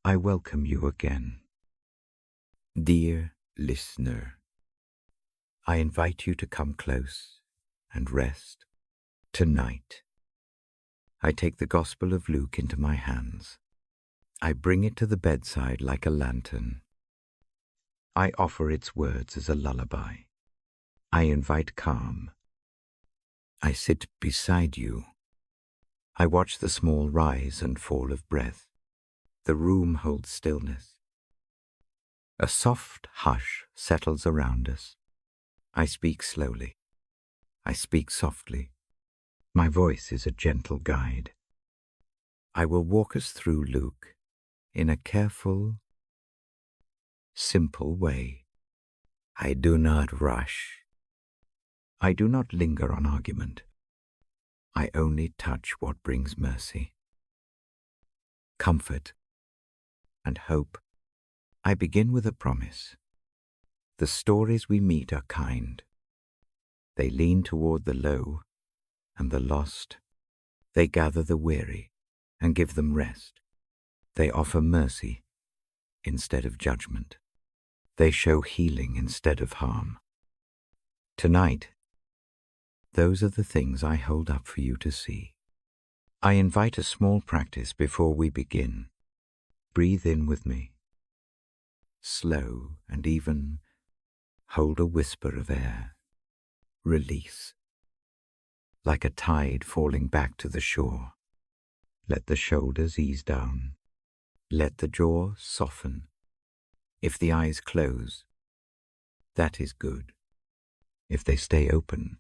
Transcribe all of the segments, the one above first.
I welcome you again. Dear listener, I invite you to come close and rest. Tonight, I take the Gospel of Luke into my hands. I bring it to the bedside like a lantern. I offer its words as a lullaby. I invite calm. I sit beside you. I watch the small rise and fall of breath. The room holds stillness. A soft hush settles around us. I speak slowly. I speak softly. My voice is a gentle guide. I will walk us through Luke in a careful, simple way. I do not rush. I do not linger on argument. I only touch what brings mercy, comfort, and hope. I begin with a promise. The stories we meet are kind. They lean toward the low and the lost. They gather the weary and give them rest. They offer mercy instead of judgment. They show healing instead of harm. Tonight, those are the things I hold up for you to see. I invite a small practice before we begin. Breathe in with me. Slow and even, hold a whisper of air. Release. Like a tide falling back to the shore. Let the shoulders ease down. Let the jaw soften. If the eyes close, that is good. If they stay open,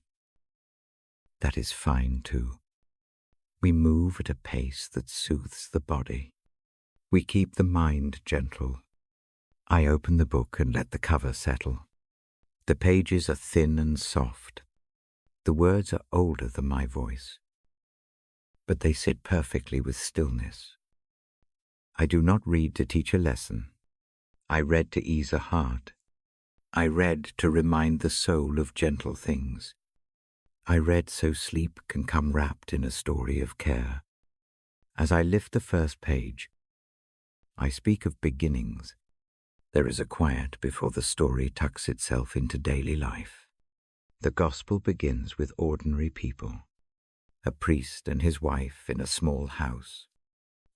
that is fine too. We move at a pace that soothes the body. We keep the mind gentle. I open the book and let the cover settle. The pages are thin and soft. The words are older than my voice, but they sit perfectly with stillness. I do not read to teach a lesson. I read to ease a heart. I read to remind the soul of gentle things. I read so sleep can come wrapped in a story of care. As I lift the first page, I speak of beginnings. There is a quiet before the story tucks itself into daily life. The gospel begins with ordinary people. A priest and his wife in a small house.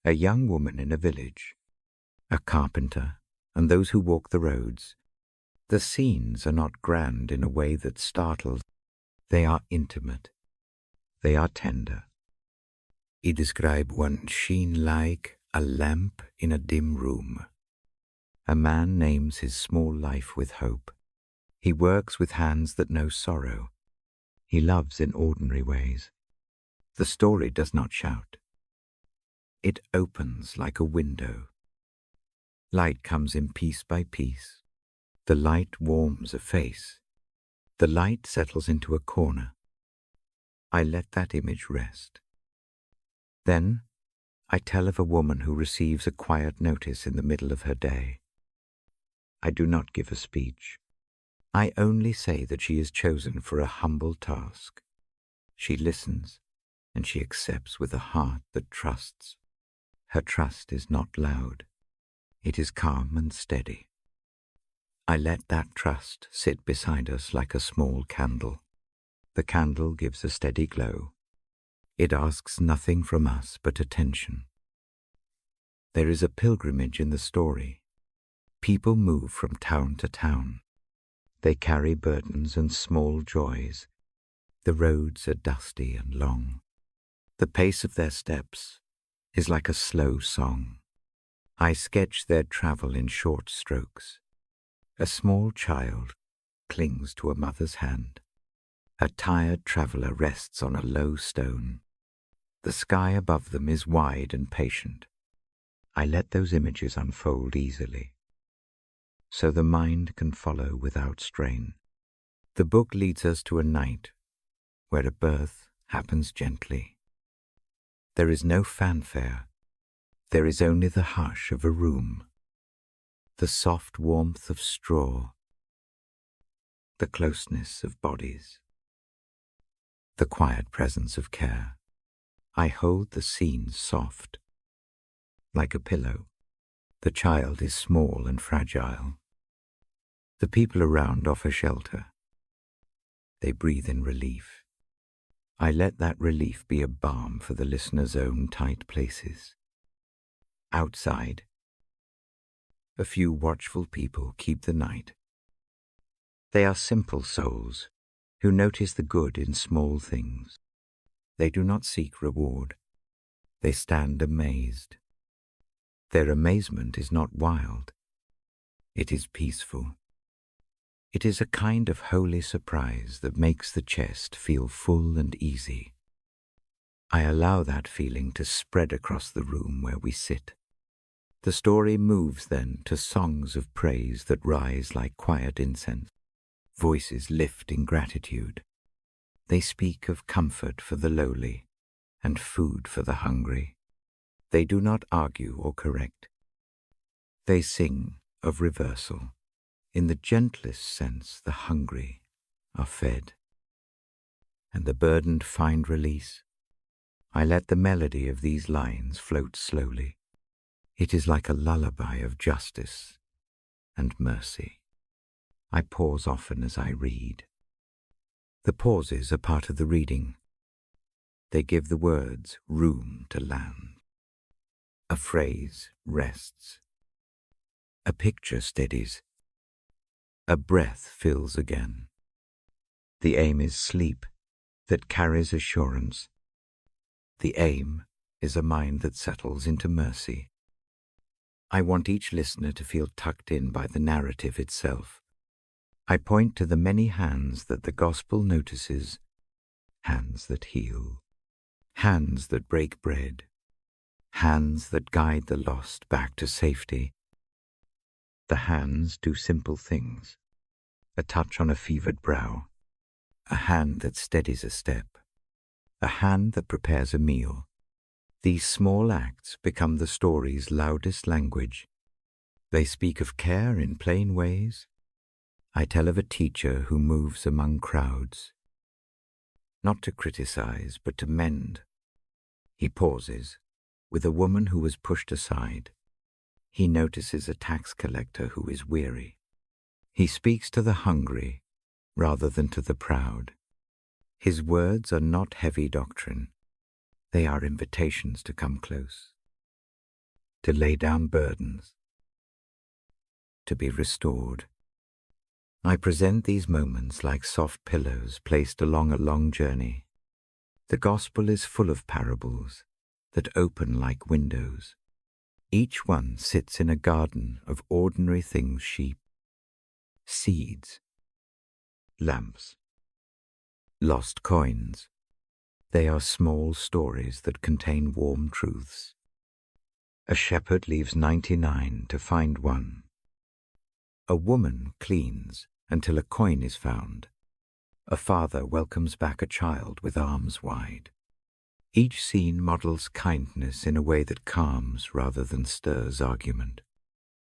A young woman in a village. A carpenter and those who walk the roads. The scenes are not grand in a way that startles. They are intimate. They are tender. I describe one sheen like a lamp in a dim room. A man names his small life with hope. He works with hands that know sorrow. He loves in ordinary ways. The story does not shout. It opens like a window. Light comes in piece by piece. The light warms a face. The light settles into a corner. I let that image rest. Then I tell of a woman who receives a quiet notice in the middle of her day. I do not give a speech. I only say that she is chosen for a humble task. She listens, and she accepts with a heart that trusts. Her trust is not loud. It is calm and steady. I let that trust sit beside us like a small candle. The candle gives a steady glow. It asks nothing from us but attention. There is a pilgrimage in the story. People move from town to town. They carry burdens and small joys. The roads are dusty and long. The pace of their steps is like a slow song. I sketch their travel in short strokes. A small child clings to a mother's hand. A tired traveler rests on a low stone. The sky above them is wide and patient. I let those images unfold easily, so the mind can follow without strain. The book leads us to a night where a birth happens gently. There is no fanfare. There is only the hush of a room, the soft warmth of straw, the closeness of bodies, the quiet presence of care. I hold the scene soft, like a pillow. The child is small and fragile. The people around offer shelter. They breathe in relief. I let that relief be a balm for the listener's own tight places. Outside, a few watchful people keep the night. They are simple souls who notice the good in small things. They do not seek reward. They stand amazed. Their amazement is not wild. It is peaceful. It is a kind of holy surprise that makes the chest feel full and easy. I allow that feeling to spread across the room where we sit. The story moves then to songs of praise that rise like quiet incense. Voices lift in gratitude. They speak of comfort for the lowly and food for the hungry. They do not argue or correct. They sing of reversal. In the gentlest sense, the hungry are fed, and the burdened find release. I let the melody of these lines float slowly. It is like a lullaby of justice and mercy. I pause often as I read. The pauses are part of the reading. They give the words room to land. A phrase rests. A picture steadies. A breath fills again. The aim is sleep that carries assurance. The aim is a mind that settles into mercy. I want each listener to feel tucked in by the narrative itself. I point to the many hands that the gospel notices, hands that heal, hands that break bread, hands that guide the lost back to safety. The hands do simple things, a touch on a fevered brow, a hand that steadies a step, a hand that prepares a meal. These small acts become the story's loudest language. They speak of care in plain ways. I tell of a teacher who moves among crowds, not to criticize, but to mend. He pauses, with a woman who was pushed aside. He notices a tax collector who is weary. He speaks to the hungry rather than to the proud. His words are not heavy doctrine. They are invitations to come close, to lay down burdens, to be restored. I present these moments like soft pillows placed along a long journey. The gospel is full of parables that open like windows. Each one sits in a garden of ordinary things: sheep, seeds, lamps, lost coins. They are small stories that contain warm truths. A shepherd leaves 99 to find one. A woman cleans until a coin is found. A father welcomes back a child with arms wide. Each scene models kindness in a way that calms rather than stirs argument.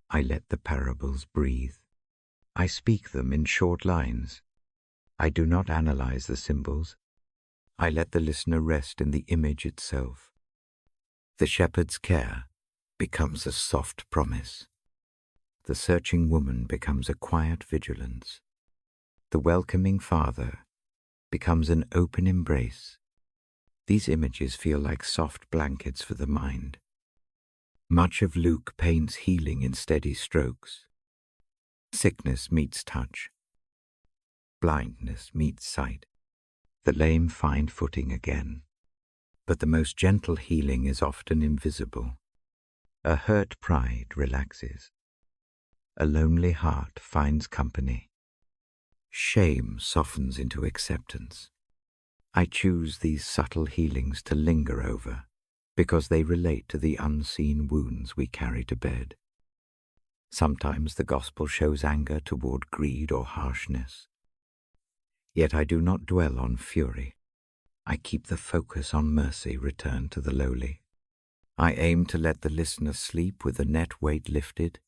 I let the parables breathe. I speak them in short lines. I do not analyze the symbols. I let the listener rest in the image itself. The shepherd's care becomes a soft promise. The searching woman becomes a quiet vigilance. The welcoming father becomes an open embrace. These images feel like soft blankets for the mind. Much of Luke paints healing in steady strokes. Sickness meets touch. Blindness meets sight. The lame find footing again. But the most gentle healing is often invisible. A hurt pride relaxes. A lonely heart finds company. Shame softens into acceptance. I choose these subtle healings to linger over because they relate to the unseen wounds we carry to bed. Sometimes the gospel shows anger toward greed or harshness. Yet I do not dwell on fury. I keep the focus on mercy returned to the lowly. I aim to let the listener sleep with the net weight lifted.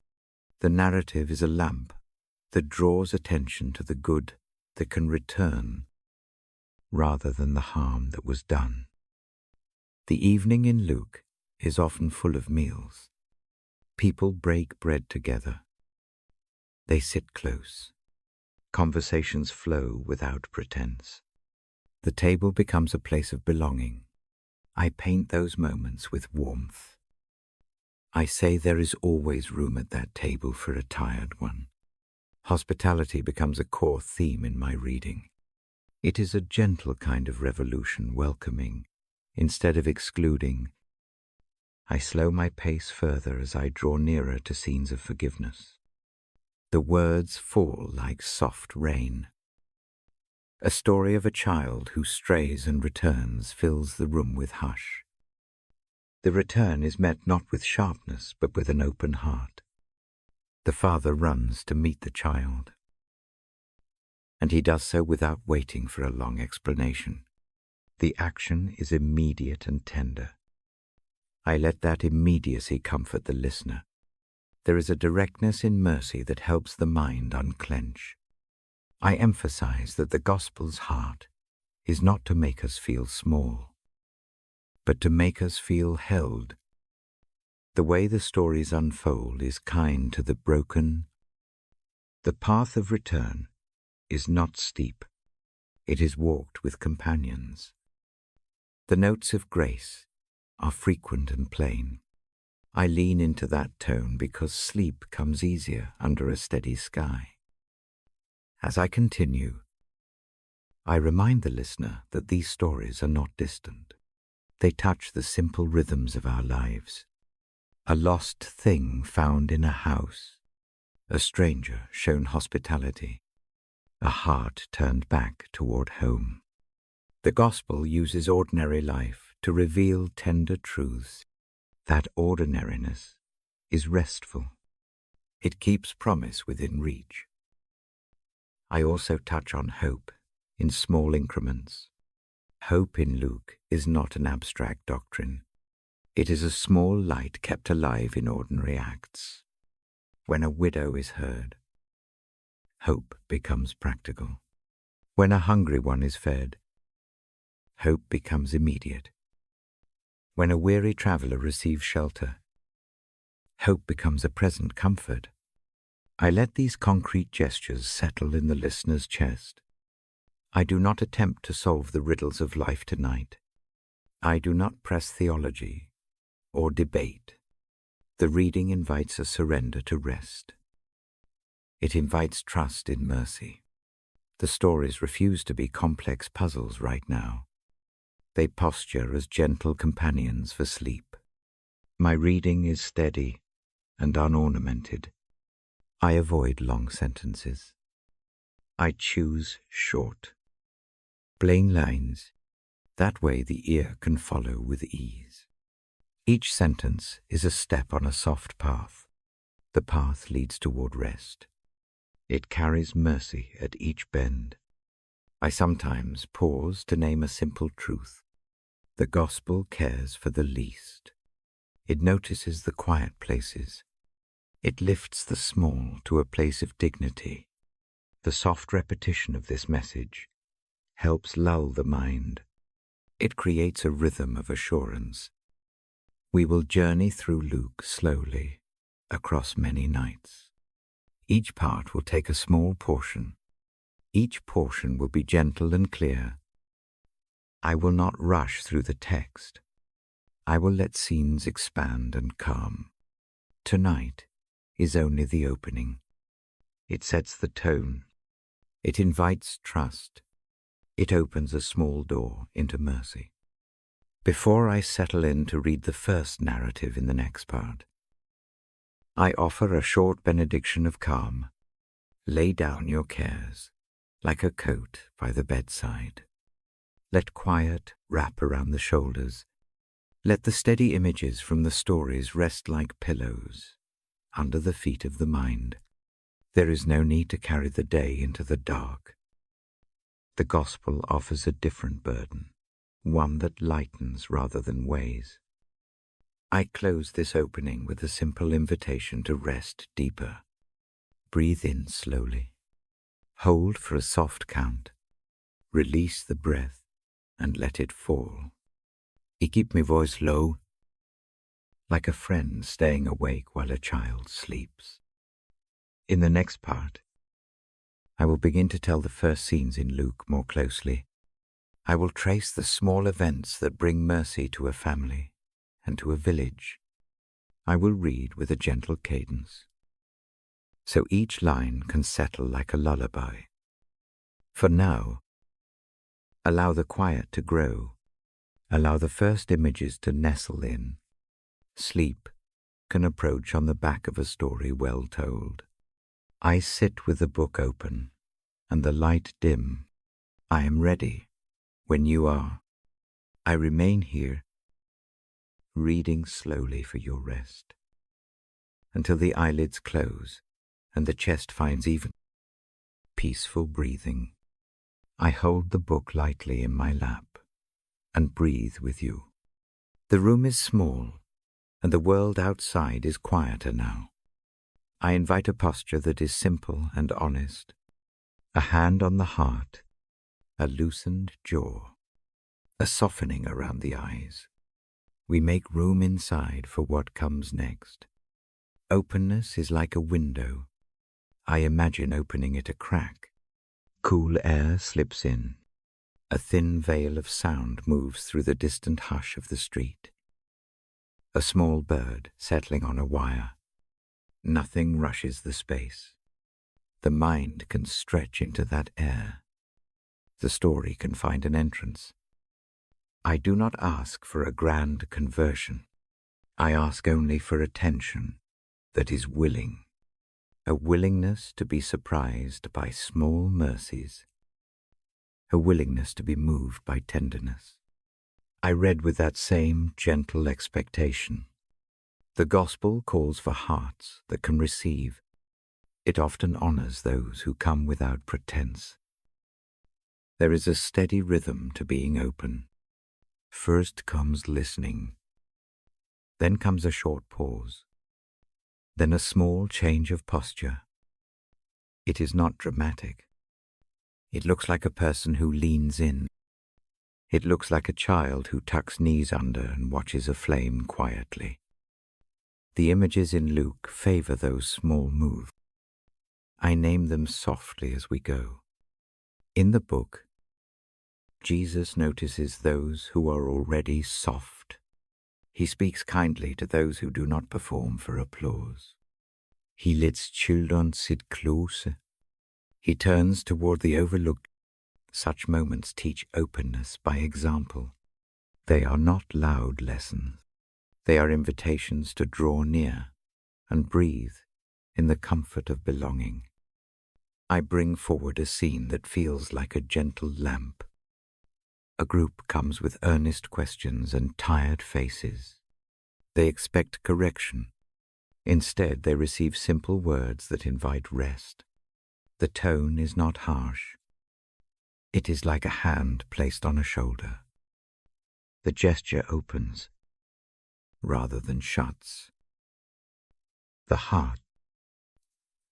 The narrative is a lamp that draws attention to the good that can return rather than the harm that was done. The evening in Luke is often full of meals. People break bread together. They sit close. Conversations flow without pretense. The table becomes a place of belonging. I paint those moments with warmth. I say there is always room at that table for a tired one. Hospitality becomes a core theme in my reading. It is a gentle kind of revolution, welcoming instead of excluding. I slow my pace further as I draw nearer to scenes of forgiveness. The words fall like soft rain. A story of a child who strays and returns fills the room with hush. The return is met not with sharpness, but with an open heart. The father runs to meet the child, and he does so without waiting for a long explanation. The action is immediate and tender. I let that immediacy comfort the listener. There is a directness in mercy that helps the mind unclench. I emphasize that the Gospel's heart is not to make us feel small, but to make us feel held. The way the stories unfold is kind to the broken. The path of return is not steep. It is walked with companions. The notes of grace are frequent and plain. I lean into that tone because sleep comes easier under a steady sky. As I continue, I remind the listener that these stories are not distant. They touch the simple rhythms of our lives. A lost thing found in a house, a stranger shown hospitality, a heart turned back toward home. The Gospel uses ordinary life to reveal tender truths. That ordinariness is restful. It keeps promise within reach. I also touch on hope in small increments. Hope in Luke is not an abstract doctrine. It is a small light kept alive in ordinary acts. When a widow is heard, hope becomes practical. When a hungry one is fed, hope becomes immediate. When a weary traveler receives shelter, hope becomes a present comfort. I let these concrete gestures settle in the listener's chest. I do not attempt to solve the riddles of life tonight. I do not press theology or debate. The reading invites a surrender to rest. It invites trust in mercy. The stories refuse to be complex puzzles right now. They posture as gentle companions for sleep. My reading is steady and unornamented. I avoid long sentences. I choose short, plain lines. That way the ear can follow with ease. Each sentence is a step on a soft path. The path leads toward rest. It carries mercy at each bend. I sometimes pause to name a simple truth. The Gospel cares for the least. It notices the quiet places. It lifts the small to a place of dignity. The soft repetition of this message helps lull the mind. It creates a rhythm of assurance. We will journey through Luke slowly, across many nights. Each part will take a small portion. Each portion will be gentle and clear. I will not rush through the text. I will let scenes expand and calm. Tonight is only the opening. It sets the tone. It invites trust. It opens a small door into mercy. Before I settle in to read the first narrative in the next part, I offer a short benediction of calm. Lay down your cares, like a coat by the bedside. Let quiet wrap around the shoulders. Let the steady images from the stories rest like pillows under the feet of the mind. There is no need to carry the day into the dark. The Gospel offers a different burden, one that lightens rather than weighs. I close this opening with a simple invitation to rest deeper. Breathe in slowly. Hold for a soft count. Release the breath and let it fall. I keep my voice low. like a friend staying awake while a child sleeps. In the next part, I will begin to tell the first scenes in Luke more closely. I will trace the small events that bring mercy to a family and to a village. I will read with a gentle cadence, so each line can settle like a lullaby. For now, allow the quiet to grow. Allow the first images to nestle in. Sleep can approach on the back of a story well told. I sit with the book open and the light dim. I am ready when you are. I remain here, reading slowly for your rest, until the eyelids close and the chest finds even peaceful breathing. I hold the book lightly in my lap and breathe with you. The room is small, and the world outside is quieter now. I invite a posture that is simple and honest, a hand on the heart, a loosened jaw, a softening around the eyes. We make room inside for what comes next. Openness is like a window. I imagine opening it a crack. Cool air slips in. A thin veil of sound moves through the distant hush of the street. A small bird settling on a wire. Nothing rushes the space. The mind can stretch into that air. The story can find an entrance. I do not ask for a grand conversion. I ask only for attention that is willing. A willingness to be surprised by small mercies. A willingness to be moved by tenderness. I read with that same gentle expectation. The gospel calls for hearts that can receive. It often honors those who come without pretense. There is a steady rhythm to being open. First comes listening. Then comes a short pause. Then a small change of posture. It is not dramatic. It looks like a person who leans in. It looks like a child who tucks knees under and watches a flame quietly. The images in Luke favor those small moves. I name them softly as we go. In the book, Jesus notices those who are already soft. He speaks kindly to those who do not perform for applause. He lets children sit close. He turns toward the overlooked. Such moments teach openness by example. They are not loud lessons. They are invitations to draw near and breathe in the comfort of belonging. I bring forward a scene that feels like a gentle lamp. A group comes with earnest questions and tired faces. They expect correction. Instead, they receive simple words that invite rest. The tone is not harsh. It is like a hand placed on a shoulder. The gesture opens rather than shuts. The heart.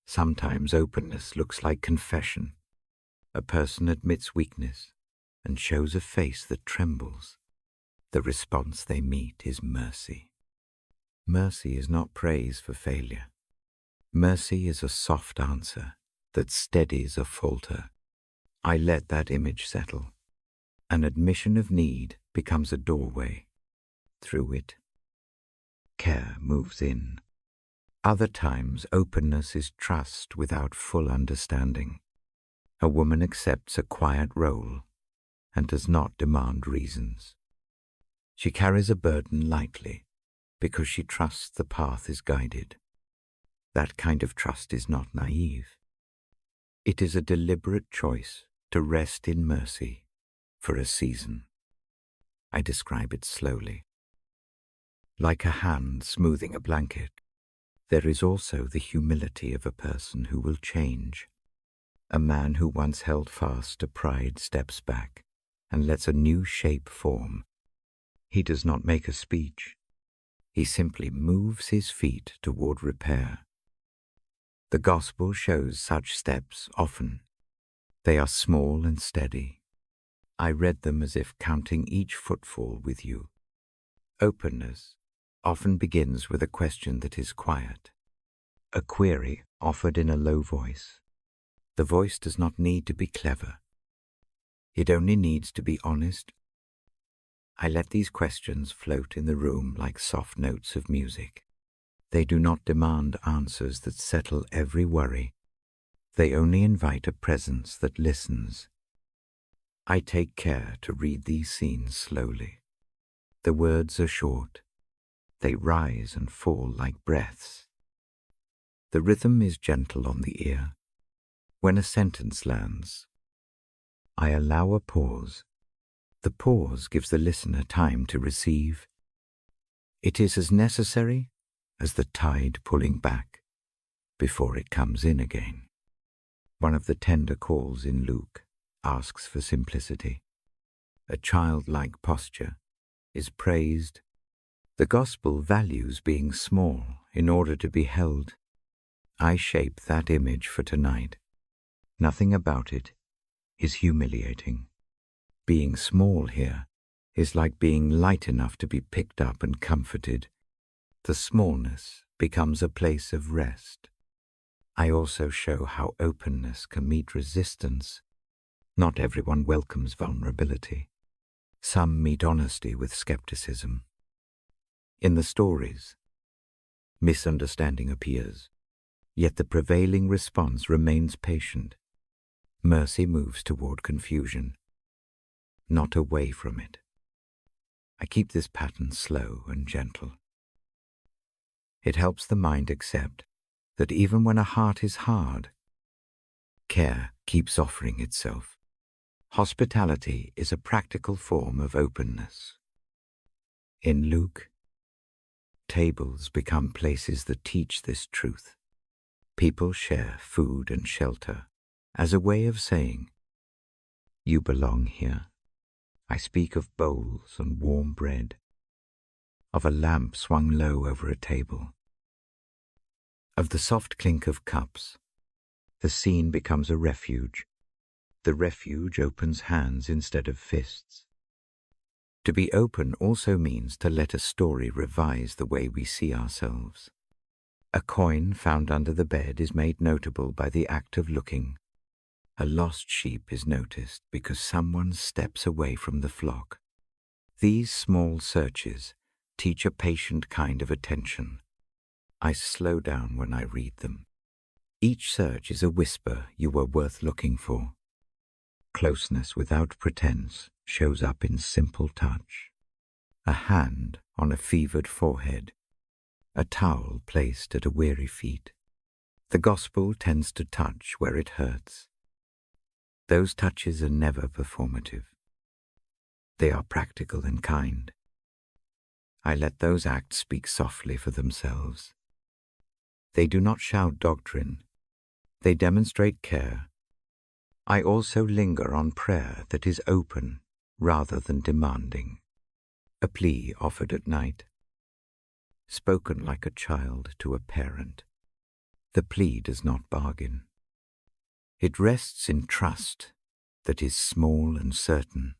Sometimes openness looks like confession. A person admits weakness and shows a face that trembles. The response they meet is mercy. Mercy is not praise for failure. Mercy is a soft answer that steadies a falter. I let that image settle. An admission of need becomes a doorway. Through it, care moves in. Other times, openness is trust without full understanding. A woman accepts a quiet role and does not demand reasons. She carries a burden lightly because she trusts the path is guided. That kind of trust is not naive. It is a deliberate choice to rest in mercy for a season. I describe it slowly. Like a hand smoothing a blanket, there is also the humility of a person who will change. A man who once held fast to pride steps back and lets a new shape form. He does not make a speech. He simply moves his feet toward repair. The gospel shows such steps often. They are small and steady. I read them as if counting each footfall with you. Openness often begins with a question that is quiet, a query offered in a low voice. The voice does not need to be clever. It only needs to be honest. I let these questions float in the room like soft notes of music. They do not demand answers that settle every worry. They only invite a presence that listens. I take care to read these scenes slowly. The words are short. They rise and fall like breaths. The rhythm is gentle on the ear. When a sentence lands, I allow a pause. The pause gives the listener time to receive. It is as necessary as the tide pulling back before it comes in again. One of the tender calls in Luke asks for simplicity. A childlike posture is praised. The gospel values being small in order to be held. I shape that image for tonight. Nothing about it is humiliating. Being small here is like being light enough to be picked up and comforted. The smallness becomes a place of rest. I also show how openness can meet resistance. Not everyone welcomes vulnerability. Some meet honesty with skepticism. In the stories, misunderstanding appears, yet the prevailing response remains patient. Mercy moves toward confusion, not away from it. I keep this pattern slow and gentle. It helps the mind accept that even when a heart is hard, care keeps offering itself. Hospitality is a practical form of openness. In Luke, tables become places that teach this truth. People share food and shelter as a way of saying, "You belong here." I speak of bowls and warm bread, of a lamp swung low over a table, of the soft clink of cups. The scene becomes a refuge. The refuge opens hands instead of fists. To be open also means to let a story revise the way we see ourselves. A coin found under the bed is made notable by the act of looking. A lost sheep is noticed because someone steps away from the flock. These small searches teach a patient kind of attention. I slow down when I read them. Each search is a whisper you were worth looking for. Closeness without pretense shows up in simple touch. A hand on a fevered forehead, a towel placed at a weary feet. The gospel tends to touch where it hurts. Those touches are never performative. They are practical and kind. I let those acts speak softly for themselves. They do not shout doctrine. They demonstrate care. I also linger on prayer that is open rather than demanding. A plea offered at night, spoken like a child to a parent. The plea does not bargain. It rests in trust that is small and certain.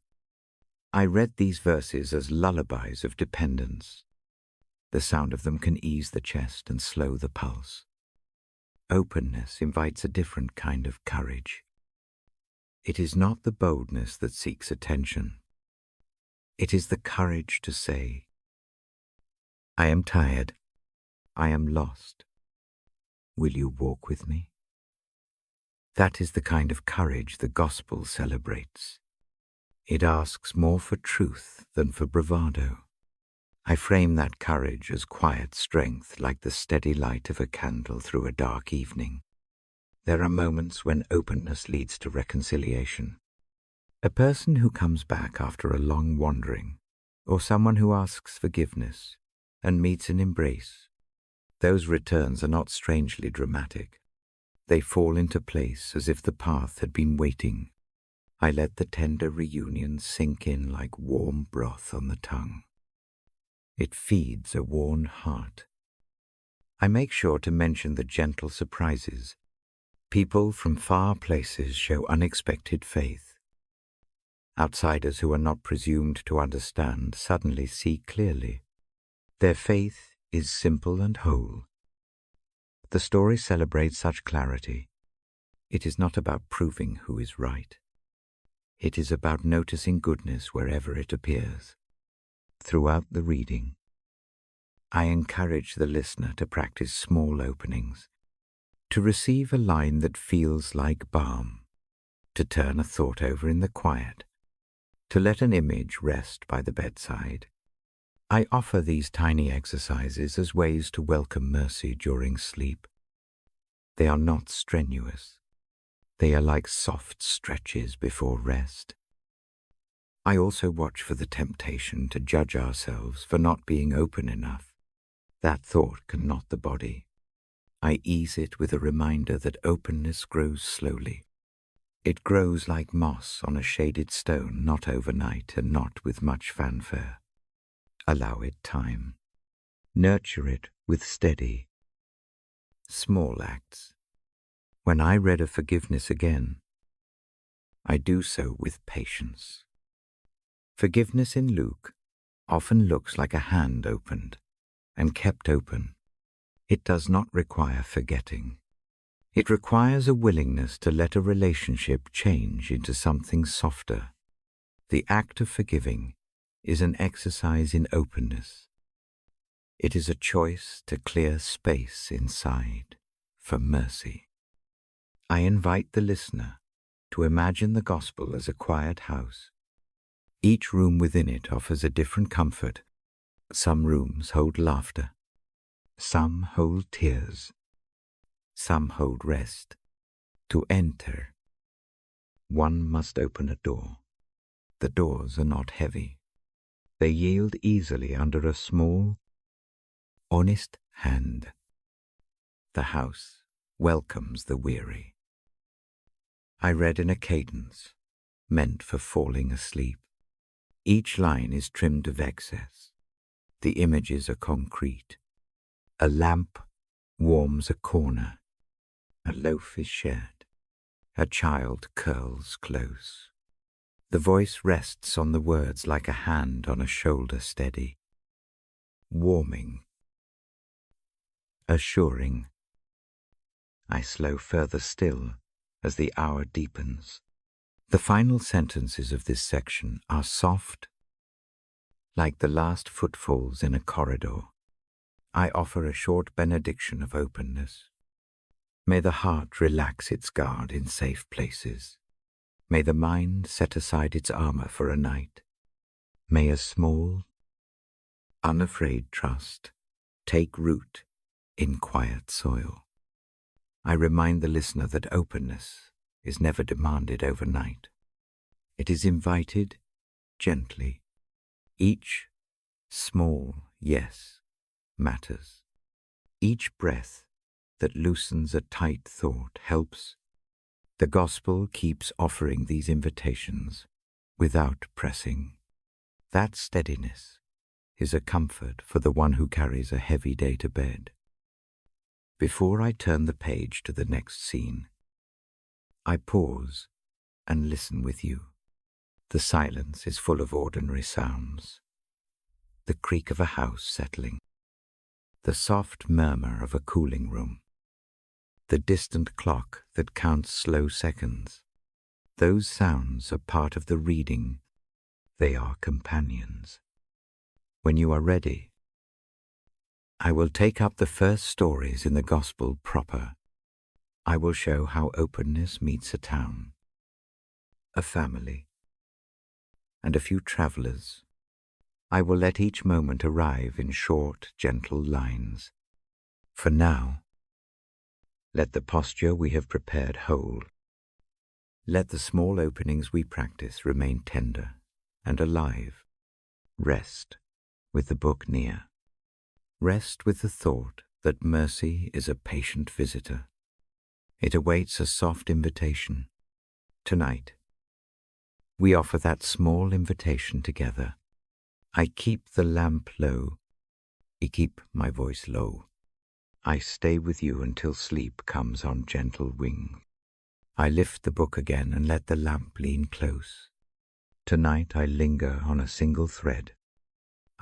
I read these verses as lullabies of dependence. The sound of them can ease the chest and slow the pulse. Openness invites a different kind of courage. It is not the boldness that seeks attention. It is the courage to say, "I am tired. I am lost. Will you walk with me?" That is the kind of courage the gospel celebrates. It asks more for truth than for bravado. I frame that courage as quiet strength, like the steady light of a candle through a dark evening. There are moments when openness leads to reconciliation. A person who comes back after a long wandering, or someone who asks forgiveness and meets an embrace. Those returns are not strangely dramatic. They fall into place as if the path had been waiting. I let the tender reunion sink in like warm broth on the tongue. It feeds a worn heart. I make sure to mention the gentle surprises. People from far places show unexpected faith. Outsiders who are not presumed to understand suddenly see clearly. Their faith is simple and whole. The story celebrates such clarity. It is not about proving who is right. It is about noticing goodness wherever it appears. Throughout the reading, I encourage the listener to practice small openings, to receive a line that feels like balm, to turn a thought over in the quiet, to let an image rest by the bedside. I offer these tiny exercises as ways to welcome mercy during sleep. They are not strenuous. They are like soft stretches before rest. I also watch for the temptation to judge ourselves for not being open enough. That thought can knot the body. I ease it with a reminder that openness grows slowly. It grows like moss on a shaded stone, not overnight and not with much fanfare. Allow it time. Nurture it with steady, small acts. When I read of forgiveness again, I do so with patience. Forgiveness in Luke often looks like a hand opened and kept open. It does not require forgetting. It requires a willingness to let a relationship change into something softer. The act of forgiving is an exercise in openness. It is a choice to clear space inside for mercy. I invite the listener to imagine the gospel as a quiet house. Each room within it offers a different comfort. Some rooms hold laughter. Some hold tears. Some hold rest. To enter, one must open a door. The doors are not heavy. They yield easily under a small, honest hand. The house welcomes the weary. I read in a cadence, meant for falling asleep. Each line is trimmed of excess. The images are concrete. A lamp warms a corner. A loaf is shared. A child curls close. The voice rests on the words like a hand on a shoulder steady. Warming. Assuring. I slow further still as the hour deepens. The final sentences of this section are soft, like the last footfalls in a corridor. I offer a short benediction of openness. May the heart relax its guard in safe places. May the mind set aside its armor for a night. May a small, unafraid trust take root in quiet soil. I remind the listener that openness is never demanded overnight. It is invited gently. Each small yes matters. Each breath that loosens a tight thought helps. The gospel keeps offering these invitations without pressing. That steadiness is a comfort for the one who carries a heavy day to bed. Before I turn the page to the next scene, I pause and listen with you. The silence is full of ordinary sounds. The creak of a house settling. The soft murmur of a cooling room. The distant clock that counts slow seconds. Those sounds are part of the reading. They are companions. When you are ready, I will take up the first stories in the gospel proper. I will show how openness meets a town, a family, and a few travelers. I will let each moment arrive in short, gentle lines. For now, let the posture we have prepared hold. Let the small openings we practice remain tender and alive. Rest with the book near. Rest with the thought that mercy is a patient visitor. It awaits a soft invitation. Tonight, we offer that small invitation together. I keep the lamp low. I keep my voice low. I stay with you until sleep comes on gentle wing. I lift the book again and let the lamp lean close. Tonight I linger on a single thread.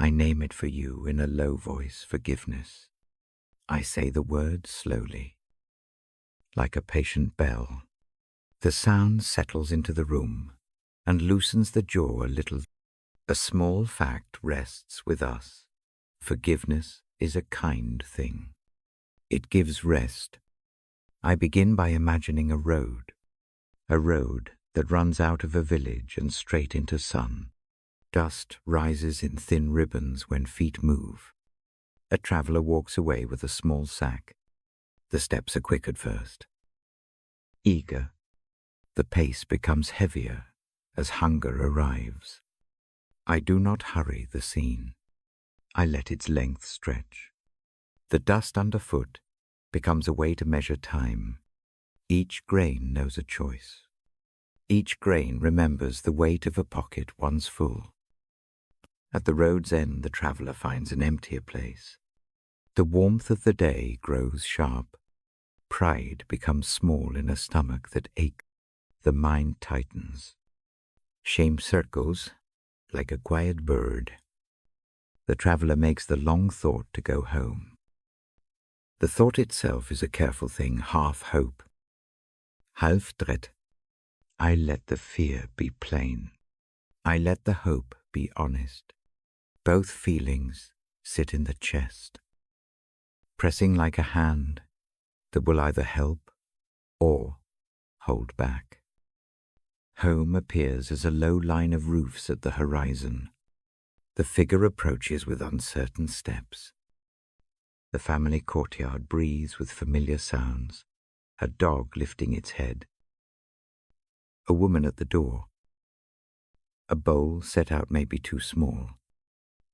I name it for you in a low voice, forgiveness. I say the word slowly, like a patient bell. The sound settles into the room and loosens the jaw a little. A small fact rests with us. Forgiveness is a kind thing. It gives rest. I begin by imagining a road that runs out of a village and straight into sun. Dust rises in thin ribbons when feet move. A traveler walks away with a small sack. The steps are quick at first. Eager, the pace becomes heavier as hunger arrives. I do not hurry the scene. I let its length stretch. The dust underfoot becomes a way to measure time. Each grain knows a choice. Each grain remembers the weight of a pocket once full. At the road's end, the traveler finds an emptier place. The warmth of the day grows sharp. Pride becomes small in a stomach that aches. The mind tightens. Shame circles like a quiet bird. The traveler makes the long thought to go home. The thought itself is a careful thing, half hope. Half dread. I let the fear be plain. I let the hope be honest. Both feelings sit in the chest, pressing like a hand that will either help or hold back. Home appears as a low line of roofs at the horizon. The figure approaches with uncertain steps. The family courtyard breathes with familiar sounds, a dog lifting its head. A woman at the door. A bowl set out may be too small.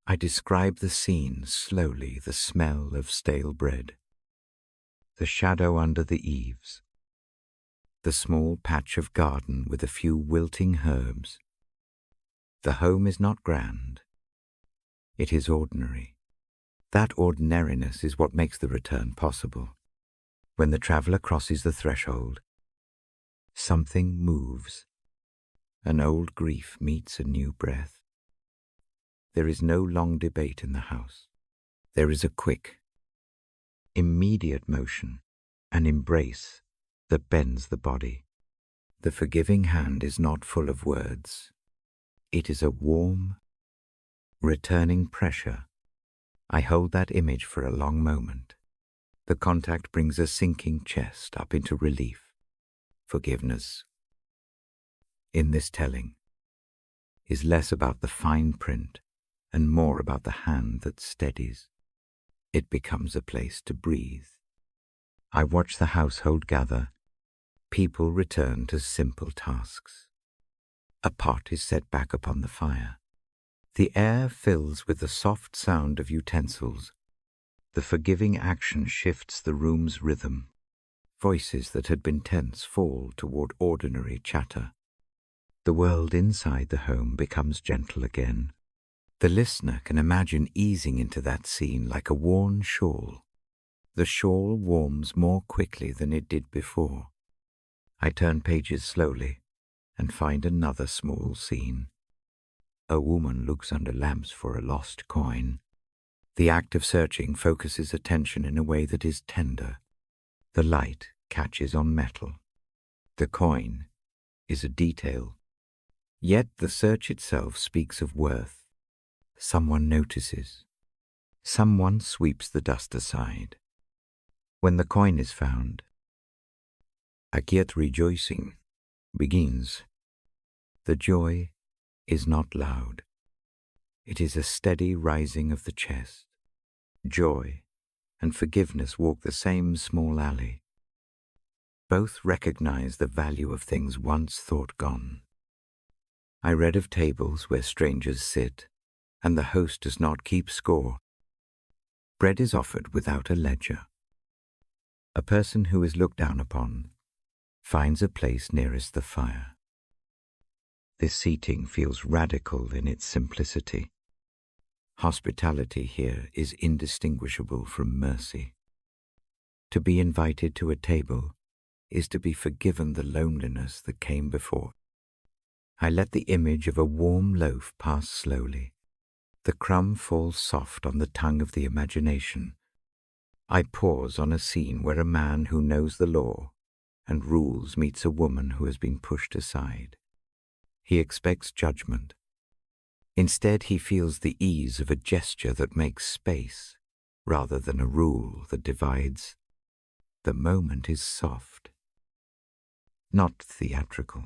I describe the scene slowly, the smell of stale bread, the shadow under the eaves, the small patch of garden with a few wilting herbs. The home is not grand. It is ordinary. That ordinariness is what makes the return possible. When the traveler crosses the threshold, something moves. An old grief meets a new breath. There is no long debate in the house. There is a quick, immediate motion, an embrace that bends the body. The forgiving hand is not full of words. It is a warm, returning pressure. I hold that image for a long moment. The contact brings a sinking chest up into relief. Forgiveness, in this telling, is less about the fine print and more about the hand that steadies. It becomes a place to breathe. I watch the household gather. People return to simple tasks. A pot is set back upon the fire. The air fills with the soft sound of utensils. The forgiving action shifts the room's rhythm. Voices that had been tense fall toward ordinary chatter. The world inside the home becomes gentle again. The listener can imagine easing into that scene like a worn shawl. The shawl warms more quickly than it did before. I turn pages slowly and find another small scene. A woman looks under lamps for a lost coin. The act of searching focuses attention in a way that is tender. The light catches on metal. The coin is a detail. Yet the search itself speaks of worth. Someone notices. Someone sweeps the dust aside. When the coin is found, a quiet rejoicing begins. The joy is not loud. It is a steady rising of the chest. Joy and forgiveness walk the same small alley. Both recognize the value of things once thought gone. I read of tables where strangers sit, and the host does not keep score. Bread is offered without a ledger. A person who is looked down upon finds a place nearest the fire. This seating feels radical in its simplicity. Hospitality here is indistinguishable from mercy. To be invited to a table is to be forgiven the loneliness that came before. I let the image of a warm loaf pass slowly. The crumb falls soft on the tongue of the imagination. I pause on a scene where a man who knows the law and rules meets a woman who has been pushed aside. He expects judgment. Instead, he feels the ease of a gesture that makes space, rather than a rule that divides. The moment is soft, not theatrical.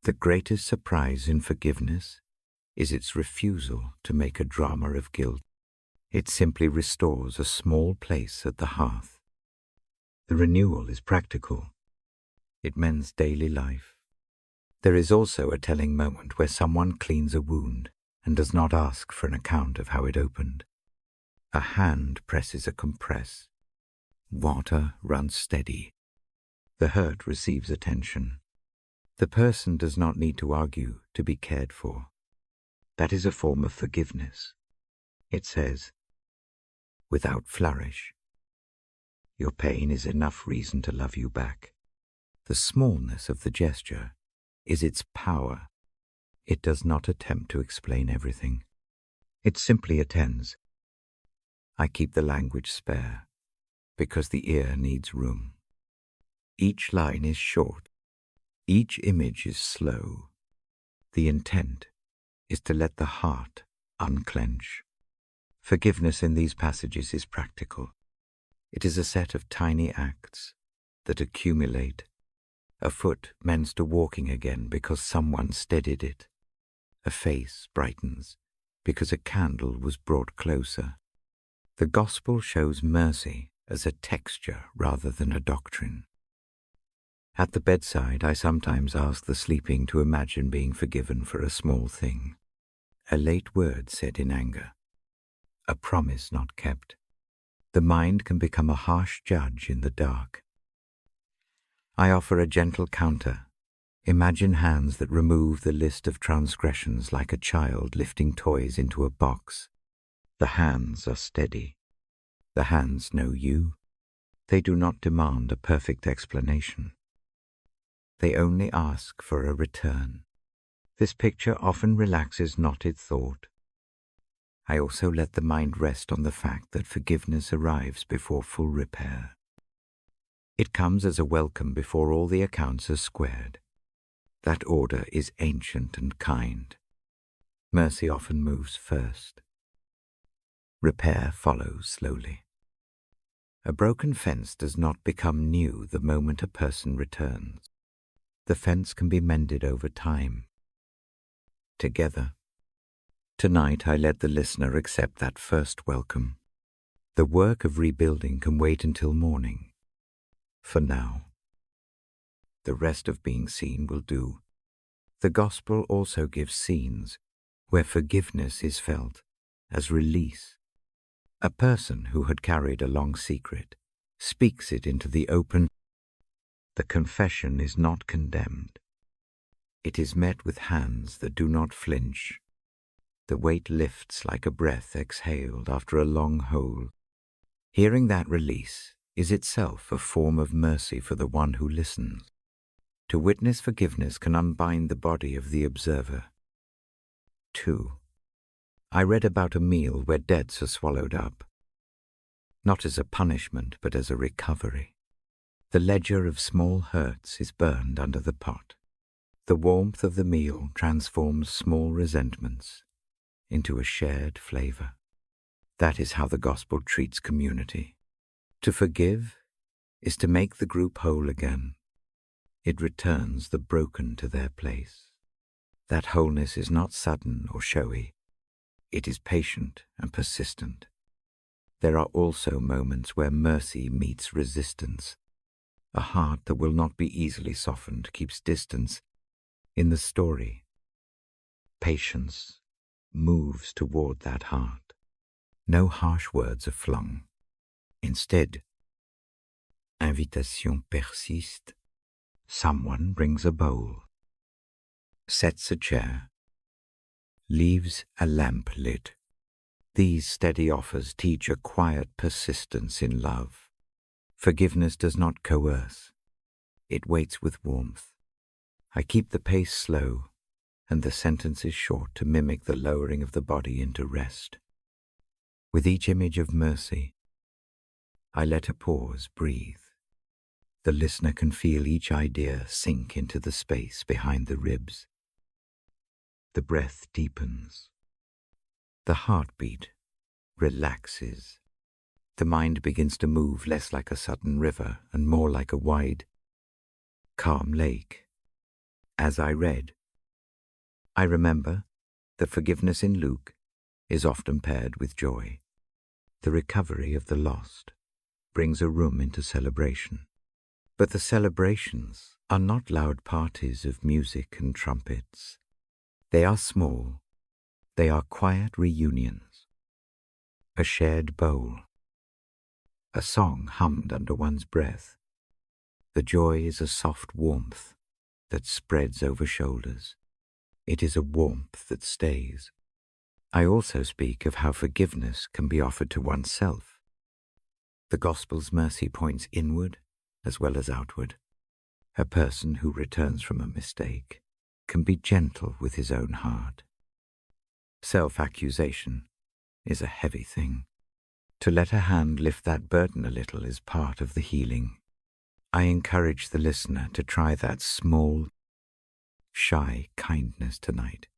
The greatest surprise in forgiveness is its refusal to make a drama of guilt. It simply restores a small place at the hearth. The renewal is practical. It mends daily life. There is also a telling moment where someone cleans a wound and does not ask for an account of how it opened. A hand presses a compress. Water runs steady. The hurt receives attention. The person does not need to argue to be cared for. That is a form of forgiveness. It says, without flourish, your pain is enough reason to love you back. The smallness of the gesture is its power. It does not attempt to explain everything. It simply attends. I keep the language spare, because the ear needs room. Each line is short. Each image is slow. The intent is to let the heart unclench. Forgiveness in these passages is practical. It is a set of tiny acts that accumulate. A foot mends to walking again because someone steadied it. A face brightens because a candle was brought closer. The gospel shows mercy as a texture rather than a doctrine. At the bedside, I sometimes ask the sleeping to imagine being forgiven for a small thing. A late word said in anger. A promise not kept. The mind can become a harsh judge in the dark. I offer a gentle counter. Imagine hands that remove the list of transgressions like a child lifting toys into a box. The hands are steady. The hands know you. They do not demand a perfect explanation. They only ask for a return. This picture often relaxes knotted thought. I also let the mind rest on the fact that forgiveness arrives before full repair. It comes as a welcome before all the accounts are squared. That order is ancient and kind. Mercy often moves first. Repair follows slowly. A broken fence does not become new the moment a person returns. The fence can be mended over time. Together. Tonight I let the listener accept that first welcome. The work of rebuilding can wait until morning. For now. The rest of being seen will do. The gospel also gives scenes where forgiveness is felt as release. A person who had carried a long secret speaks it into the open. The confession is not condemned. It is met with hands that do not flinch. The weight lifts like a breath exhaled after a long hold. Hearing that release is itself a form of mercy for the one who listens. To witness forgiveness can unbind the body of the observer. 2. I read about a meal where debts are swallowed up, not as a punishment but as a recovery. The ledger of small hurts is burned under the pot. The warmth of the meal transforms small resentments into a shared flavor. That is how the gospel treats community. To forgive is to make the group whole again. It returns the broken to their place. That wholeness is not sudden or showy. It is patient and persistent. There are also moments where mercy meets resistance. A heart that will not be easily softened keeps distance. In the story, patience moves toward that heart. No harsh words are flung. Instead, invitation persiste. Someone brings a bowl, sets a chair, leaves a lamp lit. These steady offers teach a quiet persistence in love. Forgiveness does not coerce. It waits with warmth. I keep the pace slow, and the sentence is short to mimic the lowering of the body into rest. With each image of mercy, I let a pause breathe. The listener can feel each idea sink into the space behind the ribs. The breath deepens. The heartbeat relaxes. The mind begins to move less like a sudden river and more like a wide, calm lake. As I read, I remember that forgiveness in Luke is often paired with joy. The recovery of the lost brings a room into celebration. But the celebrations are not loud parties of music and trumpets. They are small. They are quiet reunions. A shared bowl. A song hummed under one's breath. The joy is a soft warmth that spreads over shoulders. It is a warmth that stays. I also speak of how forgiveness can be offered to oneself. The Gospel's mercy points inward as well as outward. A person who returns from a mistake can be gentle with his own heart. Self-accusation is a heavy thing. To let a hand lift that burden a little is part of the healing. I encourage the listener to try that small, shy kindness tonight.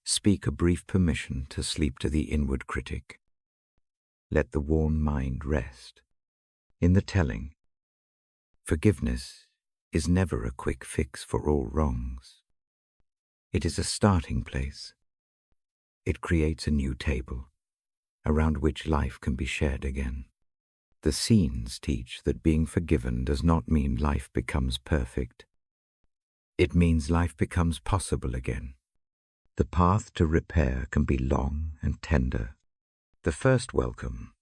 Speak a brief permission to sleep to the inward critic. Let the worn mind rest. In the telling, forgiveness is never a quick fix for all wrongs. It is a starting place. It creates a new table, around which life can be shared again. The scenes teach that being forgiven does not mean life becomes perfect. It means life becomes possible again. The path to repair can be long and tender. The first welcome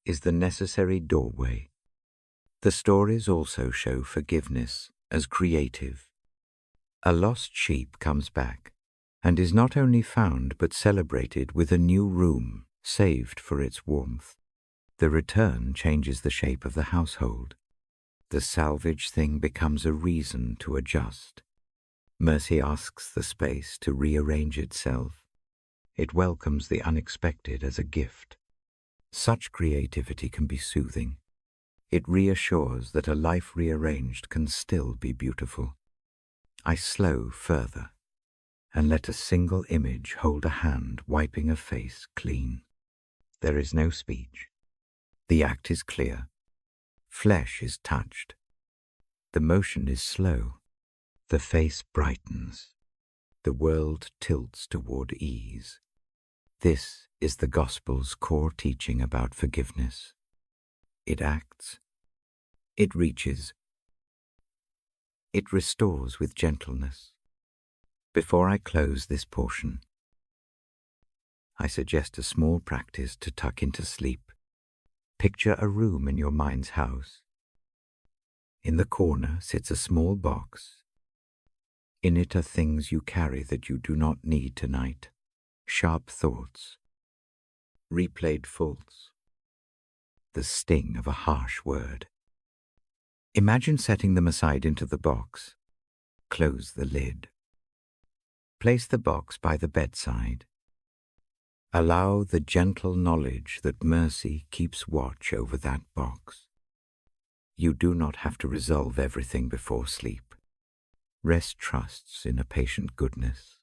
is the necessary doorway. The stories also show forgiveness as creative. A lost sheep comes back and is not only found but celebrated with a new room saved for its warmth. The return changes the shape of the household. The salvaged thing becomes a reason to adjust. Mercy asks the space to rearrange itself. It welcomes the unexpected as a gift. Such creativity can be soothing. It reassures that a life rearranged can still be beautiful. I slow further and let a single image hold a hand wiping a face clean. There is no speech. The act is clear. Flesh is touched. The motion is slow. The face brightens. The world tilts toward ease. This is the Gospel's core teaching about forgiveness. It acts. It reaches. It restores with gentleness. Before I close this portion, I suggest a small practice to tuck into sleep. Picture a room in your mind's house. In the corner sits a small box. In it are things you carry that you do not need tonight. Sharp thoughts, replayed faults, the sting of a harsh word. Imagine setting them aside into the box. Close the lid. Place the box by the bedside. Allow the gentle knowledge that mercy keeps watch over that box. You do not have to resolve everything before sleep. Rest trusts in a patient goodness.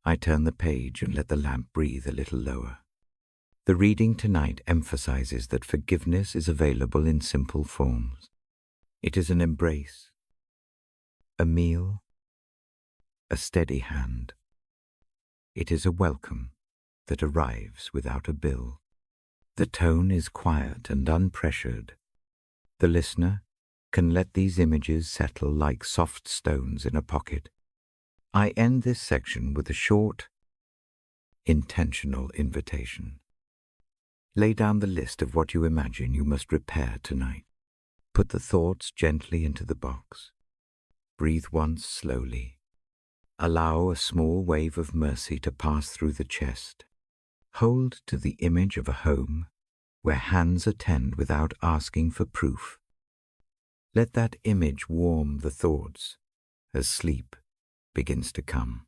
I turn the page and let the lamp breathe a little lower. The reading tonight emphasizes that forgiveness is available in simple forms. It is an embrace, a meal, a steady hand. It is a welcome that arrives without a bill. The tone is quiet and unpressured. The listener can let these images settle like soft stones in a pocket. I end this section with a short, intentional invitation. Lay down the list of what you imagine you must repair tonight. Put the thoughts gently into the box. Breathe once slowly. Allow a small wave of mercy to pass through the chest. Hold to the image of a home where hands attend without asking for proof. Let that image warm the thoughts as sleep begins to come.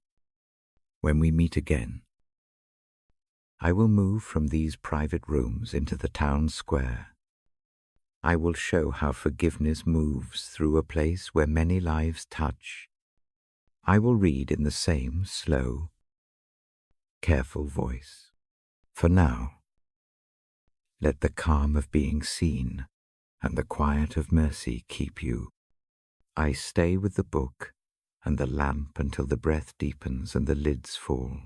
When we meet again, I will move from these private rooms into the town square. I will show how forgiveness moves through a place where many lives touch. I will read in the same slow, careful voice. For now, let the calm of being seen and the quiet of mercy keep you. I stay with the book and the lamp until the breath deepens and the lids fall.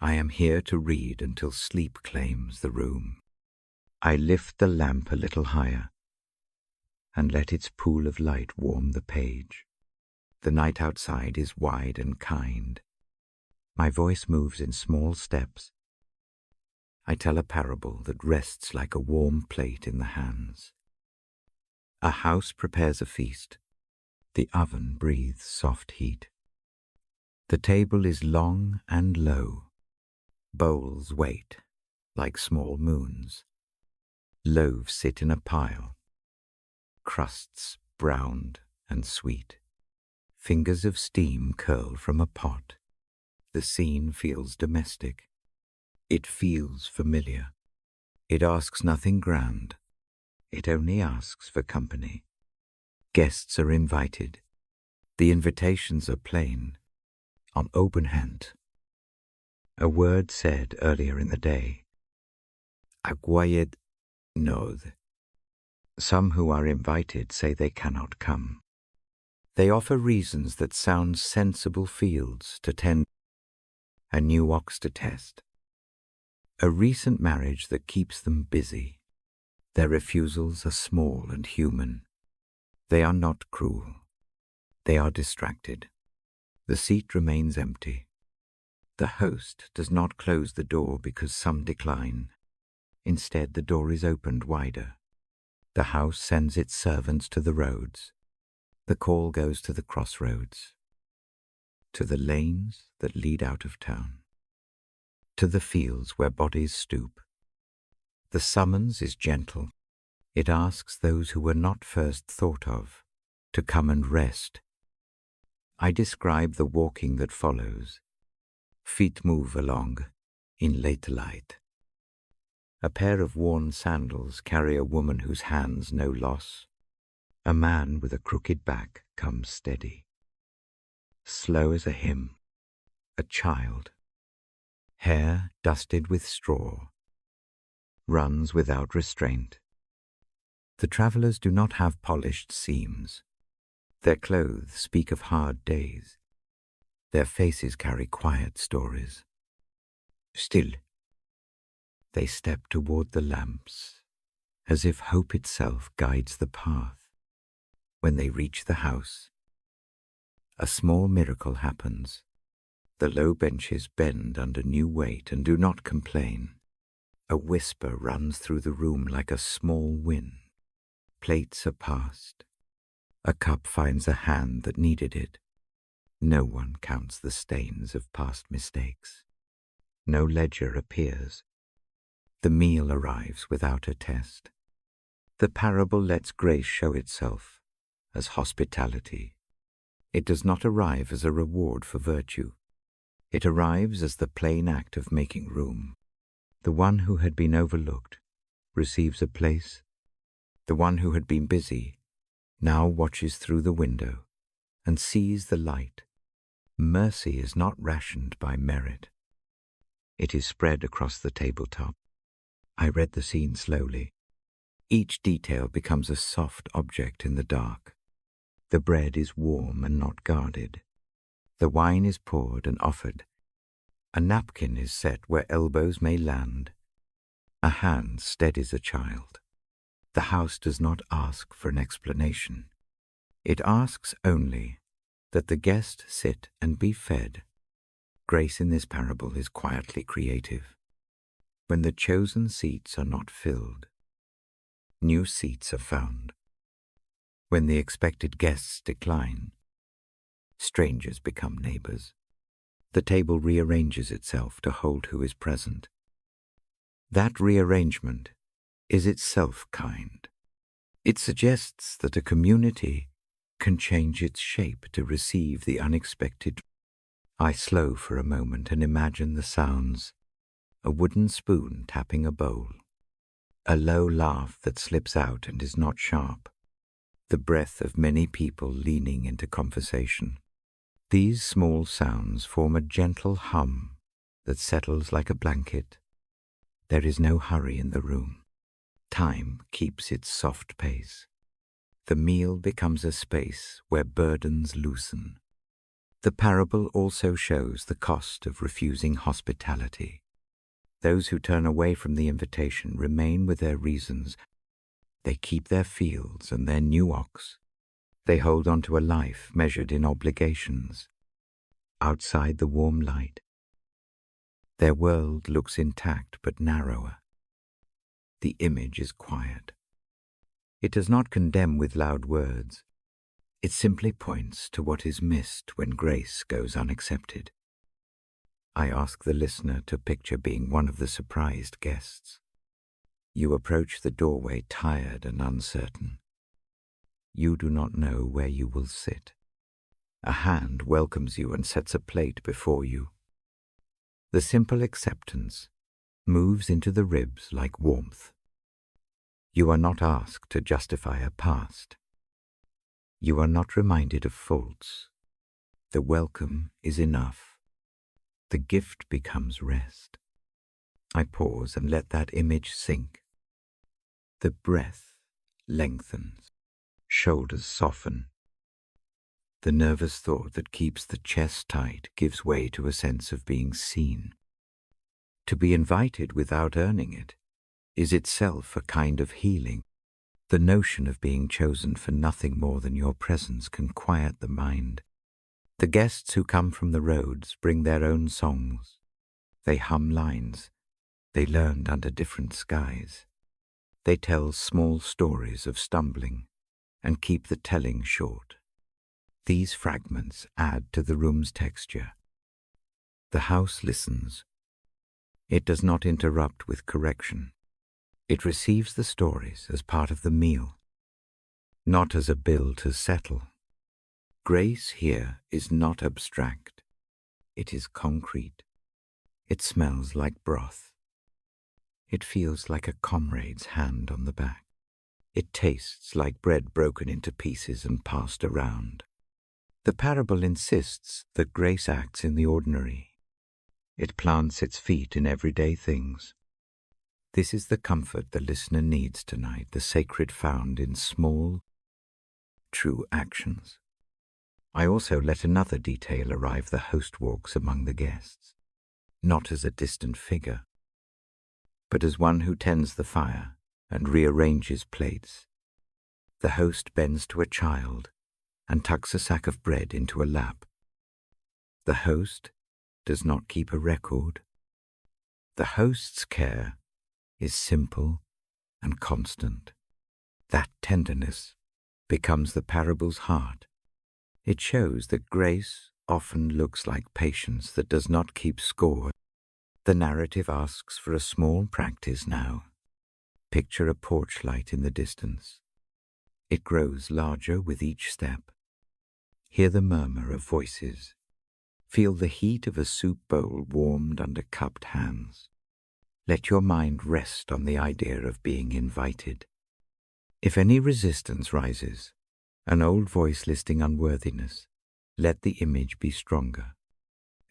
I am here to read until sleep claims the room. I lift the lamp a little higher and let its pool of light warm the page. The night outside is wide and kind. My voice moves in small steps. I tell a parable that rests like a warm plate in the hands. A house prepares a feast. The oven breathes soft heat. The table is long and low. Bowls wait like small moons. Loaves sit in a pile. Crusts browned and sweet. Fingers of steam curl from a pot. The scene feels domestic. It feels familiar. It asks nothing grand. It only asks for company. Guests are invited. The invitations are plain, on open hand. A word said earlier in the day. Agwayed nod. Some who are invited say they cannot come. They offer reasons that sound sensible fields to tend, a new ox to test, a recent marriage that keeps them busy. Their refusals are small and human. They are not cruel. They are distracted. The seat remains empty. The host does not close the door because some decline. Instead, the door is opened wider. The house sends its servants to the roads. The call goes to the crossroads, to the lanes that lead out of town, to the fields where bodies stoop. The summons is gentle. It asks those who were not first thought of to come and rest. I describe the walking that follows. Feet move along in late light. A pair of worn sandals carry a woman whose hands know loss. A man with a crooked back comes steady. Slow as a hymn, a child, hair dusted with straw, runs without restraint. The travellers do not have polished seams. Their clothes speak of hard days. Their faces carry quiet stories. Still, they step toward the lamps, as if hope itself guides the path. When they reach the house, a small miracle happens. The low benches bend under new weight and do not complain. A whisper runs through the room like a small wind. Plates are passed. A cup finds a hand that needed it. No one counts the stains of past mistakes. No ledger appears. The meal arrives without a test. The parable lets grace show itself as hospitality. It does not arrive as a reward for virtue. It arrives as the plain act of making room. The one who had been overlooked receives a place. The one who had been busy now watches through the window and sees the light. Mercy is not rationed by merit. It is spread across the tabletop. I read the scene slowly. Each detail becomes a soft object in the dark. The bread is warm and not guarded. The wine is poured and offered. A napkin is set where elbows may land. A hand steadies a child. The house does not ask for an explanation. It asks only that the guest sit and be fed. Grace in this parable is quietly creative. When the chosen seats are not filled, new seats are found. When the expected guests decline, strangers become neighbors. The table rearranges itself to hold who is present. That rearrangement is itself kind. It suggests that a community can change its shape to receive the unexpected. I slow for a moment and imagine the sounds: a wooden spoon tapping a bowl, a low laugh that slips out and is not sharp, the breath of many people leaning into conversation. These small sounds form a gentle hum that settles like a blanket. There is no hurry in the room. Time keeps its soft pace. The meal becomes a space where burdens loosen. The parable also shows the cost of refusing hospitality. Those who turn away from the invitation remain with their reasons. They keep their fields and their new ox. They hold on to a life measured in obligations. Outside the warm light, their world looks intact but narrower. The image is quiet. It does not condemn with loud words. It simply points to what is missed when grace goes unaccepted. I ask the listener to picture being one of the surprised guests. You approach the doorway tired and uncertain. You do not know where you will sit. A hand welcomes you and sets a plate before you. The simple acceptance moves into the ribs like warmth. You are not asked to justify a past. You are not reminded of faults. The welcome is enough. The gift becomes rest. I pause and let that image sink. The breath lengthens. Shoulders soften. The nervous thought that keeps the chest tight gives way to a sense of being seen. To be invited without earning it is itself a kind of healing. The notion of being chosen for nothing more than your presence can quiet the mind. The guests who come from the roads bring their own songs. They hum lines they learned under different skies. They tell small stories of stumbling and keep the telling short. These fragments add to the room's texture. The house listens. It does not interrupt with correction. It receives the stories as part of the meal, not as a bill to settle. Grace here is not abstract. It is concrete. It smells like broth. It feels like a comrade's hand on the back. It tastes like bread broken into pieces and passed around. The parable insists that grace acts in the ordinary. It plants its feet in everyday things. This is the comfort the listener needs tonight, the sacred found in small, true actions. I also let another detail arrive. The host walks among the guests, not as a distant figure, but as one who tends the fire and rearranges plates. The host bends to a child and tucks a sack of bread into a lap. The host does not keep a record. The host's care is simple and constant. That tenderness becomes the parable's heart. It shows that grace often looks like patience that does not keep score. The narrative asks for a small practice now. Picture a porch light in the distance. It grows larger with each step. Hear the murmur of voices. Feel the heat of a soup bowl warmed under cupped hands. Let your mind rest on the idea of being invited. If any resistance rises, an old voice listing unworthiness, let the image be stronger.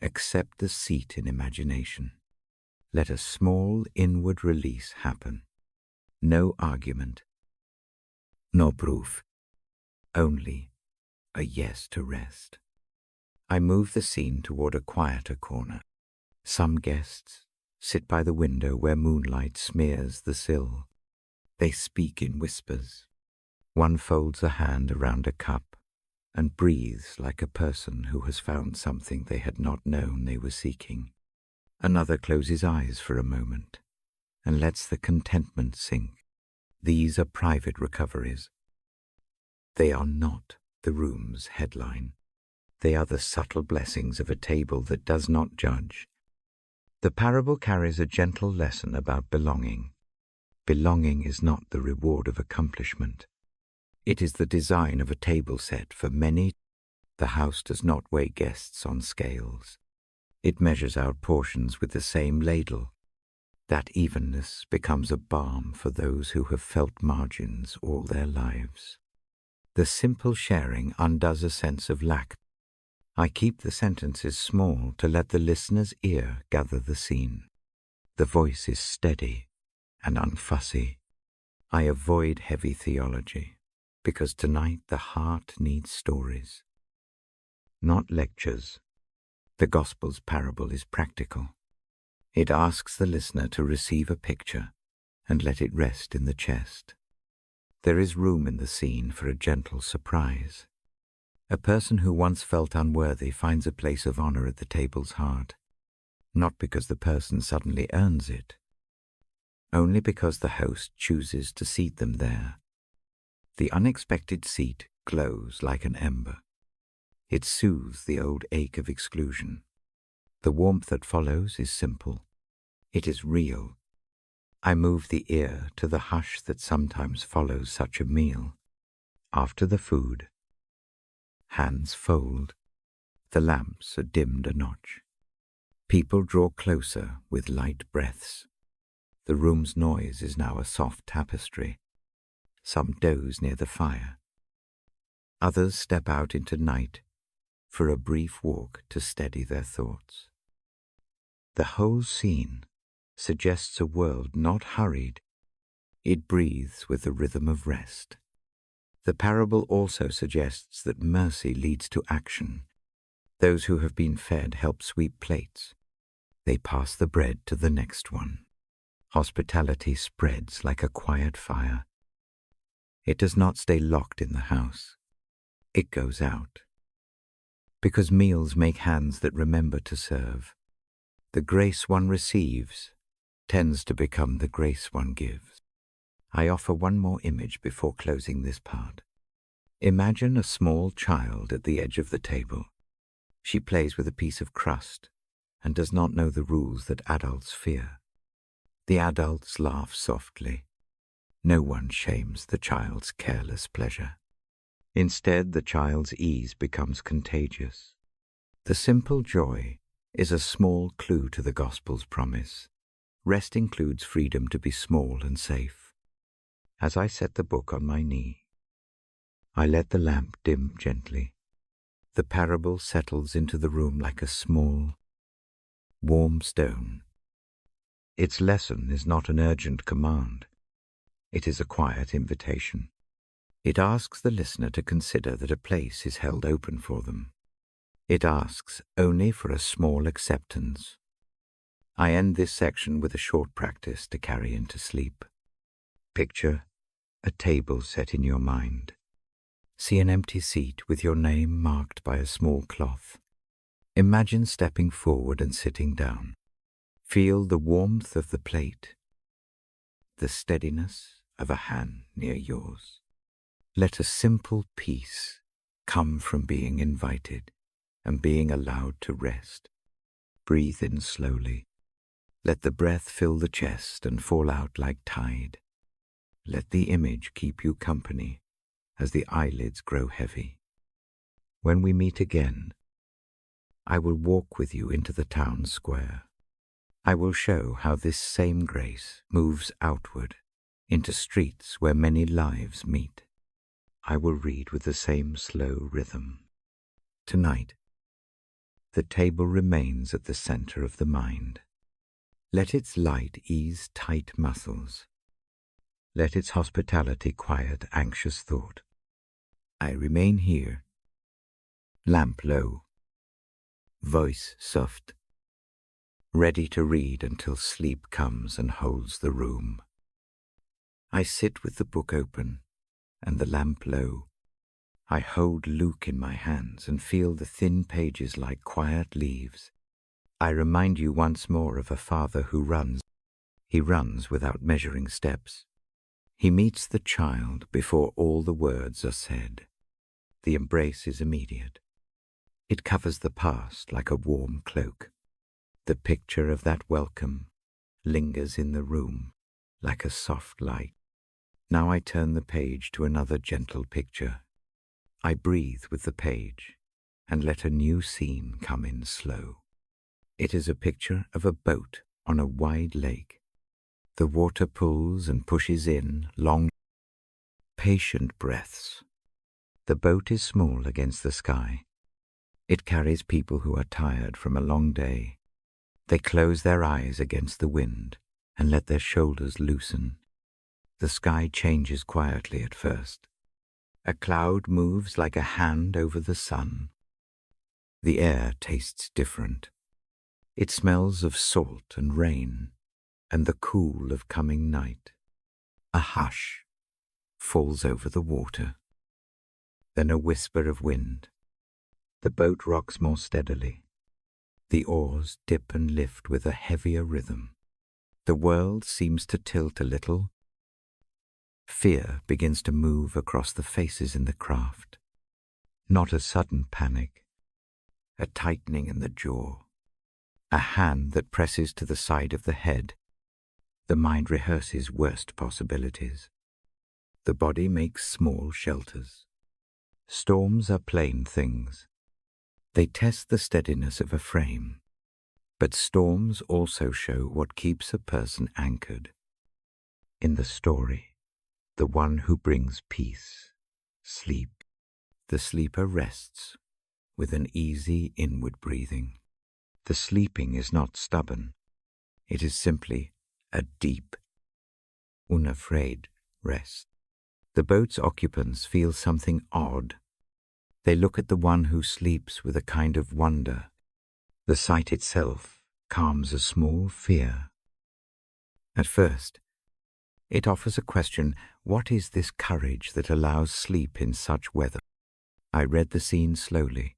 Accept the seat in imagination. Let a small inward release happen. No argument, no proof, only a yes to rest. I move the scene toward a quieter corner. Some guests sit by the window where moonlight smears the sill. They speak in whispers. One folds a hand around a cup and breathes like a person who has found something they had not known they were seeking. Another closes eyes for a moment and lets the contentment sink. These are private recoveries. They are not the room's headline. They are the subtle blessings of a table that does not judge. The parable carries a gentle lesson about belonging. Belonging is not the reward of accomplishment. It is the design of a table set for many The house does not weigh guests on scales. It measures out portions with the same ladle. That evenness becomes a balm for those who have felt margins all their lives. The simple sharing undoes a sense of lack. I keep the sentences small to let the listener's ear gather the scene. The voice is steady and unfussy. I avoid heavy theology, because tonight the heart needs stories, not lectures. The Gospel's parable is practical. It asks the listener to receive a picture and let it rest in the chest. There is room in the scene for a gentle surprise. A person who once felt unworthy finds a place of honor at the table's heart, not because the person suddenly earns it, only because the host chooses to seat them there. The unexpected seat glows like an ember. It soothes the old ache of exclusion. The warmth that follows is simple. It is real. I move the ear to the hush that sometimes follows such a meal. After the food, hands fold. The lamps are dimmed a notch. People draw closer with light breaths. The room's noise is now a soft tapestry. Some doze near the fire. Others step out into night for a brief walk to steady their thoughts. The whole scene suggests a world not hurried. It breathes with the rhythm of rest. The parable also suggests that mercy leads to action. Those who have been fed help sweep plates. They pass the bread to the next one. Hospitality spreads like a quiet fire. It does not stay locked in the house. It goes out. Because meals make hands that remember to serve. The grace one receives tends to become the grace one gives. I offer one more image before closing this part. Imagine a small child at the edge of the table. She plays with a piece of crust and does not know the rules that adults fear. The adults laugh softly. No one shames the child's careless pleasure. Instead, the child's ease becomes contagious. The simple joy is a small clue to the Gospel's promise. Rest includes freedom to be small and safe. As I set the book on my knee, I let the lamp dim gently. The parable settles into the room like a small, warm stone. Its lesson is not an urgent command. It is a quiet invitation. It asks the listener to consider that a place is held open for them. It asks only for a small acceptance. I end this section with a short practice to carry into sleep. Picture a table set in your mind. See an empty seat with your name marked by a small cloth. Imagine stepping forward and sitting down. Feel the warmth of the plate, the steadiness of a hand near yours. Let a simple peace come from being invited and being allowed to rest. Breathe in slowly. Let the breath fill the chest and fall out like tide. Let the image keep you company as the eyelids grow heavy. When we meet again, I will walk with you into the town square. I will show how this same grace moves outward into streets where many lives meet. I will read with the same slow rhythm. Tonight, the table remains at the center of the mind. Let its light ease tight muscles. Let its hospitality quiet anxious thought. I remain here, lamp low, voice soft, ready to read until sleep comes and holds the room. I sit with the book open and the lamp low. I hold Luke in my hands and feel the thin pages like quiet leaves. I remind you once more of a father who runs. He runs without measuring steps. He meets the child before all the words are said. The embrace is immediate. It covers the past like a warm cloak. The picture of that welcome lingers in the room like a soft light. Now I turn the page to another gentle picture. I breathe with the page. and let a new scene come in slow. It is a picture of a boat on a wide lake. The water pulls and pushes in long, patient breaths. The boat is small against the sky. It carries people who are tired from a long day. They close their eyes against the wind and let their shoulders loosen. The sky changes quietly at first. A cloud moves like a hand over the sun. The air tastes different. It smells of salt and rain and the cool of coming night. A hush falls over the water. Then a whisper of wind. The boat rocks more steadily. The oars dip and lift with a heavier rhythm. The world seems to tilt a little. Fear begins to move across the faces in the craft. Not a sudden panic. A tightening in the jaw. A hand that presses to the side of the head. The mind rehearses worst possibilities. The body makes small shelters. Storms are plain things. They test the steadiness of a frame. But storms also show what keeps a person anchored. In the story, the one who brings peace, sleep. The sleeper rests with an easy inward breathing. The sleeping is not stubborn. It is simply a deep, unafraid rest. The boat's occupants feel something odd. They look at the one who sleeps with a kind of wonder. The sight itself calms a small fear. At first, it offers a question: what is this courage that allows sleep in such weather? I read the scene slowly.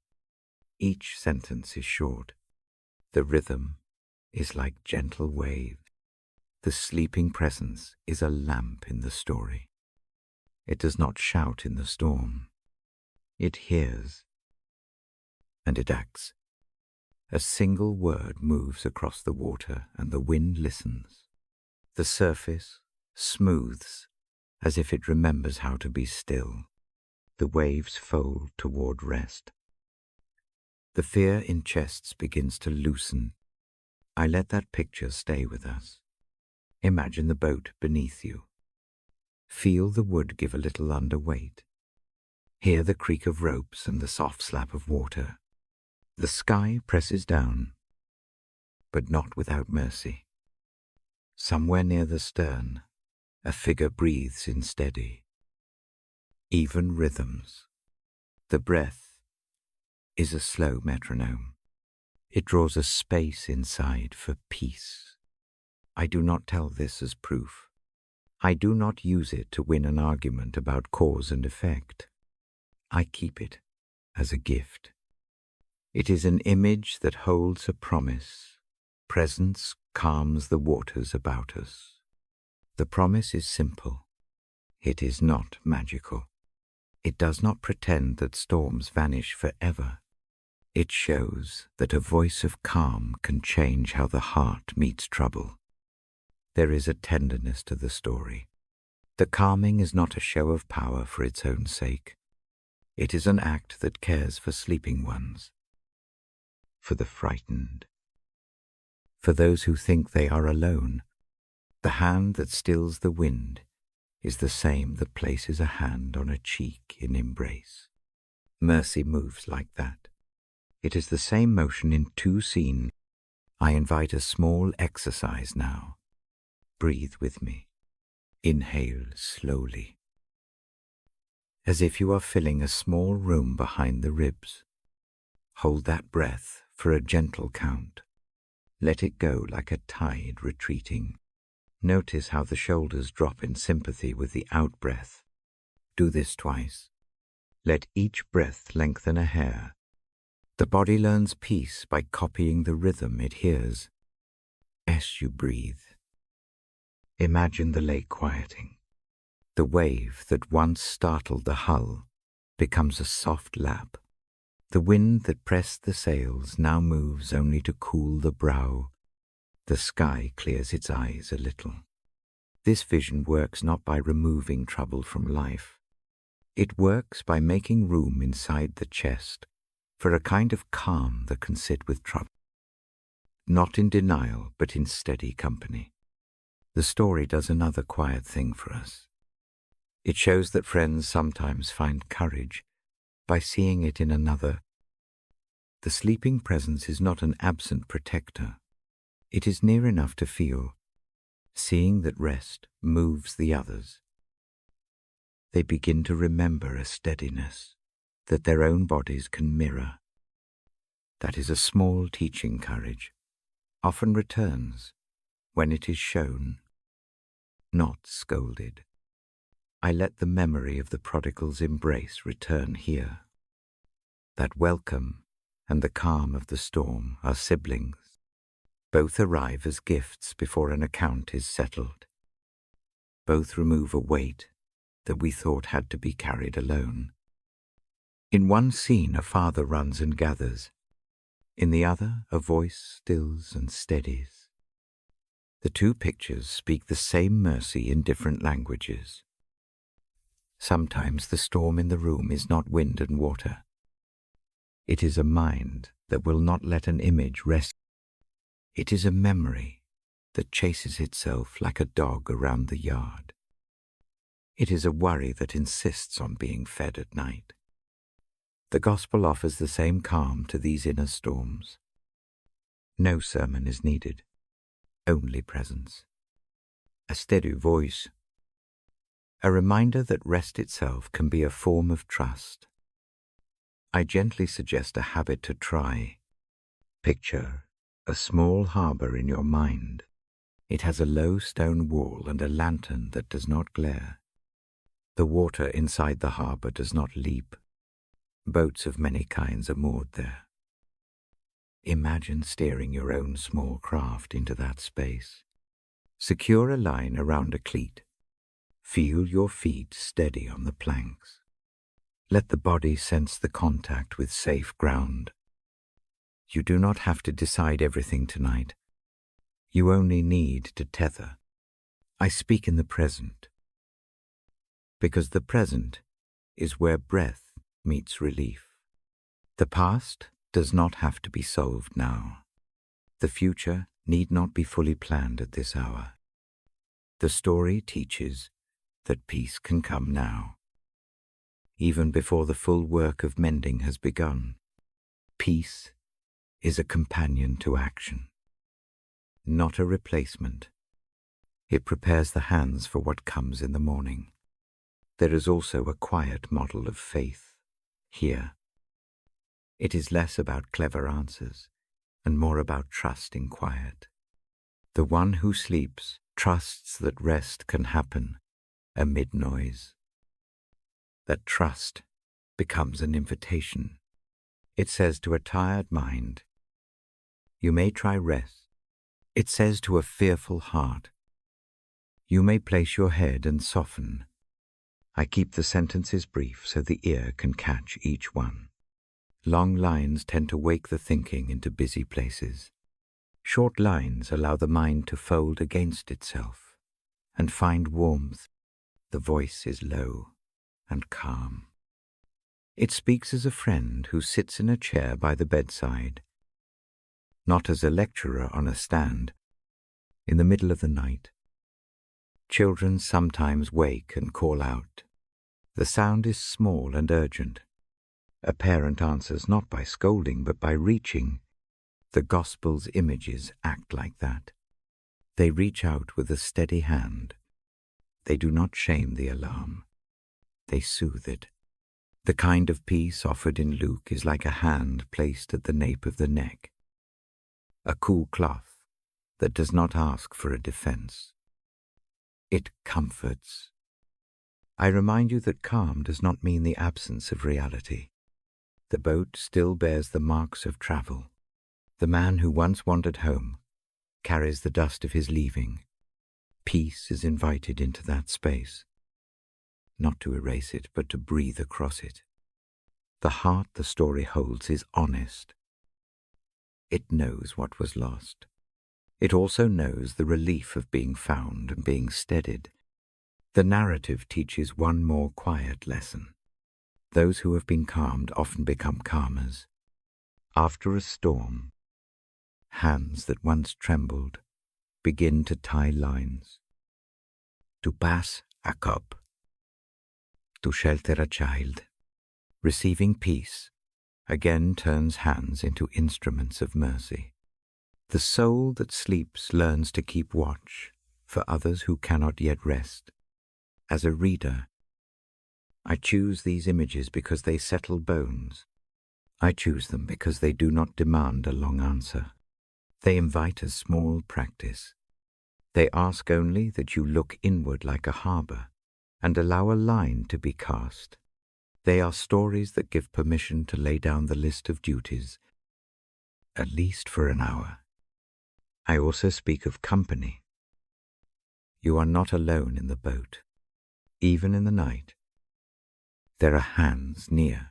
Each sentence is short. The rhythm is like gentle wave. The sleeping presence is a lamp in the story. It does not shout in the storm. It hears, and it acts. A single word moves across the water, and the wind listens. The surface smooths as if it remembers how to be still. The waves fold toward rest. The fear in chests begins to loosen. I let that picture stay with us. Imagine the boat beneath you. Feel the wood give a little underweight. Hear the creak of ropes and the soft slap of water. The sky presses down, but not without mercy. Somewhere near the stern, a figure breathes in steady, even rhythms. The breath is a slow metronome. It draws a space inside for peace. I do not tell this as proof. I do not use it to win an argument about cause and effect. I keep it as a gift. It is an image that holds a promise. Presence calms the waters about us. The promise is simple. It is not magical. It does not pretend that storms vanish forever. It shows that a voice of calm can change how the heart meets trouble. There is a tenderness to the story. The calming is not a show of power for its own sake. It is an act that cares for sleeping ones, for the frightened, for those who think they are alone. The hand that stills the wind is the same that places a hand on a cheek in embrace. Mercy moves like that. It is the same motion in two scenes. I invite a small exercise now. Breathe with me. Inhale slowly, as if you are filling a small room behind the ribs. Hold that breath for a gentle count. Let it go like a tide retreating. Notice how the shoulders drop in sympathy with the out-breath. Do this twice. Let each breath lengthen a hair. The body learns peace by copying the rhythm it hears. As you breathe, imagine the lake quieting. The wave that once startled the hull becomes a soft lap. The wind that pressed the sails now moves only to cool the brow. The sky clears its eyes a little. This vision works not by removing trouble from life. It works by making room inside the chest for a kind of calm that can sit with trouble, not in denial but in steady company. The story does another quiet thing for us. It shows that friends sometimes find courage by seeing it in another. The sleeping presence is not an absent protector. It is near enough to feel, seeing that rest moves the others. They begin to remember a steadiness that their own bodies can mirror. That is a small teaching courage, often returns when it is shown, not scolded. I let the memory of the prodigal's embrace return here. That welcome and the calm of the storm are siblings. Both arrive as gifts before an account is settled. Both remove a weight that we thought had to be carried alone. In one scene, a father runs and gathers. In the other, a voice stills and steadies. The two pictures speak the same mercy in different languages. Sometimes the storm in the room is not wind and water. It is a mind that will not let an image rest. It is a memory that chases itself like a dog around the yard. It is a worry that insists on being fed at night. The gospel offers the same calm to these inner storms. No sermon is needed, only presence. A steady voice. A reminder that rest itself can be a form of trust. I gently suggest a habit to try. Picture a small harbor in your mind. It has a low stone wall and a lantern that does not glare. The water inside the harbor does not leap. Boats of many kinds are moored there. Imagine steering your own small craft into that space. Secure a line around a cleat. Feel your feet steady on the planks. Let the body sense the contact with safe ground. You do not have to decide everything tonight. You only need to tether. I speak in the present, because the present is where breath meets relief. The past does not have to be solved now. The future need not be fully planned at this hour. The story teaches that peace can come now, even before the full work of mending has begun. Peace is a companion to action, not a replacement. It prepares the hands for what comes in the morning. There is also a quiet model of faith here. It is less about clever answers and more about trust in quiet. The one who sleeps trusts that rest can happen amid noise. That trust becomes an invitation. It says to a tired mind, you may try rest. It says to a fearful heart, you may place your head and soften. I keep the sentences brief so the ear can catch each one. Long lines tend to wake the thinking into busy places. Short lines allow the mind to fold against itself and find warmth. The voice is low and calm. It speaks as a friend who sits in a chair by the bedside, not as a lecturer on a stand. In the middle of the night, children sometimes wake and call out. The sound is small and urgent. A parent answers not by scolding but by reaching. The gospel's images act like that. They reach out with a steady hand. They do not shame the alarm. They soothe it. The kind of peace offered in Luke is like a hand placed at the nape of the neck. A cool cloth that does not ask for a defense. It comforts. I remind you that calm does not mean the absence of reality. The boat still bears the marks of travel. The man who once wandered home carries the dust of his leaving. Peace is invited into that space, not to erase it, but to breathe across it. The heart the story holds is honest. It knows what was lost. It also knows the relief of being found and being steadied. The narrative teaches one more quiet lesson. Those who have been calmed often become calmers. After a storm, hands that once trembled begin to tie lines. To pass a cup, to shelter a child. Receiving peace again turns hands into instruments of mercy. The soul that sleeps learns to keep watch for others who cannot yet rest. As a reader, I choose these images because they settle bones. I choose them because they do not demand a long answer. They invite a small practice. They ask only that you look inward like a harbor and allow a line to be cast. They are stories that give permission to lay down the list of duties, at least for an hour. I also speak of company. You are not alone in the boat. Even in the night, there are hands near.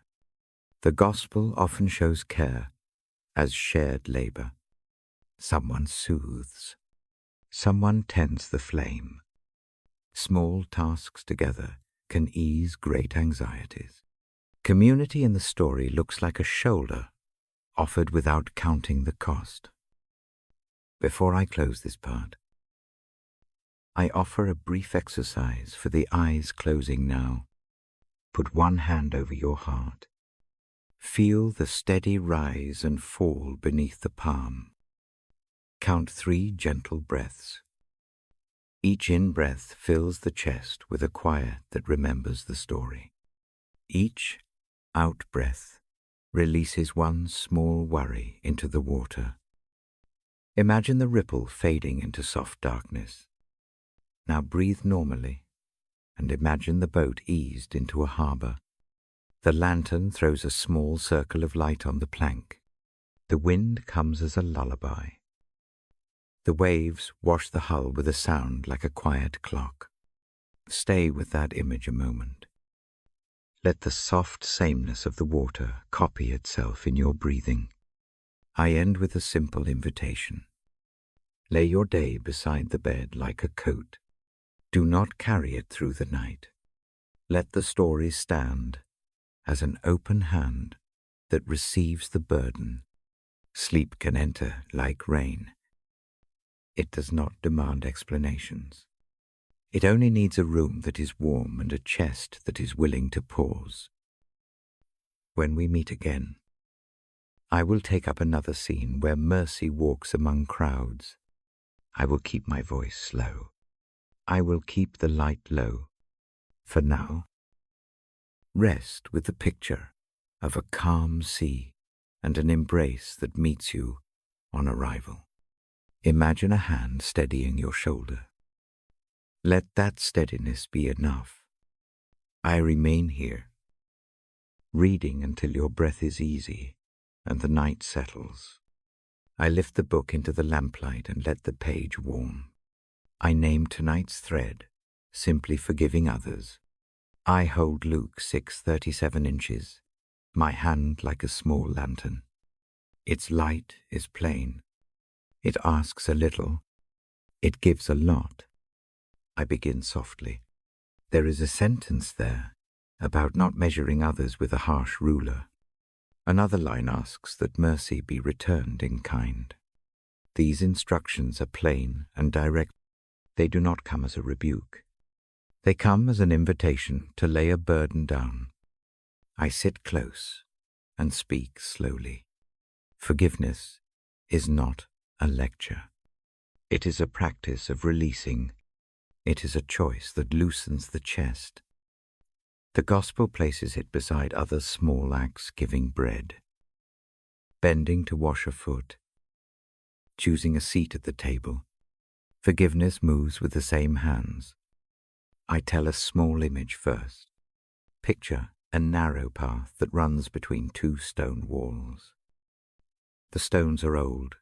The gospel often shows care as shared labor. Someone soothes. Someone tends the flame. Small tasks together can ease great anxieties. Community in the story looks like a shoulder offered without counting the cost. Before I close this part, I offer a brief exercise for the eyes closing now. Put one hand over your heart. Feel the steady rise and fall beneath the palm. Count 3 gentle breaths. Each in-breath fills the chest with a quiet that remembers the story. Each out-breath releases one small worry into the water. Imagine the ripple fading into soft darkness. Now breathe normally and imagine the boat eased into a harbor. The lantern throws a small circle of light on the plank. The wind comes as a lullaby. The waves wash the hull with a sound like a quiet clock. Stay with that image a moment. Let the soft sameness of the water copy itself in your breathing. I end with a simple invitation. Lay your day beside the bed like a coat. Do not carry it through the night. Let the story stand as an open hand that receives the burden. Sleep can enter like rain. It does not demand explanations. It only needs a room that is warm and a chest that is willing to pause. When we meet again, I will take up another scene where mercy walks among crowds. I will keep my voice slow. I will keep the light low. For now, rest with the picture of a calm sea and an embrace that meets you on arrival. Imagine a hand steadying your shoulder. Let that steadiness be enough. I remain here, reading until your breath is easy and the night settles. I lift the book into the lamplight and let the page warm. I name tonight's thread, simply forgiving others. I hold Luke 6:37 inches, my hand like a small lantern. Its light is plain. It asks a little. It gives a lot. I begin softly. There is a sentence there about not measuring others with a harsh ruler. Another line asks that mercy be returned in kind. These instructions are plain and direct. They do not come as a rebuke. They come as an invitation to lay a burden down. I sit close and speak slowly. Forgiveness is not a lecture. It is a practice of releasing. It is a choice that loosens the chest. The gospel places it beside other small acts, giving bread, bending to wash a foot, choosing a seat at the table. Forgiveness moves with the same hands. I tell a small image first. Picture a narrow path that runs between 2 stone walls. The stones are old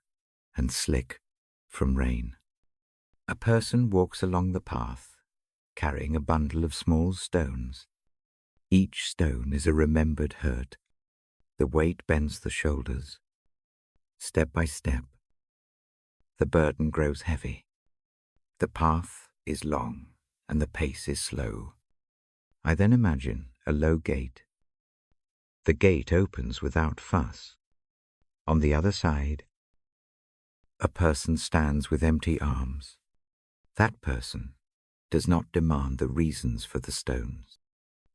and slick from rain. A person walks along the path, carrying a bundle of small stones. Each stone is a remembered hurt. The weight bends the shoulders. Step by step, the burden grows heavy. The path is long and the pace is slow. I then imagine a low gate. The gate opens without fuss. On the other side, a person stands with empty arms. That person does not demand the reasons for the stones.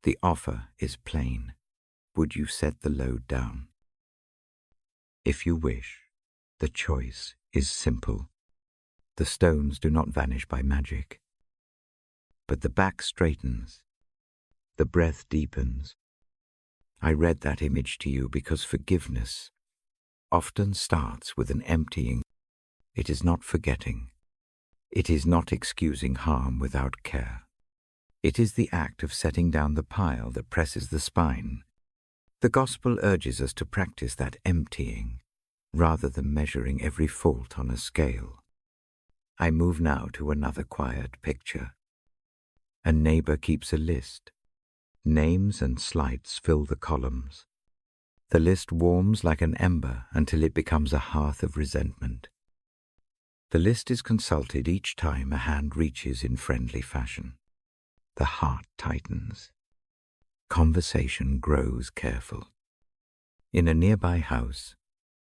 The offer is plain. Would you set the load down? If you wish, the choice is simple. The stones do not vanish by magic, but the back straightens, the breath deepens. I read that image to you because forgiveness often starts with an emptying. It is not forgetting. It is not excusing harm without care. It is the act of setting down the pile that presses the spine. The gospel urges us to practice that emptying, rather than measuring every fault on a scale. I move now to another quiet picture. A neighbor keeps a list. Names and slights fill the columns. The list warms like an ember until it becomes a hearth of resentment. The list is consulted each time a hand reaches in friendly fashion. The heart tightens. Conversation grows careful. In a nearby house,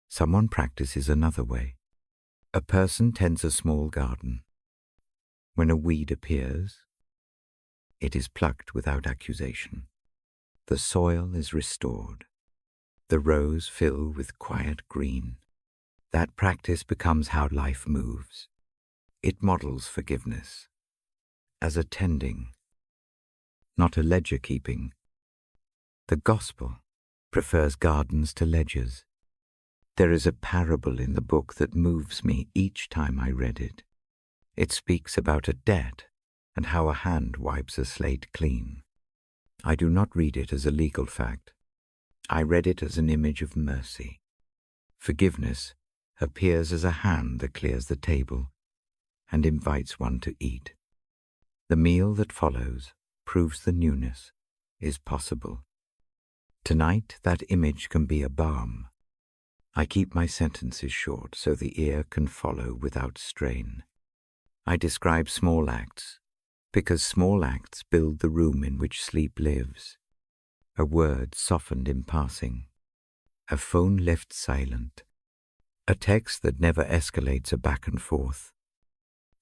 someone practices another way. A person tends a small garden. When a weed appears, it is plucked without accusation. The soil is restored. The rows fill with quiet green. That practice becomes how life moves. It models forgiveness as a tending, not a ledger keeping. The gospel prefers gardens to ledgers. There is a parable in the book that moves me each time I read it. It speaks about a debt and how a hand wipes a slate clean. I do not read it as a legal fact. I read it as an image of mercy. Forgiveness appears as a hand that clears the table and invites one to eat. The meal that follows proves the newness is possible. Tonight, that image can be a balm. I keep my sentences short so the ear can follow without strain. I describe small acts because small acts build the room in which sleep lives. A word softened in passing. A phone left silent. A text that never escalates a back and forth.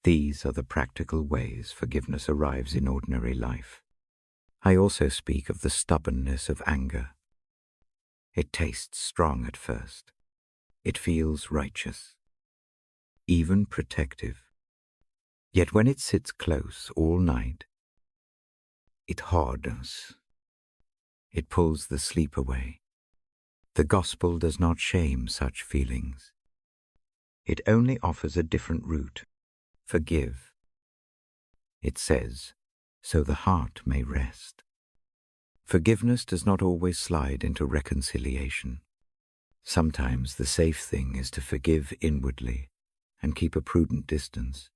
These are the practical ways forgiveness arrives in ordinary life. I also speak of the stubbornness of anger. It tastes strong at first. It feels righteous, even protective. Yet when it sits close all night, it hardens. It pulls the sleep away. The gospel does not shame such feelings. It only offers a different route. Forgive. It says, so the heart may rest. Forgiveness does not always slide into reconciliation. Sometimes the safe thing is to forgive inwardly and keep a prudent distance.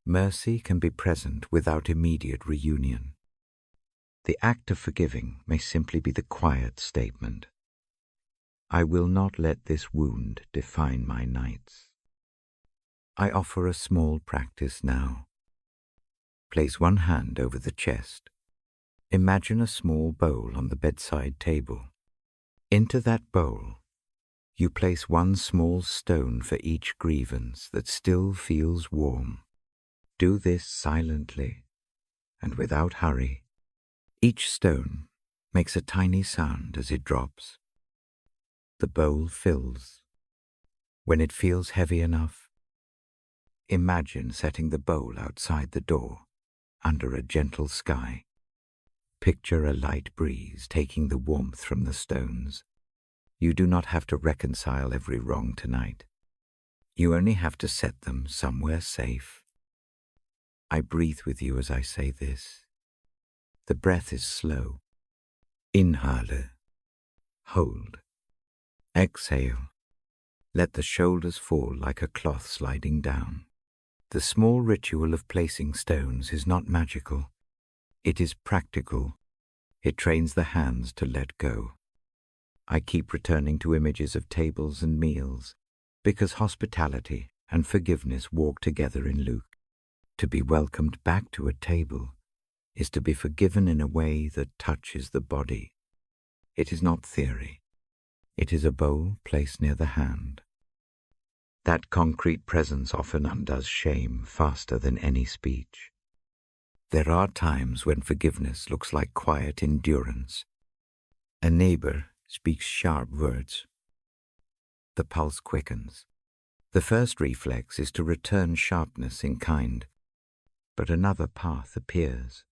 Mercy can be present without immediate reunion. The act of forgiving may simply be the quiet statement, I will not let this wound define my nights. I offer a small practice now. Place one hand over the chest. Imagine a small bowl on the bedside table. Into that bowl, you place one small stone for each grievance that still feels warm. Do this silently and without hurry. Each stone makes a tiny sound as it drops. The bowl fills. When it feels heavy enough, imagine setting the bowl outside the door, under a gentle sky. Picture a light breeze taking the warmth from the stones. You do not have to reconcile every wrong tonight. You only have to set them somewhere safe. I breathe with you as I say this. The breath is slow. Inhale. Hold. Exhale. Let the shoulders fall like a cloth sliding down. The small ritual of placing stones is not magical. It is practical. It trains the hands to let go. I keep returning to images of tables and meals because hospitality and forgiveness walk together in Luke. To be welcomed back to a table is to be forgiven in a way that touches the body. It is not theory. It is a bowl placed near the hand. That concrete presence often undoes shame faster than any speech. There are times when forgiveness looks like quiet endurance. A neighbor speaks sharp words. The pulse quickens. The first reflex is to return sharpness in kind, but another path appears.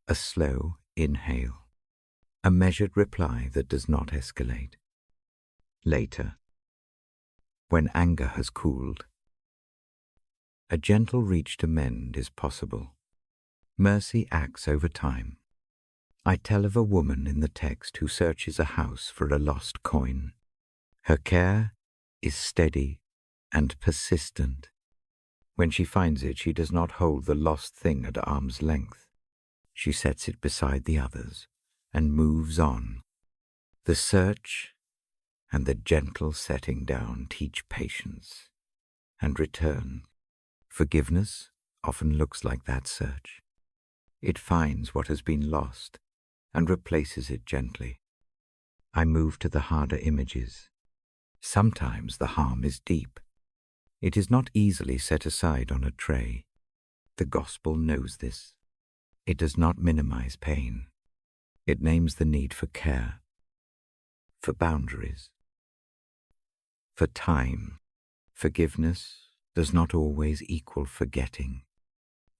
A slow inhale, a measured reply that does not escalate. Later, when anger has cooled, a gentle reach to mend is possible. Mercy acts over time. I tell of a woman in the text who searches a house for a lost coin. Her care is steady and persistent. When she finds it, she does not hold the lost thing at arm's length. She sets it beside the others and moves on. The search and the gentle setting down teach patience and return. Forgiveness often looks like that search. It finds what has been lost and replaces it gently. I move to the harder images. Sometimes the harm is deep. It is not easily set aside on a tray. The gospel knows this. It does not minimize pain. It names the need for care, for boundaries, for time. Forgiveness does not always equal forgetting.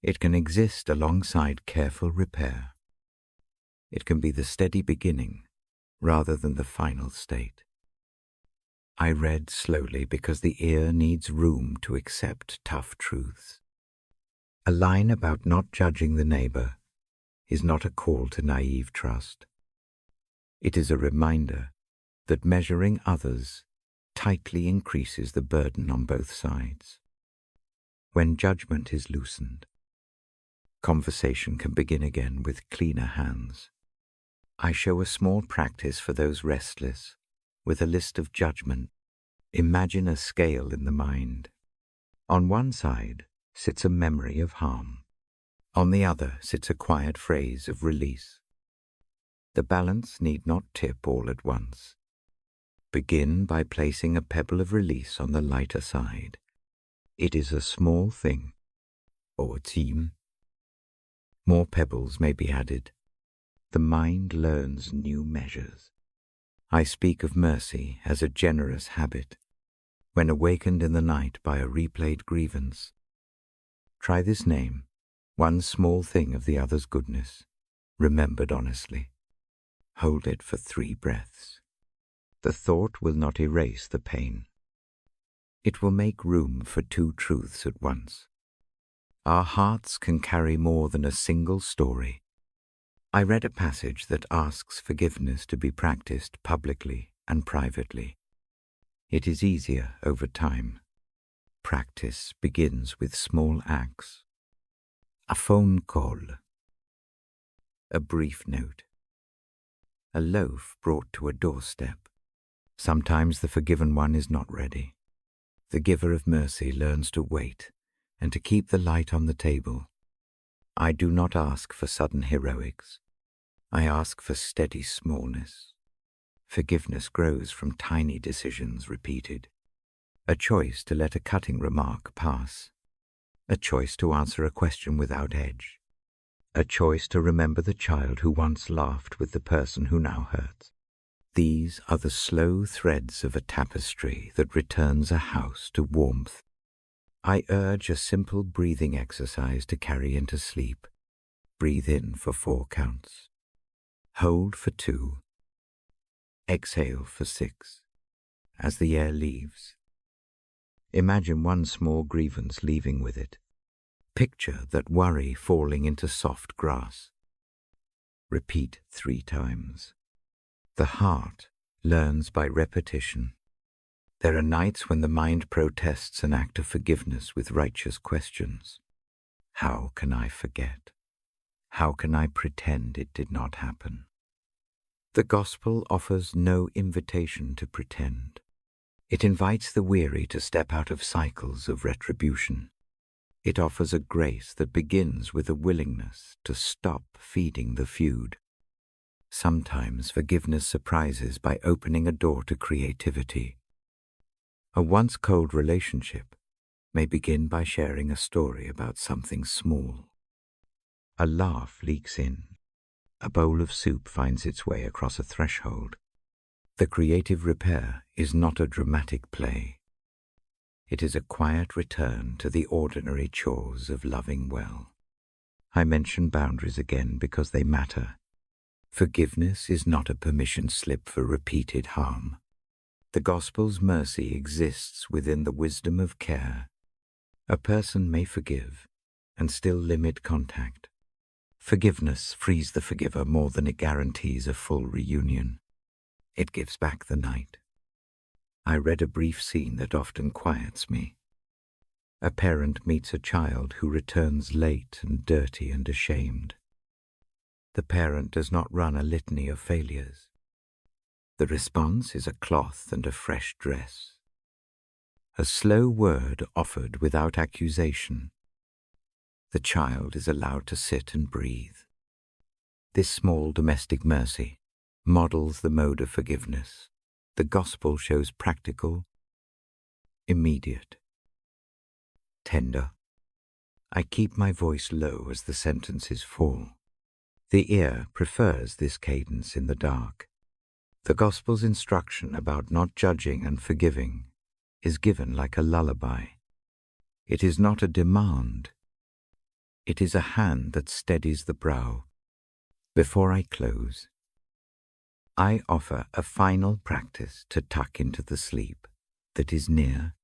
It can exist alongside careful repair. It can be the steady beginning rather than the final state. I read slowly because the ear needs room to accept tough truths. A line about not judging the neighbor is not a call to naive trust. It is a reminder that measuring others tightly increases the burden on both sides. When judgment is loosened, conversation can begin again with cleaner hands. I show a small practice for those restless. With a list of judgment, imagine a scale in the mind. On one side sits a memory of harm. On the other sits a quiet phrase of release. The balance need not tip all at once. Begin by placing a pebble of release on the lighter side. It is a small thing, or a team. More pebbles may be added. The mind learns new measures. I speak of mercy as a generous habit. When awakened in the night by a replayed grievance, try this name, one small thing of the other's goodness, remembered honestly. Hold it for 3 breaths. The thought will not erase the pain. It will make room for 2 truths at once. Our hearts can carry more than a single story. I read a passage that asks forgiveness to be practiced publicly and privately. It is easier over time. Practice begins with small acts. A phone call, a brief note, a loaf brought to a doorstep. Sometimes the forgiven one is not ready. The giver of mercy learns to wait and to keep the light on the table. I do not ask for sudden heroics. I ask for steady smallness. Forgiveness grows from tiny decisions repeated. A choice to let a cutting remark pass. A choice to answer a question without edge. A choice to remember the child who once laughed with the person who now hurts. These are the slow threads of a tapestry that returns a house to warmth. I urge a simple breathing exercise to carry into sleep. Breathe in for 4 counts. Hold for 2. Exhale for 6. As the air leaves, imagine one small grievance leaving with it. Picture that worry falling into soft grass. Repeat 3 times. The heart learns by repetition. There are nights when the mind protests an act of forgiveness with righteous questions. How can I forget? How can I pretend it did not happen? The gospel offers no invitation to pretend. It invites the weary to step out of cycles of retribution. It offers a grace that begins with a willingness to stop feeding the feud. Sometimes forgiveness surprises by opening a door to creativity. A once cold relationship may begin by sharing a story about something small. A laugh leaks in. A bowl of soup finds its way across a threshold. The creative repair is not a dramatic play. It is a quiet return to the ordinary chores of loving well. I mention boundaries again because they matter. Forgiveness is not a permission slip for repeated harm. The Gospel's mercy exists within the wisdom of care. A person may forgive and still limit contact. Forgiveness frees the forgiver more than it guarantees a full reunion. It gives back the night. I read a brief scene that often quiets me. A parent meets a child who returns late and dirty and ashamed. The parent does not run a litany of failures. The response is a cloth and a fresh dress. A slow word offered without accusation. The child is allowed to sit and breathe. This small domestic mercy models the mode of forgiveness. The Gospel shows practical, immediate, tender. I keep my voice low as the sentences fall. The ear prefers this cadence in the dark. The Gospel's instruction about not judging and forgiving is given like a lullaby. It is not a demand. It is a hand that steadies the brow. Before I close, I offer a final practice to tuck into the sleep that is near.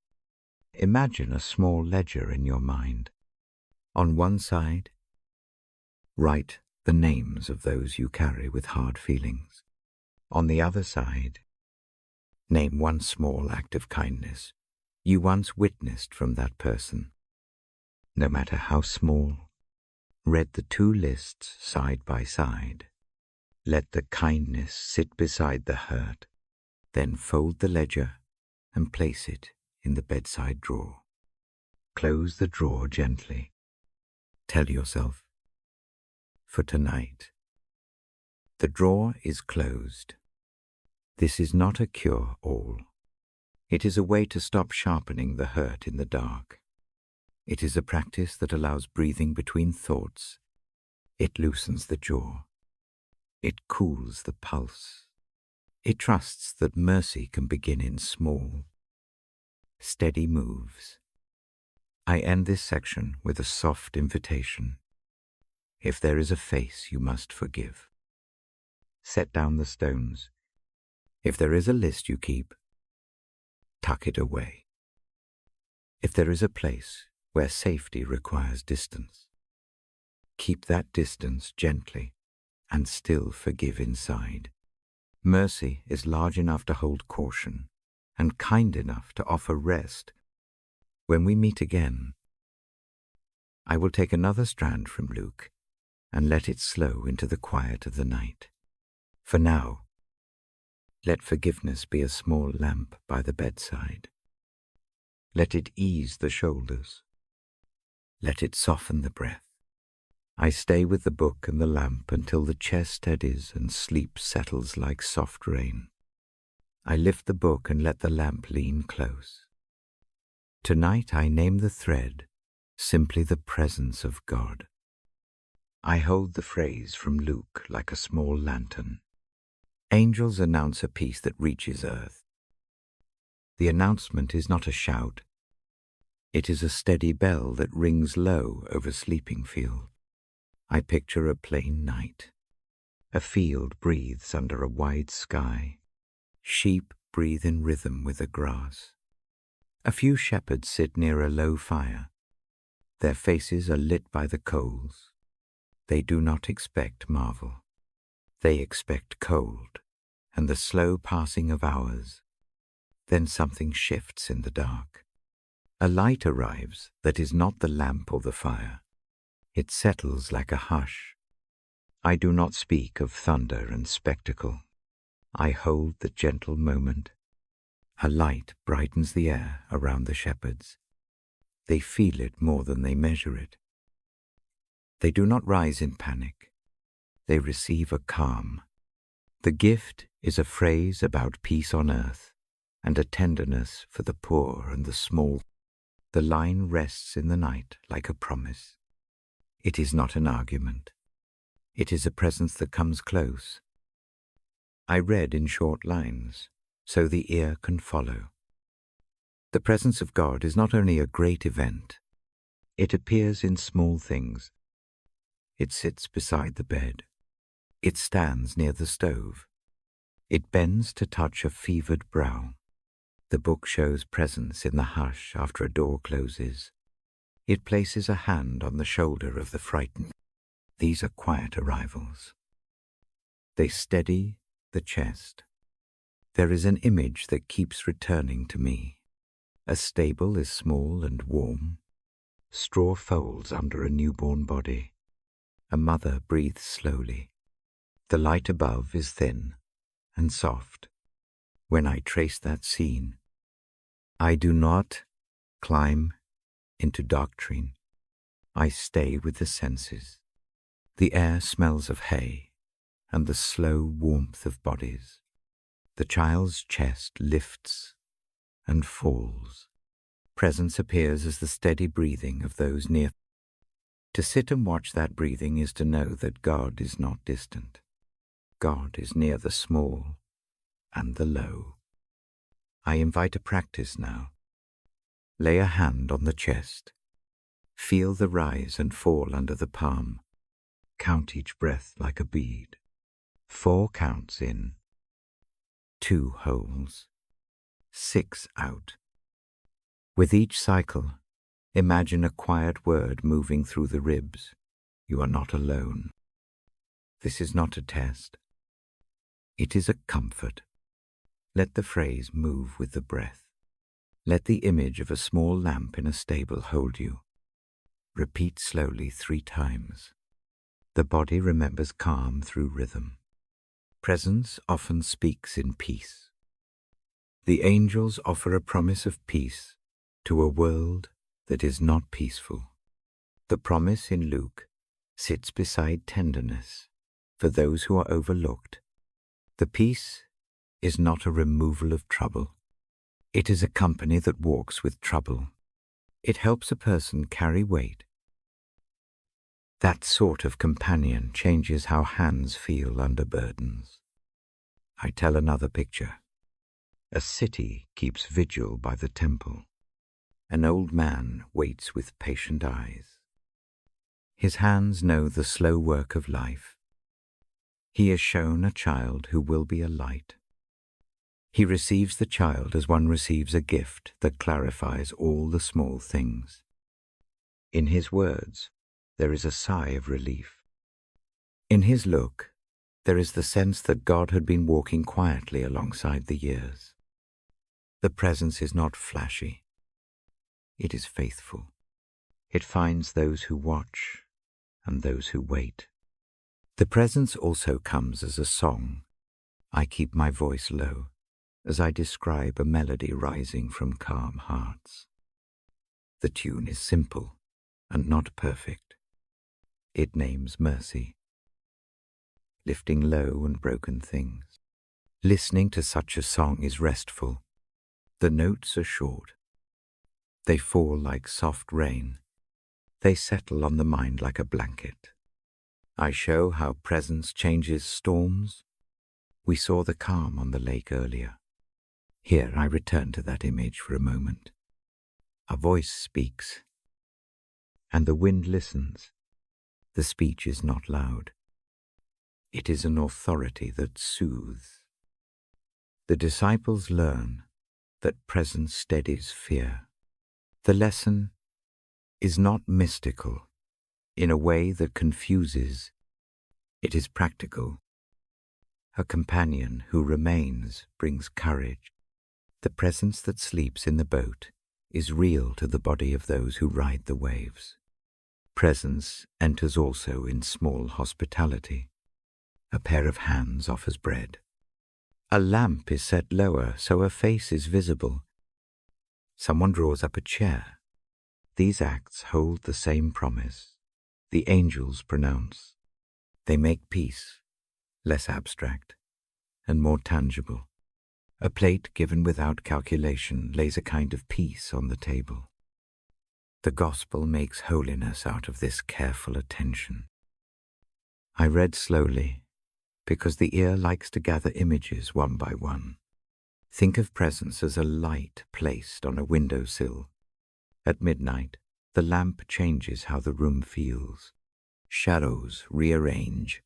Imagine a small ledger in your mind. On one side, write the names of those you carry with hard feelings. On the other side, name one small act of kindness you once witnessed from that person. No matter how small, read the two lists side by side. Let the kindness sit beside the hurt, then fold the ledger and place it in the bedside drawer. Close the drawer gently. Tell yourself, for tonight, the drawer is closed. This is not a cure-all. It is a way to stop sharpening the hurt in the dark. It is a practice that allows breathing between thoughts. It loosens the jaw. It cools the pulse. It trusts that mercy can begin in small, steady moves. I end this section with a soft invitation. If there is a face you must forgive, set down the stones. If there is a list you keep, tuck it away. If there is a place where safety requires distance, keep that distance gently and still forgive inside. Mercy is large enough to hold caution and kind enough to offer rest. When we meet again, I will take another strand from Luke and let it slow into the quiet of the night. For now, let forgiveness be a small lamp by the bedside. Let it ease the shoulders. Let it soften the breath. I stay with the book and the lamp until the chest steadies and sleep settles like soft rain. I lift the book and let the lamp lean close. Tonight I name the thread simply the presence of God. I hold the phrase from Luke like a small lantern. Angels announce a peace that reaches earth. The announcement is not a shout. It is a steady bell that rings low over sleeping field. I picture a plain night. A field breathes under a wide sky. Sheep breathe in rhythm with the grass. A few shepherds sit near a low fire. Their faces are lit by the coals. They do not expect marvel. They expect cold and the slow passing of hours. Then something shifts in the dark. A light arrives that is not the lamp or the fire. It settles like a hush. I do not speak of thunder and spectacle. I hold the gentle moment. A light brightens the air around the shepherds. They feel it more than they measure it. They do not rise in panic. They receive a calm. The gift is a phrase about peace on earth and a tenderness for the poor and the small. The line rests in the night like a promise. It is not an argument. It is a presence that comes close. I read in short lines, so the ear can follow. The presence of God is not only a great event, it appears in small things. It sits beside the bed. It stands near the stove. It bends to touch a fevered brow. The book shows presence in the hush after a door closes. It places a hand on the shoulder of the frightened. These are quiet arrivals. They steady the chest. There is an image that keeps returning to me. A stable is small and warm. Straw folds under a newborn body. A mother breathes slowly. The light above is thin and soft. When I trace that scene, I do not climb into doctrine. I stay with the senses. The air smells of hay and the slow warmth of bodies. The child's chest lifts and falls. Presence appears as the steady breathing of those near. To sit and watch that breathing is to know that God is not distant. God is near the small and the low. I invite a practice now. Lay a hand on the chest. Feel the rise and fall under the palm. Count each breath like a bead. 4 counts in. 2 holds. 6 out. With each cycle, imagine a quiet word moving through the ribs. You are not alone. This is not a test. It is a comfort. Let the phrase move with the breath. Let the image of a small lamp in a stable hold you. Repeat slowly 3 times. The body remembers calm through rhythm. Presence often speaks in peace. The angels offer a promise of peace to a world that is not peaceful. The promise in Luke sits beside tenderness for those who are overlooked. The peace is not a removal of trouble. It is a company that walks with trouble. It helps a person carry weight. That sort of companion changes how hands feel under burdens. I tell another picture. A city keeps vigil by the temple. An old man waits with patient eyes. His hands know the slow work of life. He is shown a child who will be a light. He receives the child as one receives a gift that clarifies all the small things. In his words, there is a sigh of relief. In his look, there is the sense that God had been walking quietly alongside the years. The presence is not flashy. It is faithful. It finds those who watch and those who wait. The presence also comes as a song. I keep my voice low as I describe a melody rising from calm hearts. The tune is simple and not perfect. It names mercy, lifting low and broken things. Listening to such a song is restful. The notes are short. They fall like soft rain. They settle on the mind like a blanket. I show how presence changes storms. We saw the calm on the lake earlier. Here I return to that image for a moment. A voice speaks, and the wind listens. The speech is not loud. It is an authority that soothes. The disciples learn that presence steadies fear. The lesson is not mystical in a way that confuses. It is practical. A companion who remains brings courage. The presence that sleeps in the boat is real to the body of those who ride the waves. Presence enters also in small hospitality. A pair of hands offers bread. A lamp is set lower so a face is visible. Someone draws up a chair. These acts hold the same promise. The angels pronounce. They make peace less abstract. and more tangible. A plate given without calculation lays a kind of peace on the table. The gospel makes holiness out of this careful attention. I read slowly, because the ear likes to gather images one by one. Think of presence as a light placed on a windowsill. At midnight, the lamp changes how the room feels. Shadows rearrange.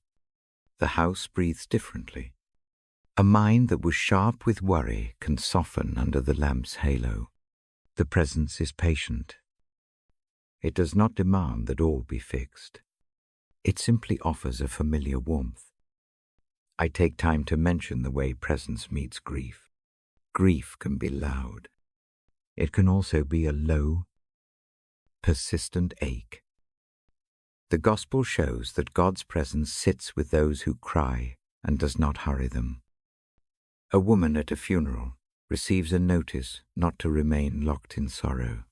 The house breathes differently. A mind that was sharp with worry can soften under the lamp's halo. The presence is patient. It does not demand that all be fixed. It simply offers a familiar warmth. I take time to mention the way presence meets grief. Grief can be loud. It can also be a low, persistent ache. The gospel shows that God's presence sits with those who cry and does not hurry them. A woman at a funeral receives a notice not to remain locked in sorrow,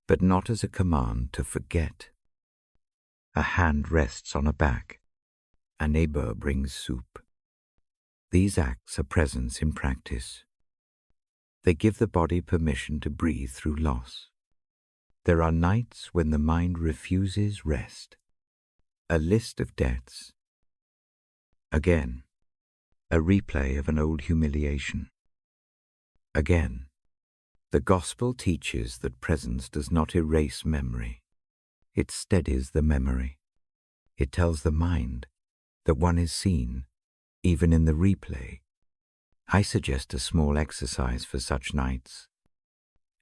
but not as a command to forget. A hand rests on a back. A neighbor brings soup. These acts are presence in practice. They give the body permission to breathe through loss. There are nights when the mind refuses rest. A list of debts. Again, a replay of an old humiliation. Again, the gospel teaches that presence does not erase memory. It steadies the memory. It tells the mind that one is seen, even in the replay. I suggest a small exercise for such nights.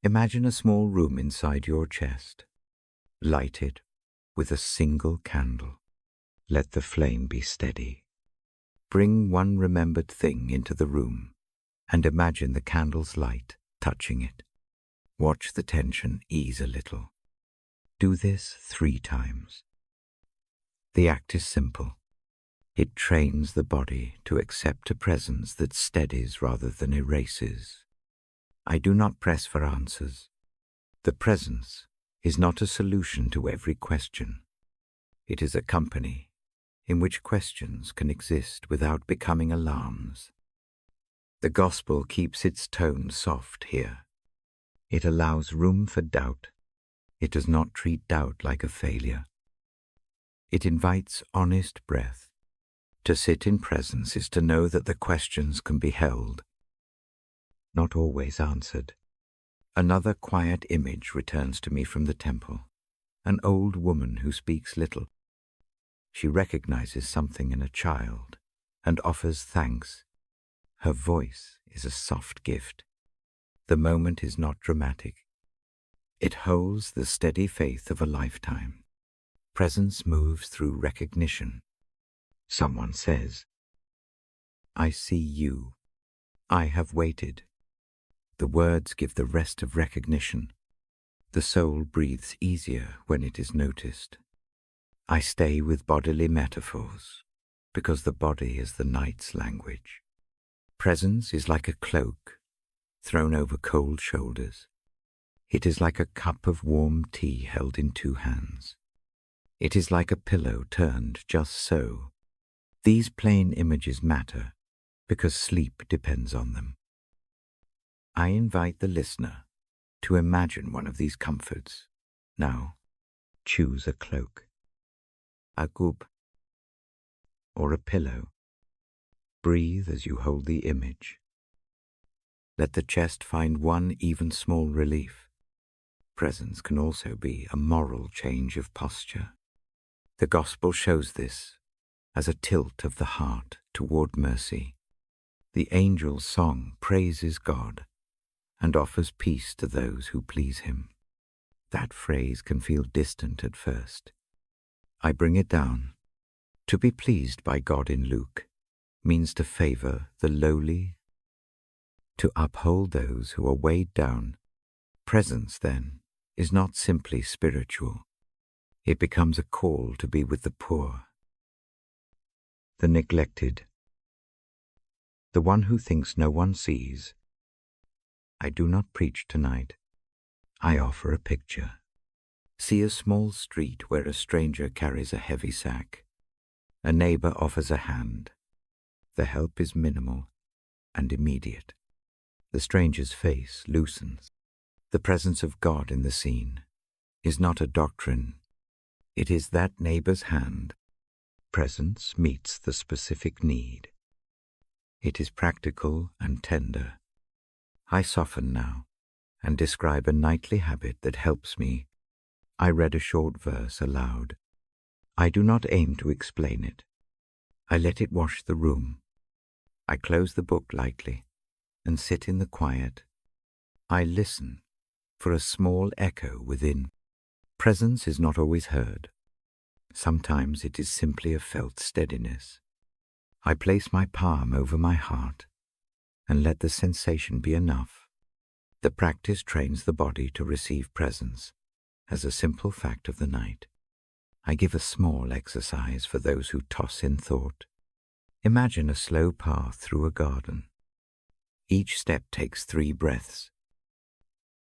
Imagine a small room inside your chest. Light it with a single candle. Let the flame be steady. Bring one remembered thing into the room and imagine the candle's light touching it. Watch the tension ease a little. Do this 3 times. The act is simple. It trains the body to accept a presence that steadies rather than erases. I do not press for answers. The presence is not a solution to every question. It is a company in which questions can exist without becoming alarms. The gospel keeps its tone soft here. It allows room for doubt. It does not treat doubt like a failure. It invites honest breath. To sit in presence is to know that the questions can be held, not always answered. Another quiet image returns to me from the temple. An old woman who speaks little. She recognizes something in a child and offers thanks. Her voice is a soft gift. The moment is not dramatic. It holds the steady faith of a lifetime. Presence moves through recognition. Someone says, "I see you. I have waited." The words give the rest of recognition. The soul breathes easier when it is noticed. I stay with bodily metaphors, because the body is the night's language. Presence is like a cloak thrown over cold shoulders. It is like a cup of warm tea held in 2 hands. It is like a pillow turned just so. These plain images matter because sleep depends on them. I invite the listener to imagine one of these comforts. Now, choose a cloak, a gub, or a pillow. Breathe as you hold the image. Let the chest find one even small relief. Presence can also be a moral change of posture. The gospel shows this as a tilt of the heart toward mercy. The angel's song praises God and offers peace to those who please him. That phrase can feel distant at first. I bring it down. To be pleased by God in Luke means to favor the lowly, to uphold those who are weighed down. Presence, then, is not simply spiritual. It becomes a call to be with the poor, the neglected, the one who thinks no one sees. I do not preach tonight. I offer a picture. See a small street where a stranger carries a heavy sack. A neighbor offers a hand. The help is minimal and immediate. The stranger's face loosens. The presence of God in the scene is not a doctrine. It is that neighbor's hand. Presence meets the specific need. It is practical and tender. I soften now and describe a nightly habit that helps me. I read a short verse aloud. I do not aim to explain it. I let it wash the room. I close the book lightly and sit in the quiet. I listen for a small echo within. Presence is not always heard. Sometimes it is simply a felt steadiness. I place my palm over my heart and let the sensation be enough. The practice trains the body to receive presence as a simple fact of the night. I give a small exercise for those who toss in thought. Imagine a slow path through a garden. Each step takes 3 breaths.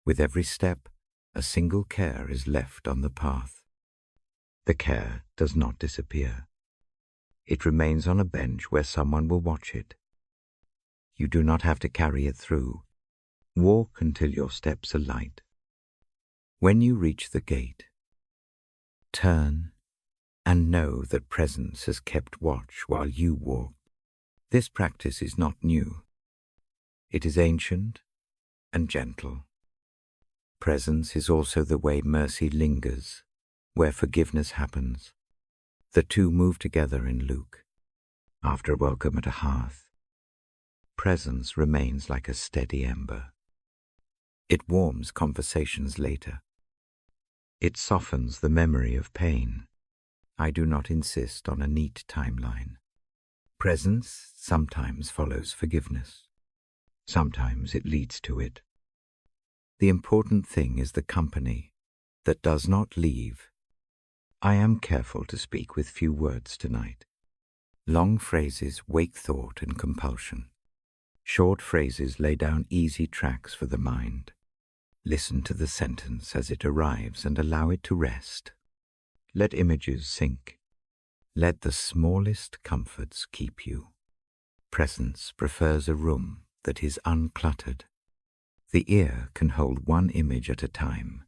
With every step, a single care is left on the path. The care does not disappear. It remains on a bench where someone will watch it. You do not have to carry it through. Walk until your steps are light. When you reach the gate, turn and know that presence has kept watch while you walk. This practice is not new. It is ancient and gentle. Presence is also the way mercy lingers, where forgiveness happens. The two move together in Luke. After a welcome at a hearth, presence remains like a steady ember. It warms conversations later. It softens the memory of pain. I do not insist on a neat timeline. Presence sometimes follows forgiveness. Sometimes it leads to it. The important thing is the company that does not leave. I am careful to speak with few words tonight. Long phrases wake thought and compulsion. Short phrases lay down easy tracks for the mind. Listen to the sentence as it arrives and allow it to rest. Let images sink. Let the smallest comforts keep you. Presence prefers a room that is uncluttered. The ear can hold one image at a time.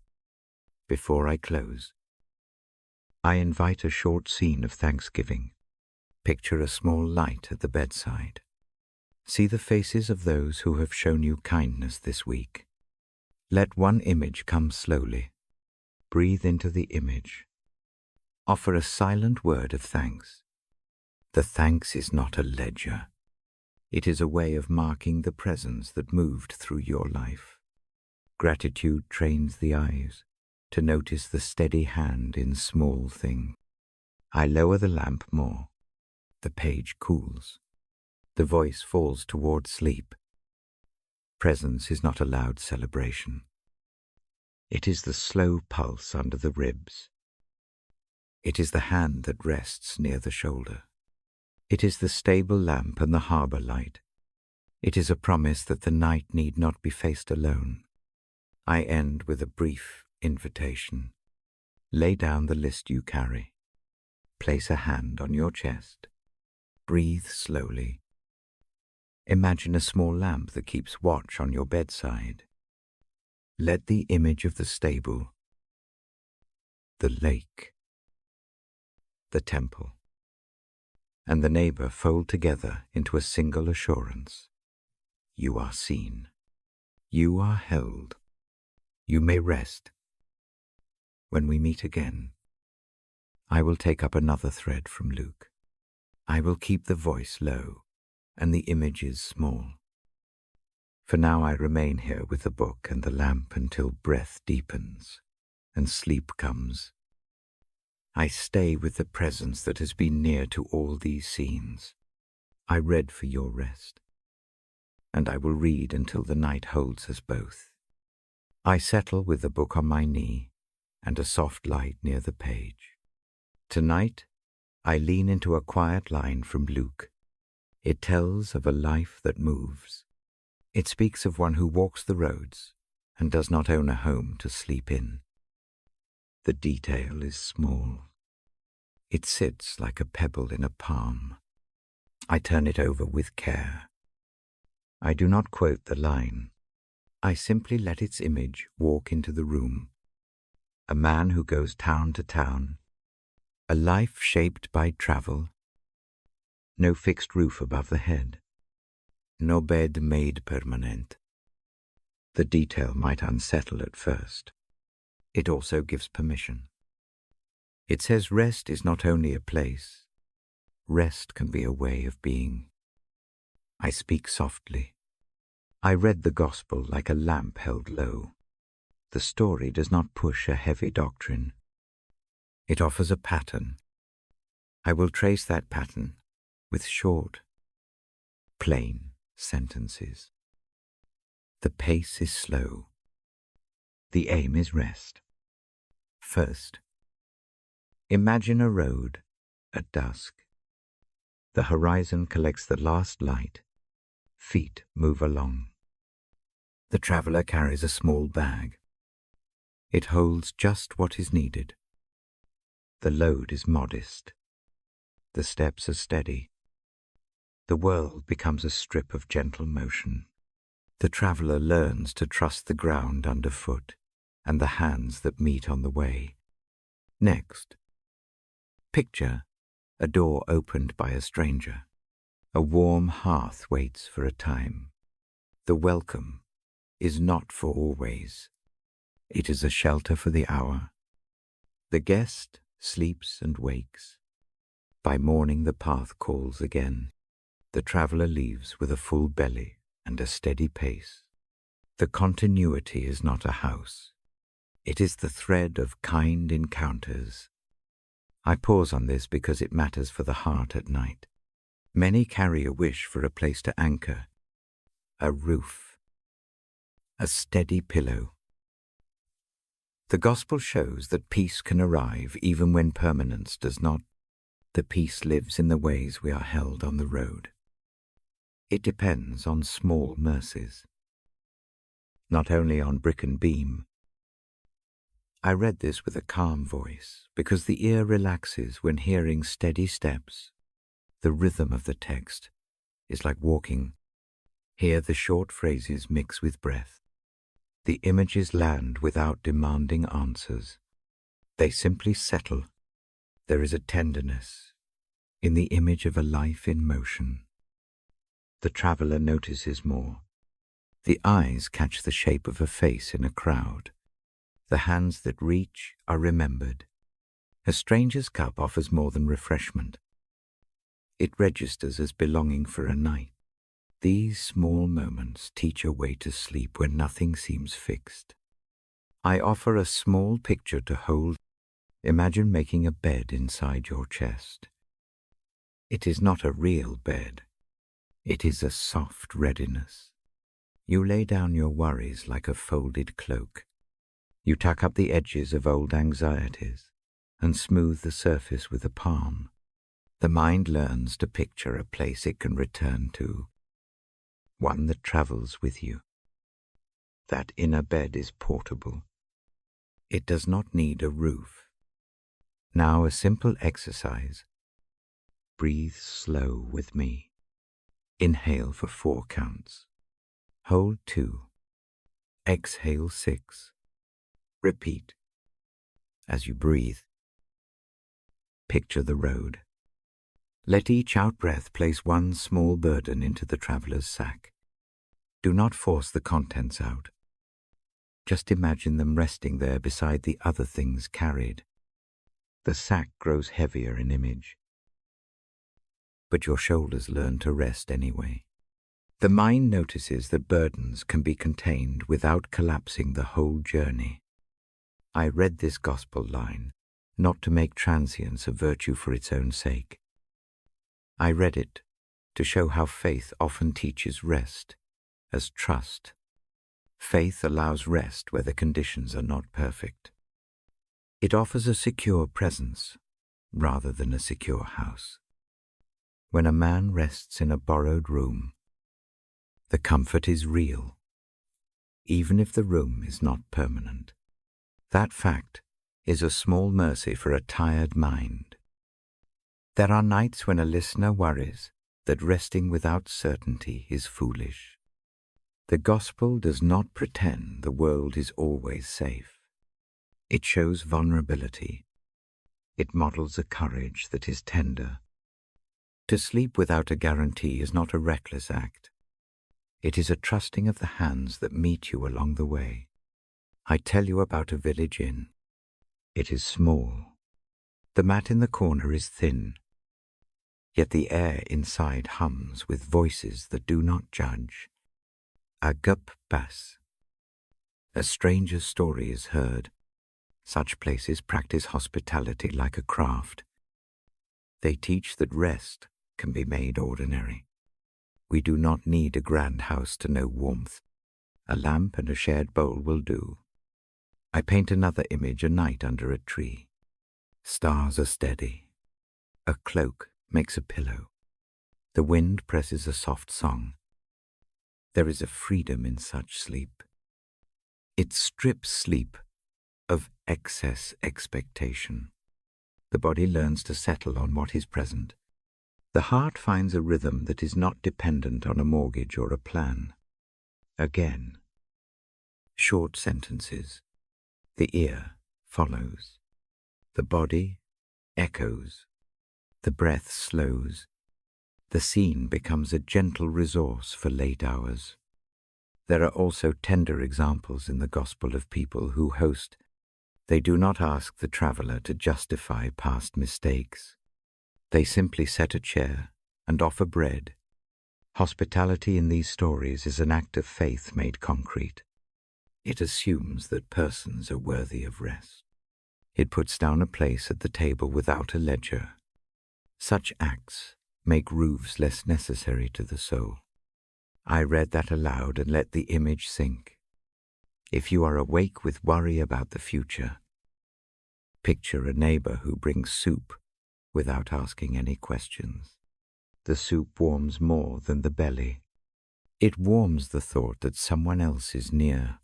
Before I close, I invite a short scene of Thanksgiving. Picture a small light at the bedside. See the faces of those who have shown you kindness this week. Let one image come slowly. Breathe into the image. Offer a silent word of thanks. The thanks is not a ledger. It is a way of marking the presence that moved through your life. Gratitude trains the eyes to notice the steady hand in small things. I lower the lamp more. The page cools. The voice falls toward sleep. Presence is not a loud celebration. It is the slow pulse under the ribs. It is the hand that rests near the shoulder. It is the stable lamp and the harbor light. It is a promise that the night need not be faced alone. I end with a brief invitation. Lay down the list you carry. Place a hand on your chest. Breathe slowly. Imagine a small lamp that keeps watch on your bedside. Let the image of the stable, the lake, the temple, and the neighbor fold together into a single assurance. You are seen. You are held. You may rest. When we meet again, I will take up another thread from Luke. I will keep the voice low and the images small. For now I remain here with the book and the lamp until breath deepens and sleep comes. I stay with the presence that has been near to all these scenes. I read for your rest, and I will read until the night holds us both. I settle with the book on my knee and a soft light near the page. Tonight, I lean into a quiet line from Luke. It tells of a life that moves. It speaks of one who walks the roads and does not own a home to sleep in. The detail is small. It sits like a pebble in a palm. I turn it over with care. I do not quote the line. I simply let its image walk into the room. A man who goes town to town, a life shaped by travel, no fixed roof above the head, no bed made permanent. The detail might unsettle at first. It also gives permission. It says rest is not only a place, rest can be a way of being. I speak softly. I read the gospel like a lamp held low. The story does not push a heavy doctrine. It offers a pattern. I will trace that pattern with short, plain sentences. The pace is slow. The aim is rest. First, imagine a road at dusk. The horizon collects the last light. Feet move along. The traveler carries a small bag. It holds just what is needed. The load is modest. The steps are steady. The world becomes a strip of gentle motion. The traveler learns to trust the ground underfoot and the hands that meet on the way. Next, picture a door opened by a stranger. A warm hearth waits for a time. The welcome is not for always. It is a shelter for the hour. The guest sleeps and wakes. By morning the path calls again. The traveler leaves with a full belly and a steady pace. The continuity is not a house. It is the thread of kind encounters. I pause on this because it matters for the heart at night. Many carry a wish for a place to anchor, a roof, a steady pillow. The gospel shows that peace can arrive even when permanence does not. The peace lives in the ways we are held on the road. It depends on small mercies, not only on brick and beam. I read this with a calm voice because the ear relaxes when hearing steady steps. The rhythm of the text is like walking. Here the short phrases mix with breath. The images land without demanding answers. They simply settle. There is a tenderness in the image of a life in motion. The traveler notices more. The eyes catch the shape of a face in a crowd. The hands that reach are remembered. A stranger's cup offers more than refreshment. It registers as belonging for a night. These small moments teach a way to sleep when nothing seems fixed. I offer a small picture to hold. Imagine making a bed inside your chest. It is not a real bed. It is a soft readiness. You lay down your worries like a folded cloak. You tuck up the edges of old anxieties and smooth the surface with a palm. The mind learns to picture a place it can return to, one that travels with you. That inner bed is portable. It does not need a roof. Now a simple exercise. Breathe slow with me. Inhale for 4 counts. Hold 2. Exhale 6. Repeat. As you breathe, picture the road. Let each out-breath place one small burden into the traveler's sack. Do not force the contents out. Just imagine them resting there beside the other things carried. The sack grows heavier in image, but your shoulders learn to rest anyway. The mind notices that burdens can be contained without collapsing the whole journey. I read this gospel line not to make transience a virtue for its own sake. I read it to show how faith often teaches rest as trust. Faith allows rest where the conditions are not perfect. It offers a secure presence rather than a secure house. When a man rests in a borrowed room, the comfort is real, even if the room is not permanent. That fact is a small mercy for a tired mind. There are nights when a listener worries, that resting without certainty is foolish. The gospel does not pretend the world is always safe. It shows vulnerability. It models a courage that is tender. To sleep without a guarantee is not a reckless act. It is a trusting of the hands that meet you along the way. I tell you about a village inn. It is small. The mat in the corner is thin, yet the air inside hums with voices that do not judge. A gup bass. A stranger's story is heard. Such places practice hospitality like a craft. They teach that rest can be made ordinary. We do not need a grand house to know warmth. A lamp and a shared bowl will do. I paint another image, a night under a tree. Stars are steady. A cloak makes a pillow. The wind presses a soft song. There is a freedom in such sleep. It strips sleep of excess expectation. The body learns to settle on what is present. The heart finds a rhythm that is not dependent on a mortgage or a plan. Again. Short sentences. The ear follows. The body echoes. The breath slows. The scene becomes a gentle resource for late hours. There are also tender examples in the gospel of people who host. They do not ask the traveler to justify past mistakes. They simply set a chair and offer bread. Hospitality in these stories is an act of faith made concrete. It assumes that persons are worthy of rest. It puts down a place at the table without a ledger. Such acts make roofs less necessary to the soul. I read that aloud and let the image sink. If you are awake with worry about the future, picture a neighbor who brings soup without asking any questions. The soup warms more than the belly. It warms the thought that someone else is near.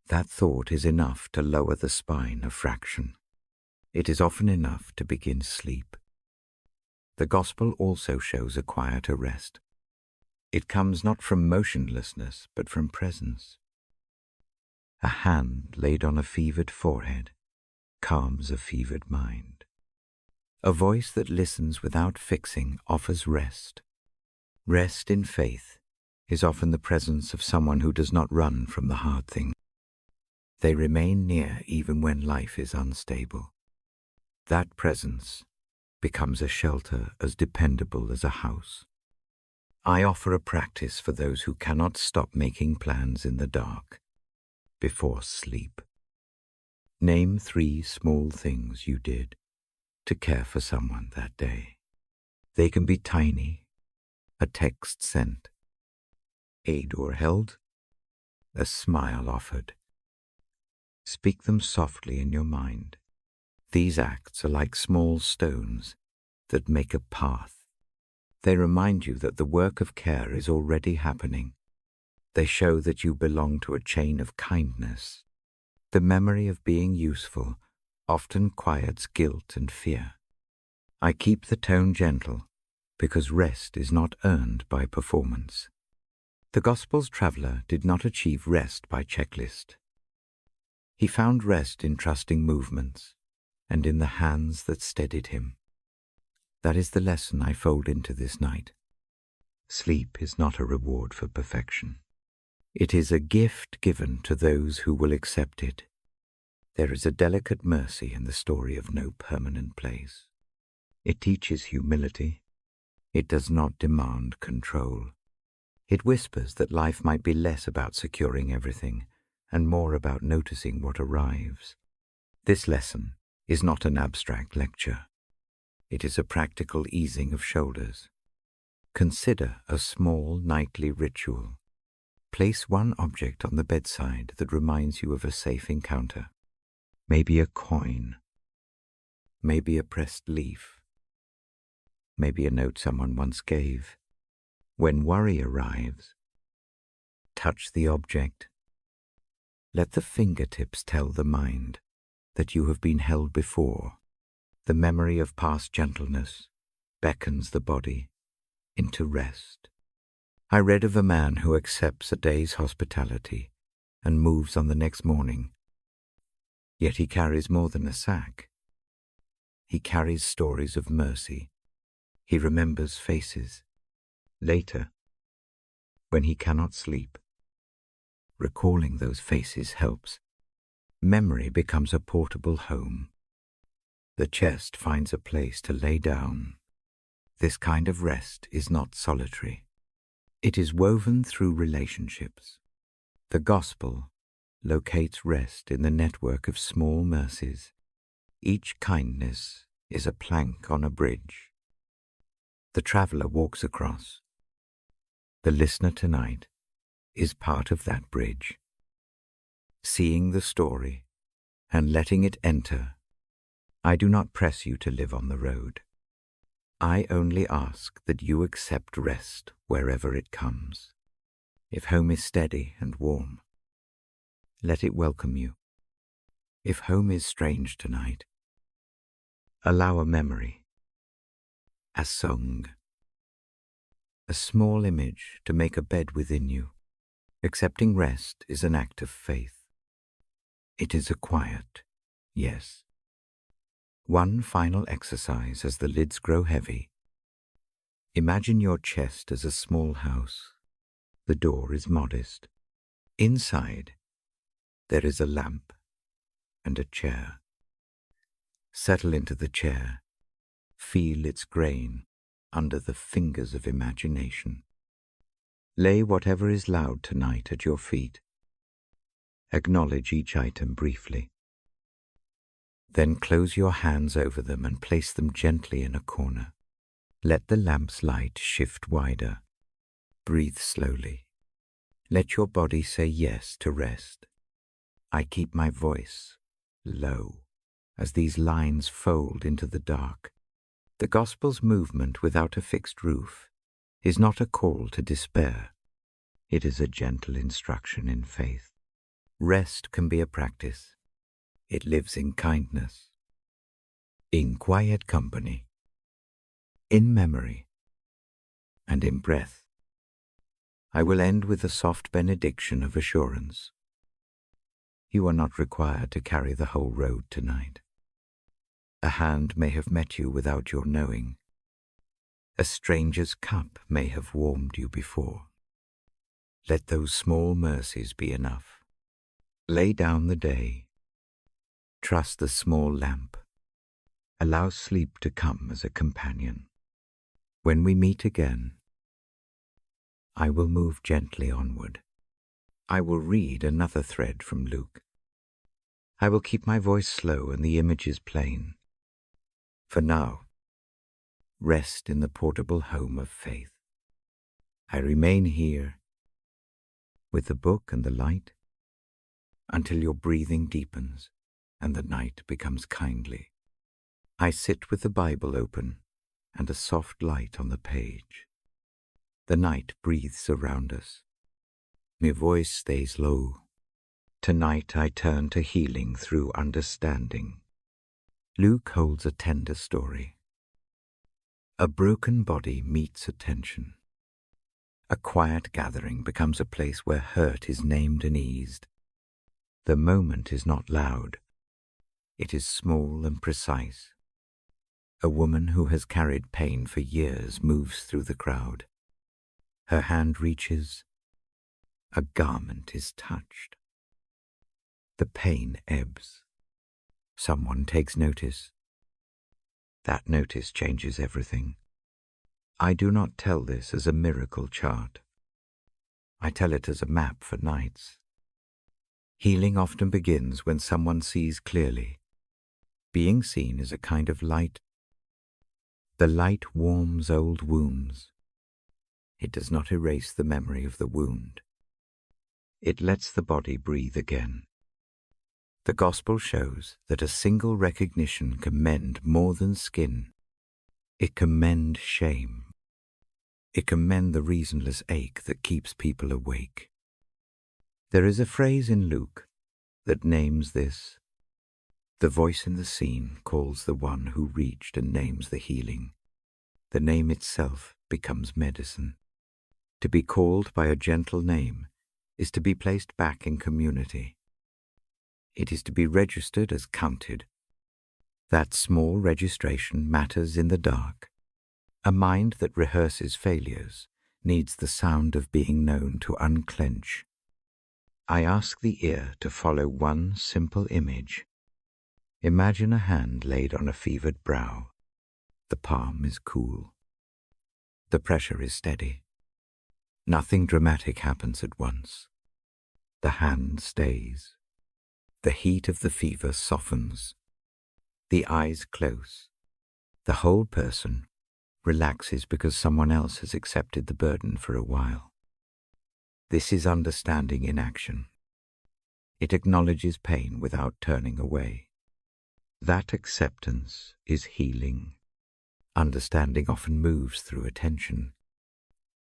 That thought is enough to lower the spine a fraction. It is often enough to begin sleep. The gospel also shows a quieter rest. It comes not from motionlessness, but from presence. A hand laid on a fevered forehead calms a fevered mind. A voice that listens without fixing offers rest. Rest in faith is often the presence of someone who does not run from the hard things. They remain near even when life is unstable. That presence becomes a shelter as dependable as a house. I offer a practice for those who cannot stop making plans in the dark. Before sleep, name 3 small things you did to care for someone that day. They can be tiny: a text sent, a door held, a smile offered. Speak them softly in your mind. These acts are like small stones that make a path. They remind you that the work of care is already happening. They show that you belong to a chain of kindness. The memory of being useful often quiets guilt and fear. I keep the tone gentle because rest is not earned by performance. The Gospel's traveler did not achieve rest by checklist. He found rest in trusting movements and in the hands that steadied him. That is the lesson I fold into this night. Sleep is not a reward for perfection. It is a gift given to those who will accept it. There is a delicate mercy in the story of no permanent place. It teaches humility. It does not demand control. It whispers that life might be less about securing everything and more about noticing what arrives. This lesson is not an abstract lecture. It is a practical easing of shoulders. Consider a small nightly ritual. Place one object on the bedside that reminds you of a safe encounter. Maybe a coin. Maybe a pressed leaf. Maybe a note someone once gave. When worry arrives, touch the object. Let the fingertips tell the mind that you have been held before. The memory of past gentleness beckons the body. into rest. I read of a man who accepts a day's hospitality and moves on the next morning. Yet he carries more than a sack. He carries stories of mercy. He remembers faces. Later, when he cannot sleep, recalling those faces helps. Memory becomes a portable home. The chest finds a place to lay down. This kind of rest is not solitary. It is woven through relationships. The gospel locates rest in the network of small mercies. Each kindness is a plank on a bridge. The traveler walks across. The listener tonight is part of that bridge. Seeing the story and letting it enter, I do not press you to live on the road. I only ask that you accept rest wherever it comes. If home is steady and warm, let it welcome you. If home is strange tonight, allow a memory, a song, a small image to make a bed within you. Accepting rest is an act of faith. It is a quiet, yes. One final exercise as the lids grow heavy. Imagine your chest as a small house. The door is modest. Inside, there is a lamp and a chair. Settle into the chair. Feel its grain under the fingers of imagination. Lay whatever is loud tonight at your feet. Acknowledge each item briefly. Then close your hands over them and place them gently in a corner. Let the lamp's light shift wider. Breathe slowly. Let your body say yes to rest. I keep my voice low as these lines fold into the dark. The Gospel's movement without a fixed roof is not a call to despair. It is a gentle instruction in faith. Rest can be a practice. It lives in kindness, in quiet company, in memory, and in breath. I will end with a soft benediction of assurance. You are not required to carry the whole road tonight. A hand may have met you without your knowing. A stranger's cup may have warmed you before. Let those small mercies be enough. Lay down the day. Trust the small lamp. Allow sleep to come as a companion. When we meet again, I will move gently onward. I will read another thread from Luke. I will keep my voice slow and the images plain. For now, rest in the portable home of faith. I remain here with the book and the light until your breathing deepens and the night becomes kindly. I sit with the Bible open and a soft light on the page. The night breathes around us. My voice stays low. Tonight I turn to healing through understanding. Luke holds a tender story. A broken body meets attention. A quiet gathering becomes a place where hurt is named and eased. The moment is not loud. It is small and precise. A woman who has carried pain for years moves through the crowd. Her hand reaches. A garment is touched. The pain ebbs. Someone takes notice. That notice changes everything. I do not tell this as a miracle chart. I tell it as a map for nights. Healing often begins when someone sees clearly. Being seen is a kind of light. The light warms old wounds. It does not erase the memory of the wound. It lets the body breathe again. The Gospel shows that a single recognition can mend more than skin. It can mend shame. It can mend the reasonless ache that keeps people awake. There is a phrase in Luke that names this. The voice in the scene calls the one who reached and names the healing. The name itself becomes medicine. To be called by a gentle name is to be placed back in community. It is to be registered as counted. That small registration matters in the dark. A mind that rehearses failures needs the sound of being known to unclench. I ask the ear to follow one simple image. Imagine a hand laid on a fevered brow. The palm is cool. The pressure is steady. Nothing dramatic happens at once. The hand stays. The heat of the fever softens. The eyes close. The whole person relaxes because someone else has accepted the burden for a while. This is understanding in action. It acknowledges pain without turning away. That acceptance is healing. Understanding often moves through attention.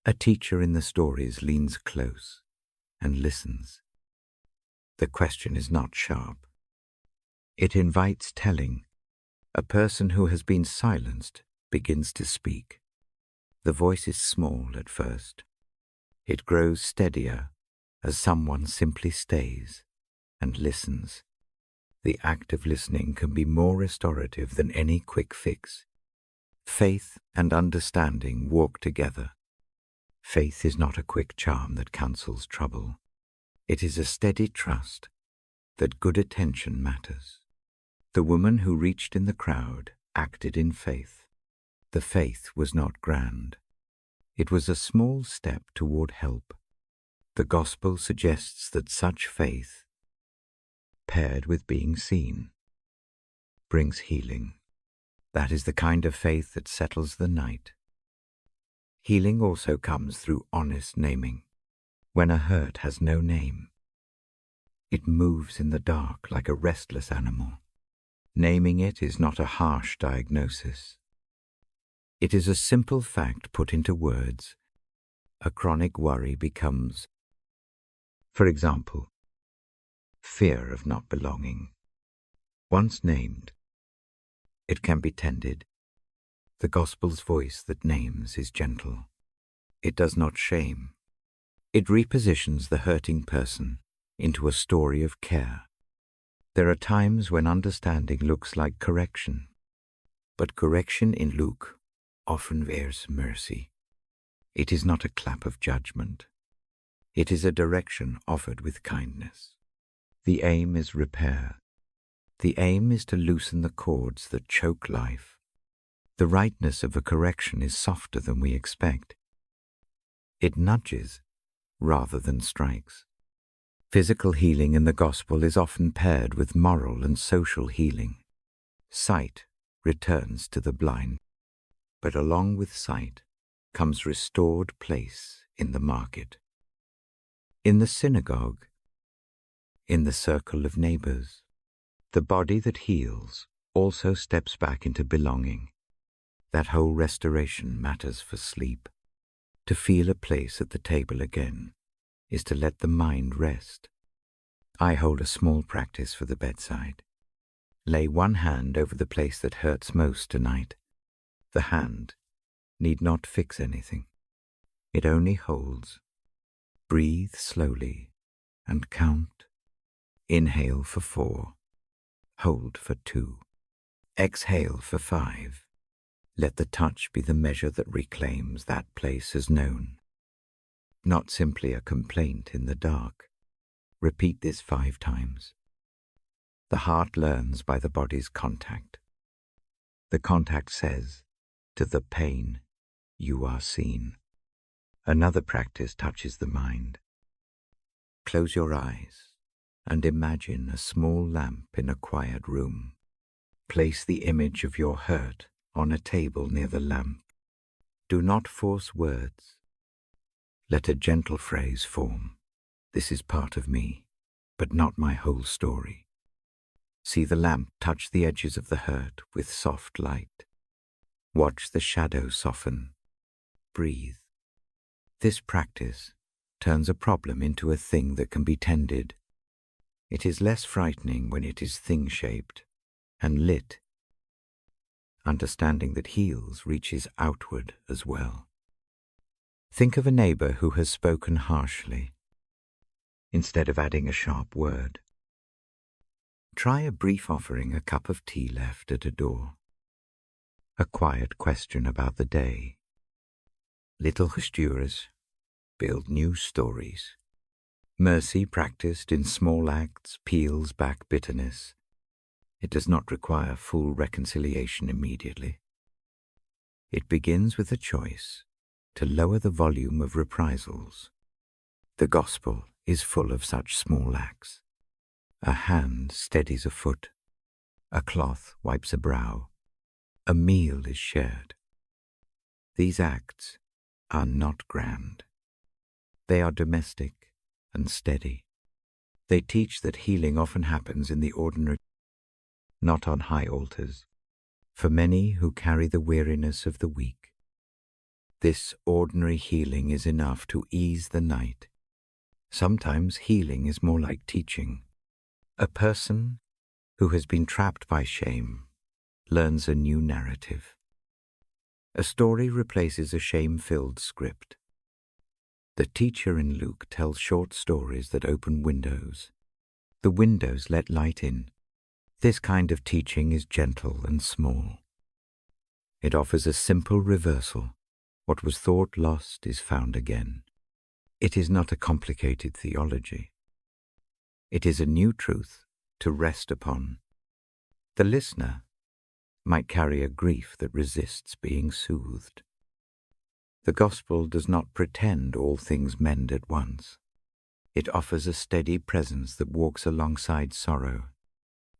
A teacher in the stories leans close and listens. The question is not sharp. It invites telling. A person who has been silenced begins to speak. The voice is small at first. It grows steadier as someone simply stays and listens. The act of listening can be more restorative than any quick fix. Faith and understanding walk together. Faith is not a quick charm that cancels trouble. It is a steady trust that good attention matters. The woman who reached in the crowd acted in faith. The faith was not grand. It was a small step toward help. The gospel suggests that such faith, paired with being seen, brings healing. That is the kind of faith that settles the night. Healing also comes through honest naming. When a hurt has no name, it moves in the dark like a restless animal. Naming it is not a harsh diagnosis. It is a simple fact put into words. A chronic worry becomes, for example, fear of not belonging. Once named, it can be tended. The gospel's voice that names is gentle. It does not shame. It repositions the hurting person into a story of care. There are times when understanding looks like correction, but correction in Luke often wears mercy. It is not a clap of judgment. It is a direction offered with kindness. The aim is repair. The aim is to loosen the cords that choke life. The rightness of a correction is softer than we expect. It nudges rather than strikes. Physical healing in the gospel is often paired with moral and social healing. Sight returns to the blind, but along with sight comes restored place in the market, in the synagogue, in the circle of neighbors. The body that heals also steps back into belonging. That whole restoration matters for sleep. To feel a place at the table again is to let the mind rest. I hold a small practice for the bedside. Lay one hand over the place that hurts most tonight. The hand need not fix anything. It only holds. Breathe slowly and count. Inhale for 4. Hold for 2. Exhale for 5. Let the touch be the measure that reclaims that place as known. Not simply a complaint in the dark. Repeat this 5 times. The heart learns by the body's contact. The contact says, to the pain, you are seen. Another practice touches the mind. Close your eyes and imagine a small lamp in a quiet room. Place the image of your hurt on a table near the lamp. Do not force words. Let a gentle phrase form. This is part of me, but not my whole story. See the lamp touch the edges of the hurt with soft light. Watch the shadow soften. Breathe. This practice turns a problem into a thing that can be tended. It is less frightening when it is thing-shaped and lit. Understanding that heals reaches outward as well. Think of a neighbor who has spoken harshly, instead of adding a sharp word. Try a brief offering a cup of tea left at a door, a quiet question about the day. Little gestures build new stories. Mercy practiced in small acts peels back bitterness. It does not require full reconciliation immediately. It begins with a choice to lower the volume of reprisals. The gospel is full of such small acts. A hand steadies a foot. A cloth wipes a brow. A meal is shared. These acts are not grand. They are domestic and steady. They teach that healing often happens in the ordinary, not on high altars. For many who carry the weariness of the week, this ordinary healing is enough to ease the night. Sometimes healing is more like teaching. A person who has been trapped by shame learns a new narrative. A story replaces a shame-filled script. The teacher in Luke tells short stories that open windows. The windows let light in. This kind of teaching is gentle and small. It offers a simple reversal. What was thought lost is found again. It is not a complicated theology. It is a new truth to rest upon. The listener might carry a grief that resists being soothed. The gospel does not pretend all things mend at once. It offers a steady presence that walks alongside sorrow.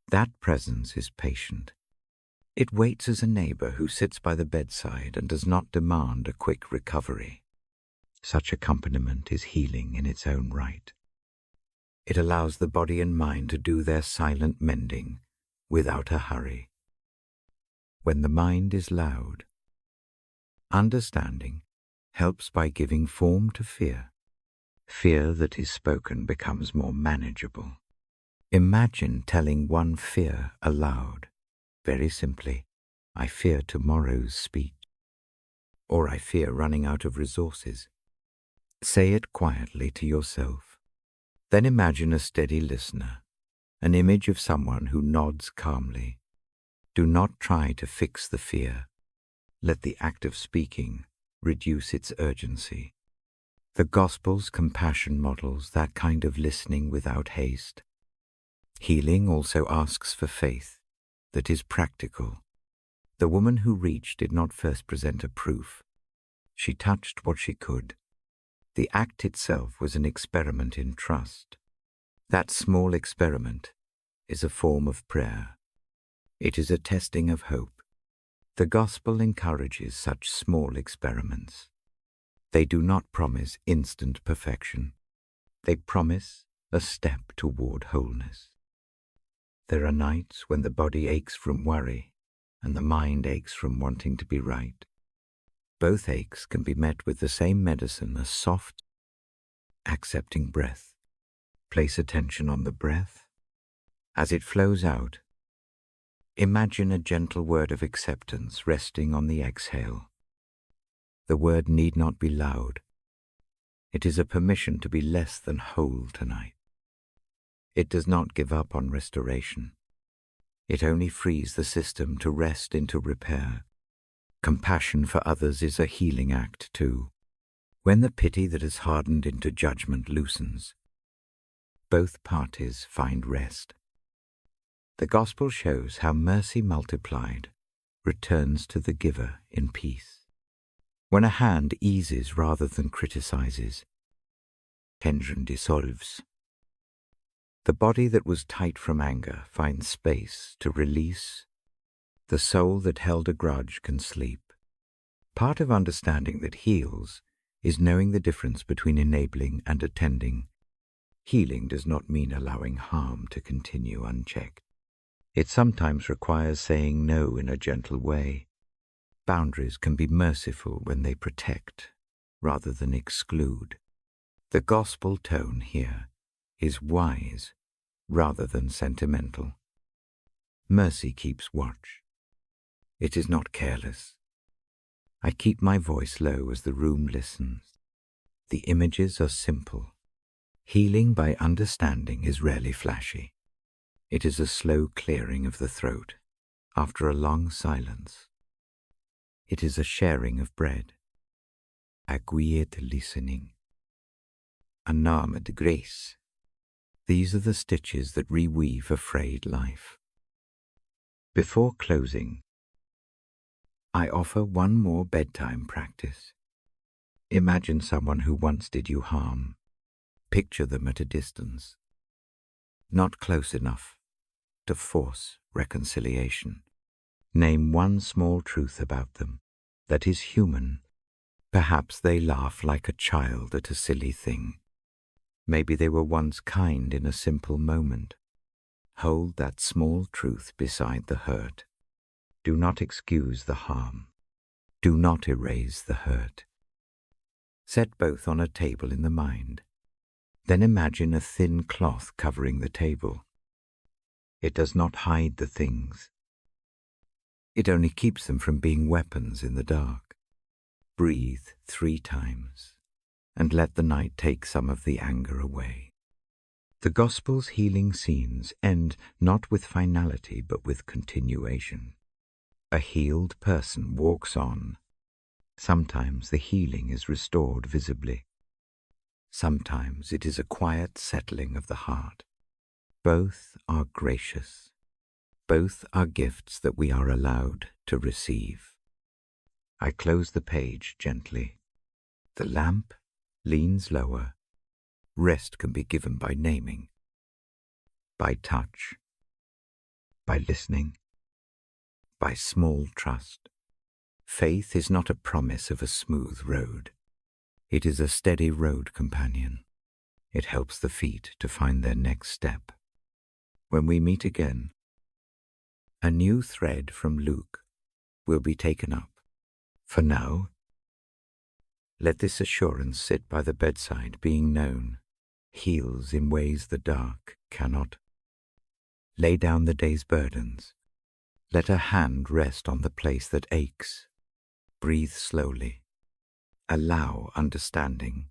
That presence is patient. It waits as a neighbor who sits by the bedside and does not demand a quick recovery. Such accompaniment is healing in its own right. It allows the body and mind to do their silent mending without a hurry. When the mind is loud, understanding helps by giving form to fear. Fear that is spoken becomes more manageable. Imagine telling one fear aloud. Very simply, I fear tomorrow's speech. Or I fear running out of resources. Say it quietly to yourself. Then imagine a steady listener, an image of someone who nods calmly. Do not try to fix the fear. Let the act of speaking reduce its urgency. The Gospel's compassion models that kind of listening without haste. Healing also asks for faith that is practical. The woman who reached did not first present a proof. She touched what she could. The act itself was an experiment in trust. That small experiment is a form of prayer. It is a testing of hope. The gospel encourages such small experiments. They do not promise instant perfection. They promise a step toward wholeness. There are nights when the body aches from worry and the mind aches from wanting to be right. Both aches can be met with the same medicine, a soft, accepting breath. Place attention on the breath. As it flows out, imagine a gentle word of acceptance resting on the exhale. The word need not be loud. It is a permission to be less than whole tonight. It does not give up on restoration. It only frees the system to rest into repair. Compassion for others is a healing act too. When the pity that has hardened into judgment loosens, both parties find rest. The gospel shows how mercy multiplied returns to the giver in peace. When a hand eases rather than criticizes, tension dissolves. The body that was tight from anger finds space to release. The soul that held a grudge can sleep. Part of understanding that heals is knowing the difference between enabling and attending. Healing does not mean allowing harm to continue unchecked. It sometimes requires saying no in a gentle way. Boundaries can be merciful when they protect rather than exclude. The gospel tone here is wise rather than sentimental. Mercy keeps watch. It is not careless. I keep my voice low as the room listens. The images are simple. Healing by understanding is rarely flashy. It is a slow clearing of the throat after a long silence. It is a sharing of bread, a quiet listening, an arm de grace. These are the stitches that reweave a frayed life. Before closing, I offer one more bedtime practice. Imagine someone who once did you harm. Picture them at a distance, not close enough to force reconciliation. Name one small truth about them that is human. Perhaps they laugh like a child at a silly thing. Maybe they were once kind in a simple moment. Hold that small truth beside the hurt. Do not excuse the harm. Do not erase the hurt. Set both on a table in the mind. Then imagine a thin cloth covering the table. It does not hide the things. It only keeps them from being weapons in the dark. Breathe 3 times and let the night take some of the anger away. The Gospel's healing scenes end not with finality but with continuation. A healed person walks on. Sometimes the healing is restored visibly. Sometimes it is a quiet settling of the heart. Both are gracious. Both are gifts that we are allowed to receive. I close the page gently. The lamp leans lower. Rest can be given by naming, by touch, by listening, by small trust. Faith is not a promise of a smooth road. It is a steady road companion. It helps the feet to find their next step. When we meet again, a new thread from Luke will be taken up. For now, let this assurance sit by the bedside, being known, heals in ways the dark cannot. Lay down the day's burdens. Let a hand rest on the place that aches. Breathe slowly. Allow understanding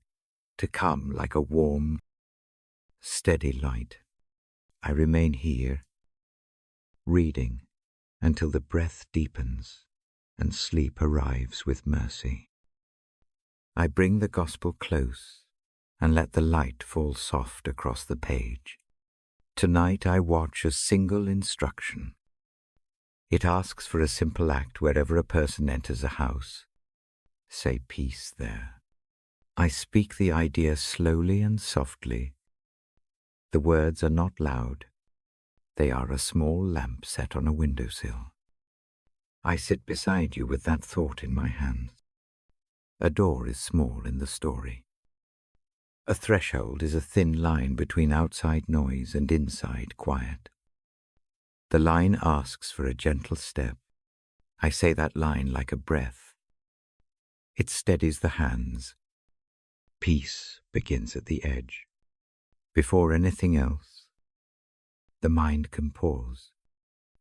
to come like a warm, steady light. I remain here, reading until the breath deepens and sleep arrives with mercy. I bring the Gospel close and let the light fall soft across the page. Tonight I watch a single instruction. It asks for a simple act wherever a person enters a house. Say peace there. I speak the idea slowly and softly. The words are not loud. They are a small lamp set on a windowsill. I sit beside you with that thought in my hands. A door is small in the story. A threshold is a thin line between outside noise and inside quiet. The line asks for a gentle step. I say that line like a breath. It steadies the hands. Peace begins at the edge. Before anything else, the mind can pause.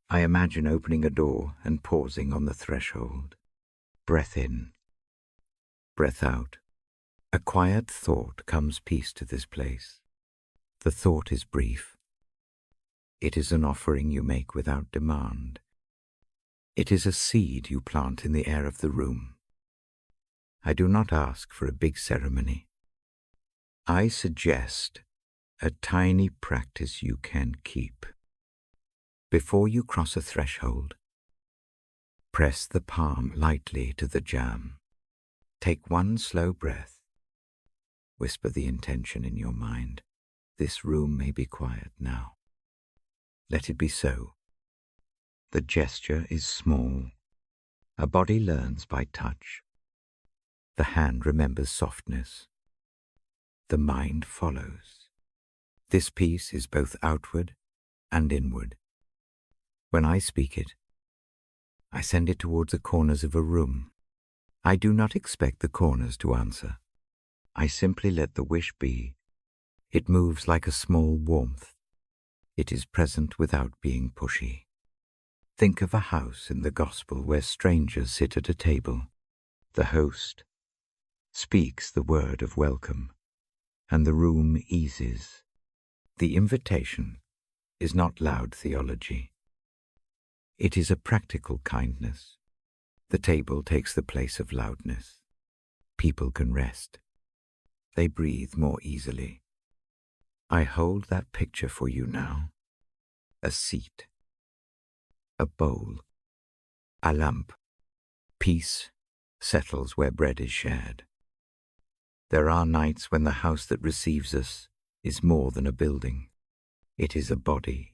I imagine opening a door and pausing on the threshold. Breath in, breath out. A quiet thought comes peace to this place. The thought is brief. It is an offering you make without demand. It is a seed you plant in the air of the room. I do not ask for a big ceremony. I suggest a tiny practice you can keep. Before you cross a threshold, press the palm lightly to the jamb. Take one slow breath. Whisper the intention in your mind. This room may be quiet now. Let it be so. The gesture is small. A body learns by touch. The hand remembers softness. The mind follows. This piece is both outward and inward. When I speak it, I send it towards the corners of a room. I do not expect the corners to answer. I simply let the wish be. It moves like a small warmth. It is present without being pushy. Think of a house in the Gospel where strangers sit at a table. The host, speaks the word of welcome, and the room eases. The invitation is not loud theology. It is a practical kindness. The table takes the place of loudness. People can rest. They breathe more easily. I hold that picture for you now. A seat, a bowl, a lamp. Peace settles where bread is shared. There are nights when the house that receives us is more than a building. It is a body.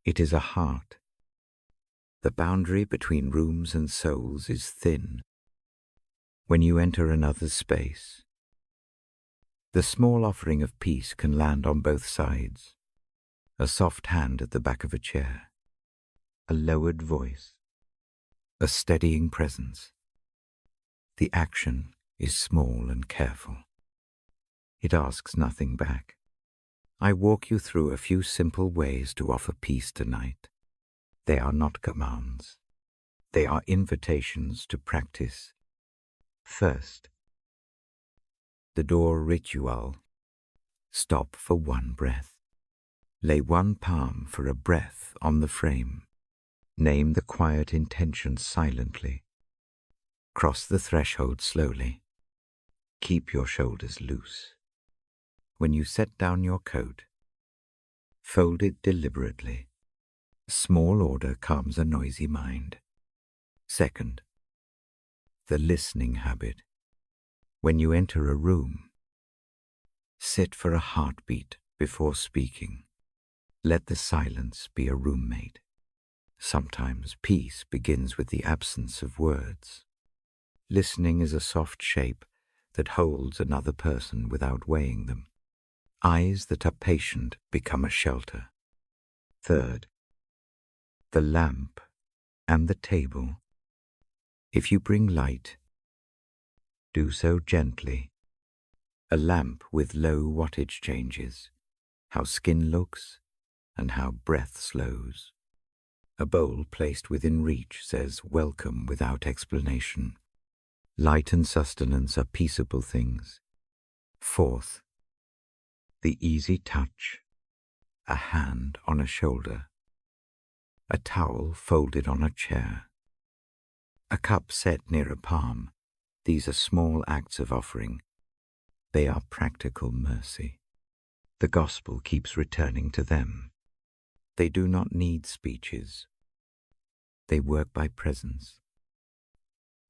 It is a heart. The boundary between rooms and souls is thin. When you enter another's space, the small offering of peace can land on both sides. A soft hand at the back of a chair, a lowered voice, a steadying presence. The action is small and careful. It asks nothing back. I walk you through a few simple ways to offer peace tonight. They are not commands. They are invitations to practice. First, the door ritual. Stop for one breath. Lay one palm for a breath on the frame. Name the quiet intention silently. Cross the threshold slowly. Keep your shoulders loose. When you set down your coat, fold it deliberately. Small order calms a noisy mind. Second, the listening habit. When you enter a room, sit for a heartbeat before speaking. Let the silence be a roommate. Sometimes peace begins with the absence of words. Listening is a soft shape that holds another person without weighing them. Eyes that are patient become a shelter. Third, the lamp and the table. If you bring light, do so gently. A lamp with low wattage changes how skin looks and how breath slows. A bowl placed within reach says welcome without explanation. Light and sustenance are peaceable things. Fourth, the easy touch. A hand on a shoulder. A towel folded on a chair. A cup set near a palm. These are small acts of offering. They are practical mercy. The gospel keeps returning to them. They do not need speeches. They work by presence.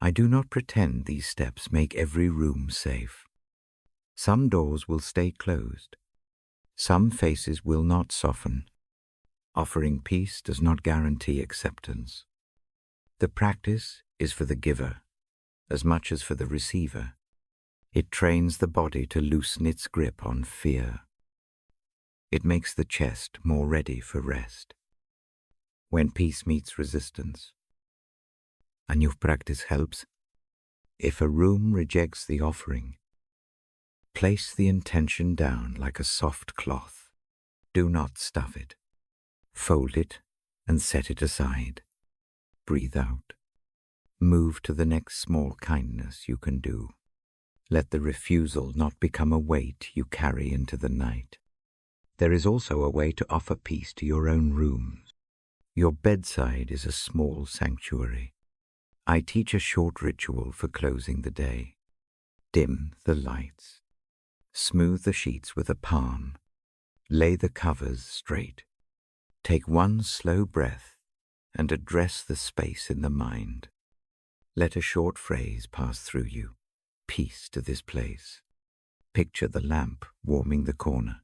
I do not pretend these steps make every room safe. Some doors will stay closed. Some faces will not soften. Offering peace does not guarantee acceptance. The practice is for the giver, as much as for the receiver. It trains the body to loosen its grip on fear. It makes the chest more ready for rest. When peace meets resistance, a new practice helps. If a room rejects the offering, place the intention down like a soft cloth. Do not stuff it. Fold it and set it aside. Breathe out. Move to the next small kindness you can do. Let the refusal not become a weight you carry into the night. There is also a way to offer peace to your own rooms. Your bedside is a small sanctuary. I teach a short ritual for closing the day. Dim the lights. Smooth the sheets with a palm. Lay the covers straight. Take one slow breath and address the space in the mind. Let a short phrase pass through you. Peace to this place. Picture the lamp warming the corner.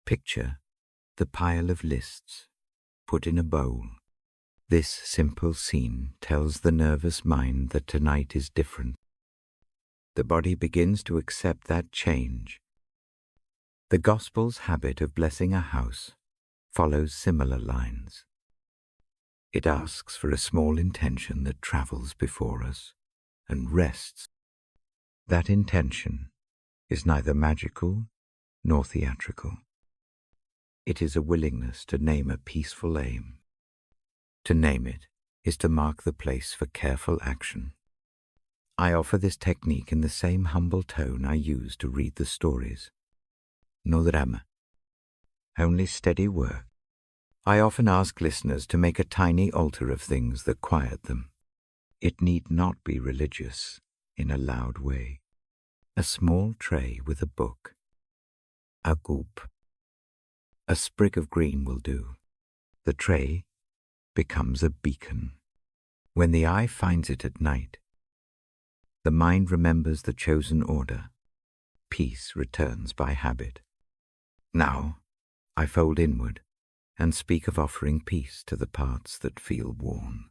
Picture the pile of lists put in a bowl. This simple scene tells the nervous mind that tonight is different. The body begins to accept that change. The Gospel's habit of blessing a house follows similar lines. It asks for a small intention that travels before us and rests. That intention is neither magical nor theatrical. It is a willingness to name a peaceful aim. To name it is to mark the place for careful action. I offer this technique in the same humble tone I use to read the stories. No drama. Only steady work. I often ask listeners to make a tiny altar of things that quiet them. It need not be religious in a loud way. A small tray with a book. A goop. A sprig of green will do. The tray becomes a beacon. When the eye finds it at night, the mind remembers the chosen order. Peace returns by habit. Now, I fold inward and speak of offering peace to the parts that feel worn.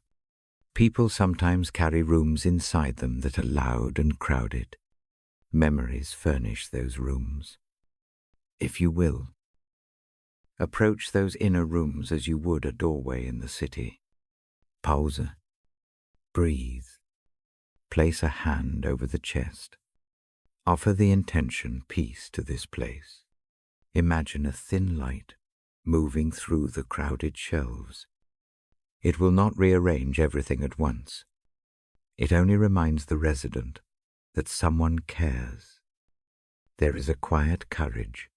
People sometimes carry rooms inside them that are loud and crowded. Memories furnish those rooms. If you will, approach those inner rooms as you would a doorway in the city. Pause. Breathe. Place a hand over the chest. Offer the intention peace to this place. Imagine a thin light moving through the crowded shelves. It will not rearrange everything at once. It only reminds the resident that someone cares. There is a quiet courage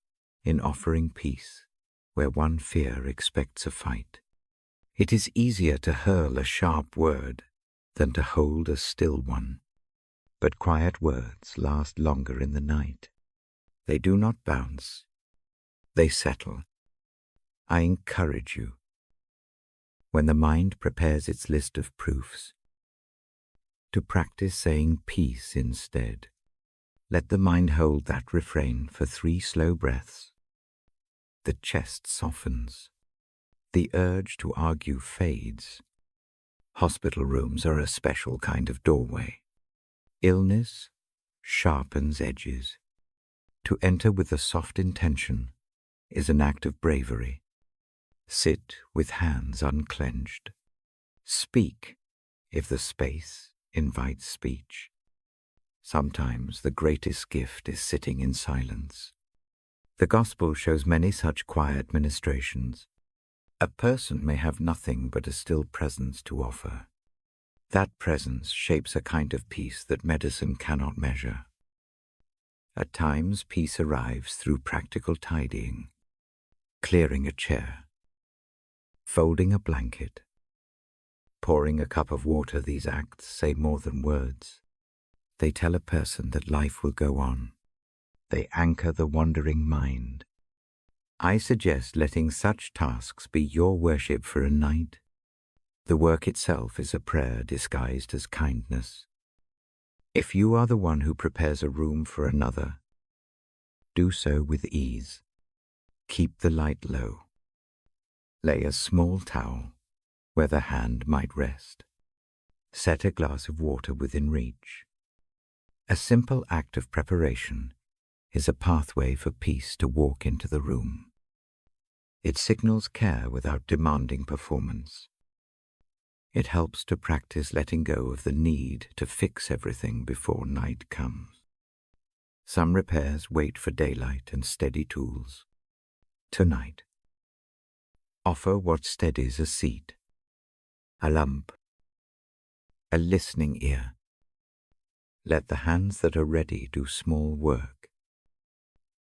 in offering peace where one fear expects a fight. It is easier to hurl a sharp word than to hold a still one. But quiet words last longer in the night. They do not bounce. They settle. I encourage you, when the mind prepares its list of proofs, to practice saying peace instead. Let the mind hold that refrain for 3 slow breaths. The chest softens. The urge to argue fades. Hospital rooms are a special kind of doorway. Illness sharpens edges. To enter with a soft intention is an act of bravery. Sit with hands unclenched. Speak if the space invites speech. Sometimes the greatest gift is sitting in silence. The Gospel shows many such quiet ministrations. A person may have nothing but a still presence to offer. That presence shapes a kind of peace that medicine cannot measure. At times, peace arrives through practical tidying, clearing a chair, folding a blanket, pouring a cup of water. These acts say more than words. They tell a person that life will go on. They anchor the wandering mind. I suggest letting such tasks be your worship for a night. The work itself is a prayer disguised as kindness. If you are the one who prepares a room for another, do so with ease. Keep the light low. Lay a small towel where the hand might rest. Set a glass of water within reach. A simple act of preparation is a pathway for peace to walk into the room. It signals care without demanding performance. It helps to practice letting go of the need to fix everything before night comes. Some repairs wait for daylight and steady tools. Tonight, offer what steadies a seat, a lamp, a listening ear. Let the hands that are ready do small work.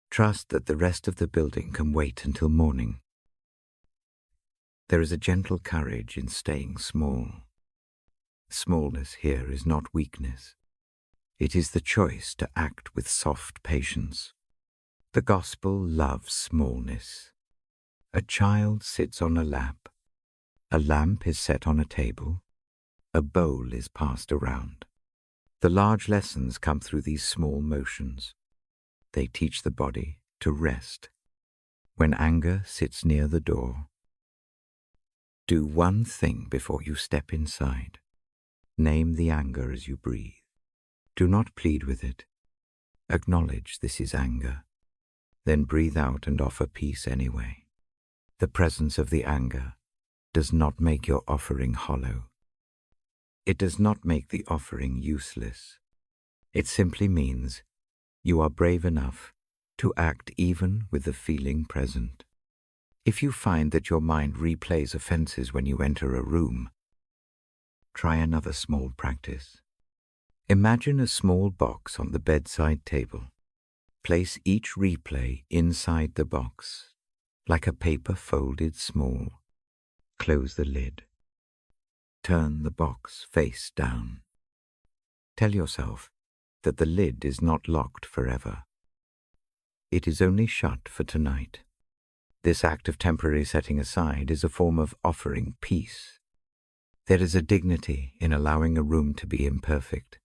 Trust that the rest of the building can wait until morning. There is a gentle courage in staying small. Smallness here is not weakness. It is the choice to act with soft patience. The Gospel loves smallness. A child sits on a lap. A lamp is set on a table. A bowl is passed around. The large lessons come through these small motions. They teach the body to rest. When anger sits near the door, do one thing before you step inside. Name the anger as you breathe. Do not plead with it. Acknowledge this is anger. Then breathe out and offer peace anyway. The presence of the anger does not make your offering hollow. It does not make the offering useless. It simply means you are brave enough to act even with the feeling present. If you find that your mind replays offenses when you enter a room, try another small practice. Imagine a small box on the bedside table. Place each replay inside the box, like a paper folded small. Close the lid. Turn the box face down. Tell yourself that the lid is not locked forever. It is only shut for tonight. This act of temporary setting aside is a form of offering peace. There is a dignity in allowing a room to be imperfect.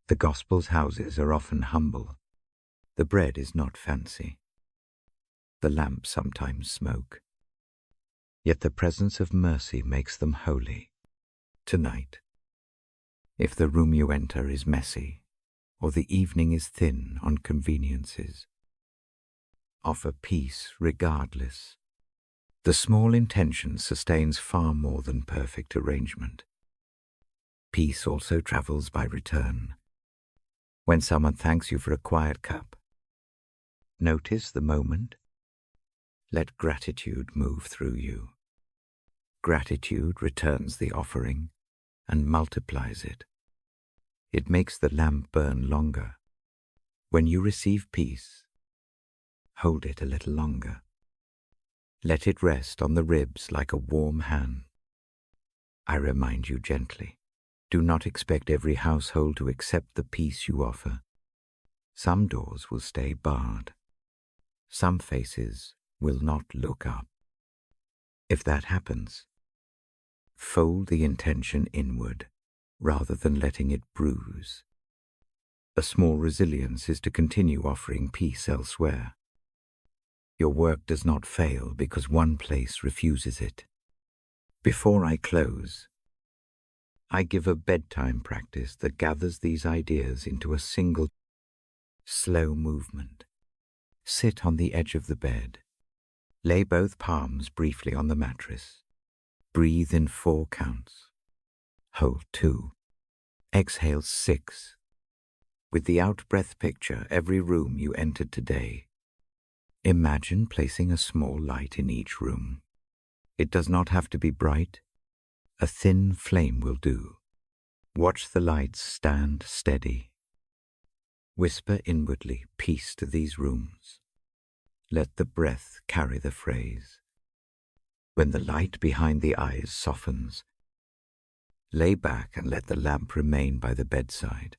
The Gospel's houses are often humble. The bread is not fancy. The lamps sometimes smoke. Yet the presence of mercy makes them holy. Tonight, if the room you enter is messy, or the evening is thin on conveniences, offer peace regardless. The small intention sustains far more than perfect arrangement. Peace also travels by return. When someone thanks you for a quiet cup, notice the moment. Let gratitude move through you. Gratitude returns the offering and multiplies it. It makes the lamp burn longer. When you receive peace, hold it a little longer. Let it rest on the ribs like a warm hand. I remind you gently, do not expect every household to accept the peace you offer. Some doors will stay barred. Some faces will not look up. If that happens, fold the intention inward rather than letting it bruise. A small resilience is to continue offering peace elsewhere. Your work does not fail because one place refuses it. Before I close, I give a bedtime practice that gathers these ideas into a single, slow movement. Sit on the edge of the bed. Lay both palms briefly on the mattress. Breathe in 4 counts. Hold 2. Exhale 6. With the out-breath picture every room you entered today. Imagine placing a small light in each room. It does not have to be bright. A thin flame will do. Watch the lights stand steady. Whisper inwardly peace to these rooms. Let the breath carry the phrase. When the light behind the eyes softens, lay back and let the lamp remain by the bedside.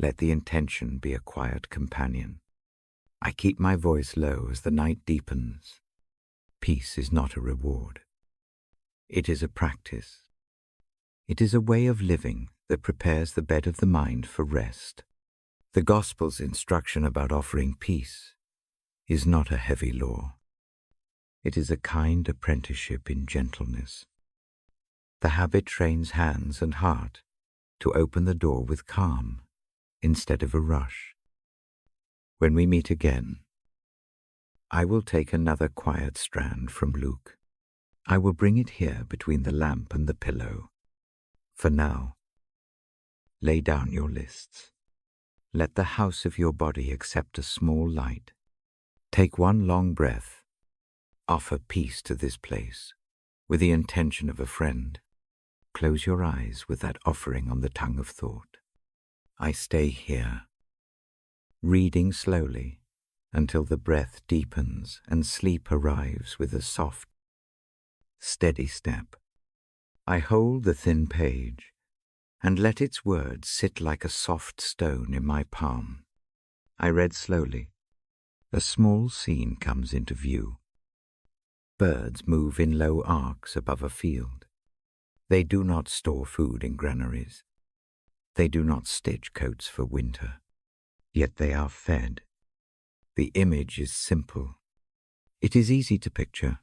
Let the intention be a quiet companion. I keep my voice low as the night deepens. Peace is not a reward. It is a practice. It is a way of living that prepares the bed of the mind for rest. The Gospel's instruction about offering peace is not a heavy law. It is a kind apprenticeship in gentleness. The habit trains hands and heart to open the door with calm instead of a rush. When we meet again, I will take another quiet strand from Luke. I will bring it here between the lamp and the pillow. For now, lay down your lists. Let the house of your body accept a small light. Take one long breath. Offer peace to this place with the intention of a friend. Close your eyes with that offering on the tongue of thought. I stay here, reading slowly until the breath deepens and sleep arrives with a soft, steady step. I hold the thin page and let its words sit like a soft stone in my palm. I read slowly. A small scene comes into view. Birds move in low arcs above a field. They do not store food in granaries. They do not stitch coats for winter. Yet they are fed. The image is simple. It is easy to picture.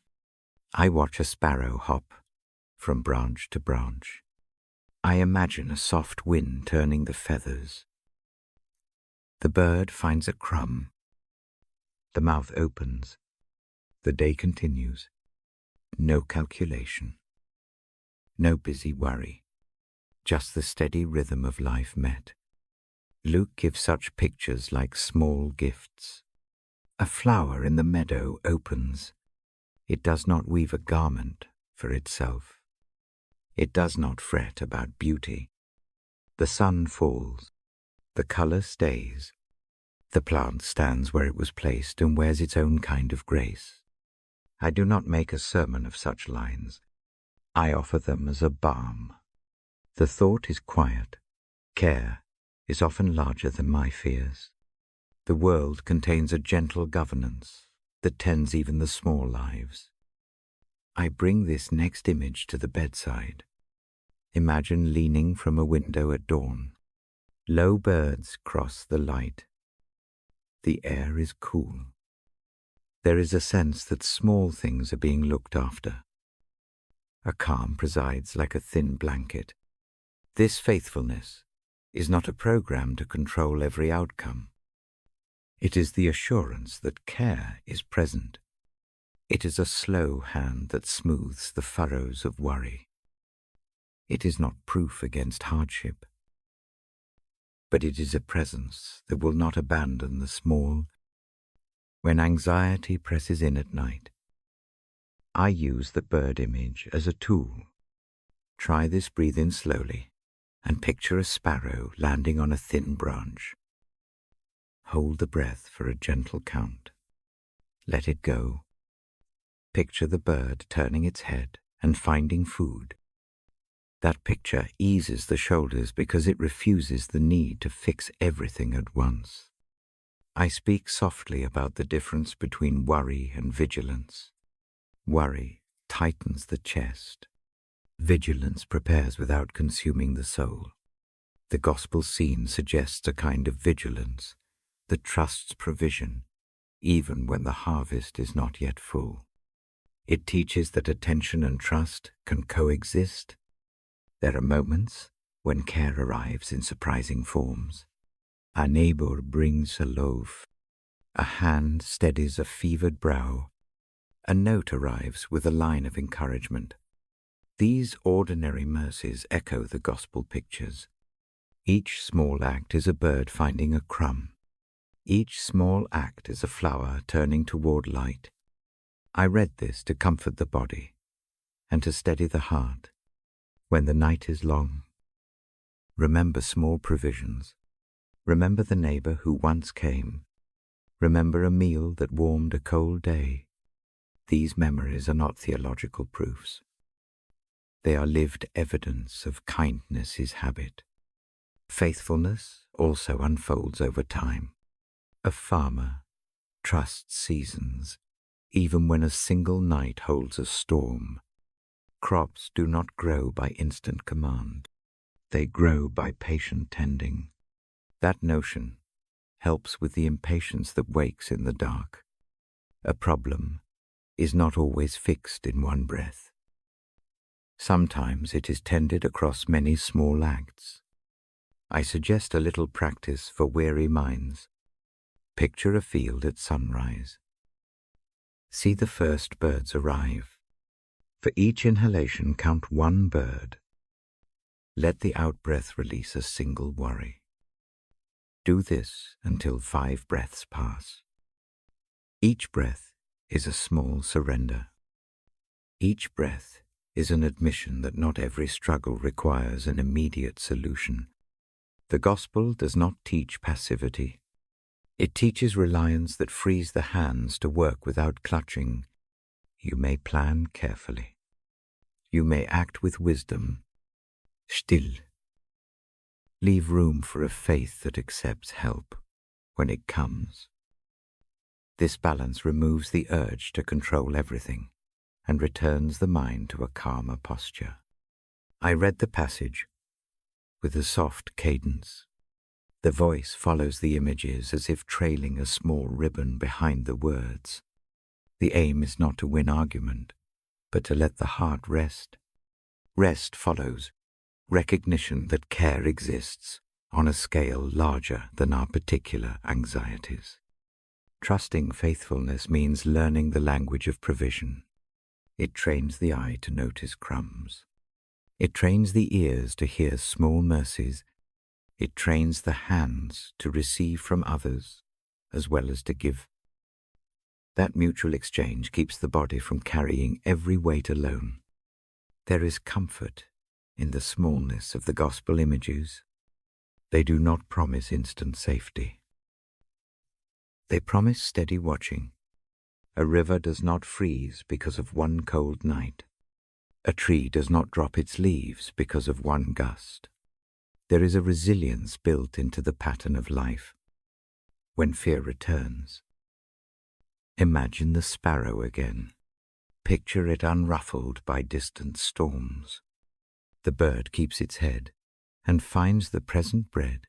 I watch a sparrow hop from branch to branch. I imagine a soft wind turning the feathers. The bird finds a crumb. The mouth opens. The day continues. No calculation. No busy worry. Just the steady rhythm of life met. Luke gives such pictures like small gifts. A flower in the meadow opens. It does not weave a garment for itself. It does not fret about beauty. The sun falls. The color stays. The plant stands where it was placed and wears its own kind of grace. I do not make a sermon of such lines. I offer them as a balm. The thought is quiet. Care is often larger than my fears. The world contains a gentle governance that tends even the small lives. I bring this next image to the bedside. Imagine leaning from a window at dawn. Low birds cross the light. The air is cool. There is a sense that small things are being looked after. A calm presides like a thin blanket. This faithfulness is not a program to control every outcome. It is the assurance that care is present. It is a slow hand that smooths the furrows of worry. It is not proof against hardship, but it is a presence that will not abandon the small. When anxiety presses in at night, I use the bird image as a tool. Try this, breathe in slowly, and picture a sparrow landing on a thin branch. Hold the breath for a gentle count. Let it go. Picture the bird turning its head and finding food. That picture eases the shoulders because it refuses the need to fix everything at once. I speak softly about the difference between worry and vigilance. Worry tightens the chest. Vigilance prepares without consuming the soul. The gospel scene suggests a kind of vigilance that trusts provision, even when the harvest is not yet full. It teaches that attention and trust can coexist. There are moments when care arrives in surprising forms. A neighbor brings a loaf. A hand steadies a fevered brow. A note arrives with a line of encouragement. These ordinary mercies echo the gospel pictures. Each small act is a bird finding a crumb. Each small act is a flower turning toward light. I read this to comfort the body and to steady the heart. When the night is long, remember small provisions. Remember the neighbor who once came. Remember a meal that warmed a cold day. These memories are not theological proofs. They are lived evidence of kindness is habit. Faithfulness also unfolds over time. A farmer trusts seasons, even when a single night holds a storm. Crops do not grow by instant command. They grow by patient tending. That notion helps with the impatience that wakes in the dark. A problem is not always fixed in one breath. Sometimes it is tended across many small acts. I suggest a little practice for weary minds. Picture a field at sunrise. See the first birds arrive. For each inhalation, count one bird. Let the out-breath release a single worry. Do this until 5 breaths pass. Each breath is a small surrender. Each breath is an admission that not every struggle requires an immediate solution. The gospel does not teach passivity. It teaches reliance that frees the hands to work without clutching. You may plan carefully. You may act with wisdom. Still. Leave room for a faith that accepts help when it comes. This balance removes the urge to control everything and returns the mind to a calmer posture. I read the passage with a soft cadence. The voice follows the images as if trailing a small ribbon behind the words. The aim is not to win argument, but to let the heart rest. Rest follows recognition that care exists on a scale larger than our particular anxieties. Trusting faithfulness means learning the language of provision. It trains the eye to notice crumbs. It trains the ears to hear small mercies. It trains the hands to receive from others as well as to give. That mutual exchange keeps the body from carrying every weight alone. There is comfort in the smallness of the gospel images. They do not promise instant safety. They promise steady watching. A river does not freeze because of one cold night. A tree does not drop its leaves because of one gust. There is a resilience built into the pattern of life. When fear returns, imagine the sparrow again. Picture it unruffled by distant storms. The bird keeps its head and finds the present bread.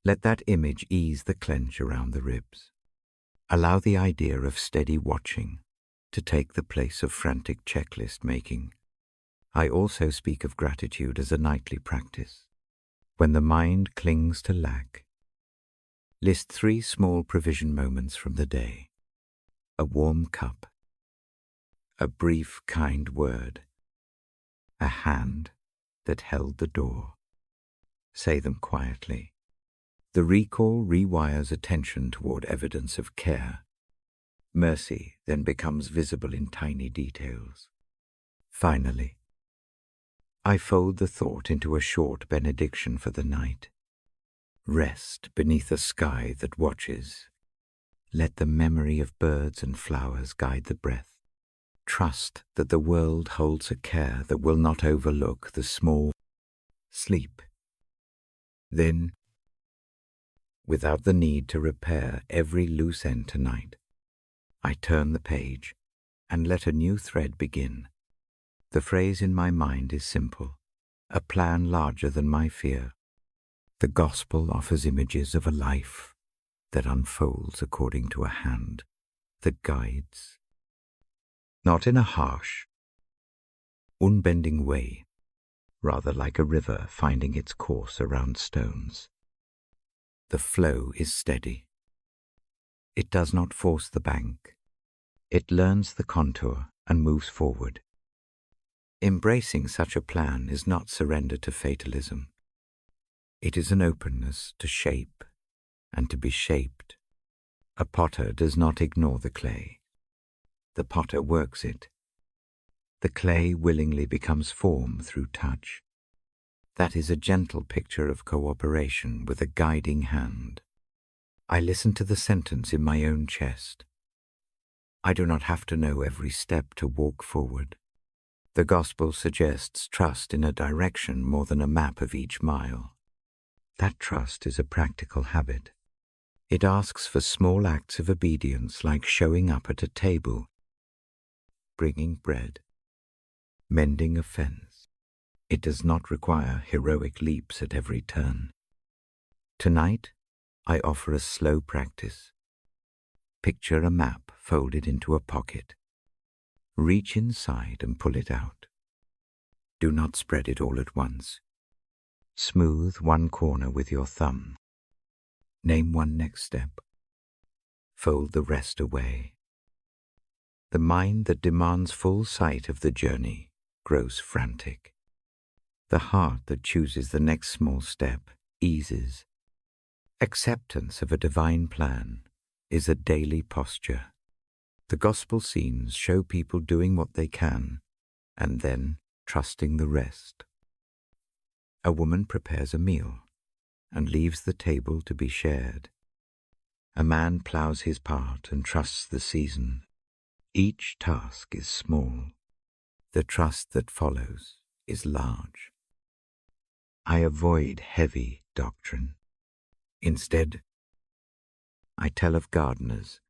Let that image ease the clench around the ribs. Allow the idea of steady watching to take the place of frantic checklist making. I also speak of gratitude as a nightly practice. When the mind clings to lack, list 3 small provision moments from the day. A warm cup, a brief kind word, a hand that held the door. Say them quietly. The recall rewires attention toward evidence of care. Mercy then becomes visible in tiny details. Finally, I fold the thought into a short benediction for the night. Rest beneath a sky that watches. Let the memory of birds and flowers guide the breath. Trust that the world holds a care that will not overlook the small. Sleep. Then, without the need to repair every loose end tonight, I turn the page and let a new thread begin. The phrase in my mind is simple, a plan larger than my fear. The gospel offers images of a life that unfolds according to a hand that guides, not in a harsh, unbending way, rather like a river finding its course around stones. The flow is steady. It does not force the bank. It learns the contour and moves forward. Embracing such a plan is not surrender to fatalism. It is an openness to shape and to be shaped. A potter does not ignore the clay. The potter works it. The clay willingly becomes form through touch. That is a gentle picture of cooperation with a guiding hand. I listen to the sentence in my own chest. I do not have to know every step to walk forward. The gospel suggests trust in a direction more than a map of each mile. That trust is a practical habit. It asks for small acts of obedience like showing up at a table, bringing bread, mending a fence. It does not require heroic leaps at every turn. Tonight, I offer a slow practice. Picture a map folded into a pocket. Reach inside and pull it out. Do not spread it all at once. Smooth one corner with your thumb. Name one next step. Fold the rest away. The mind that demands full sight of the journey grows frantic. The heart that chooses the next small step eases. Acceptance of a divine plan is a daily posture. The gospel scenes show people doing what they can and then trusting the rest. A woman prepares a meal and leaves the table to be shared. A man ploughs his part and trusts the season. Each task is small. The trust that follows is large. I avoid heavy doctrine. Instead, I tell of gardeners.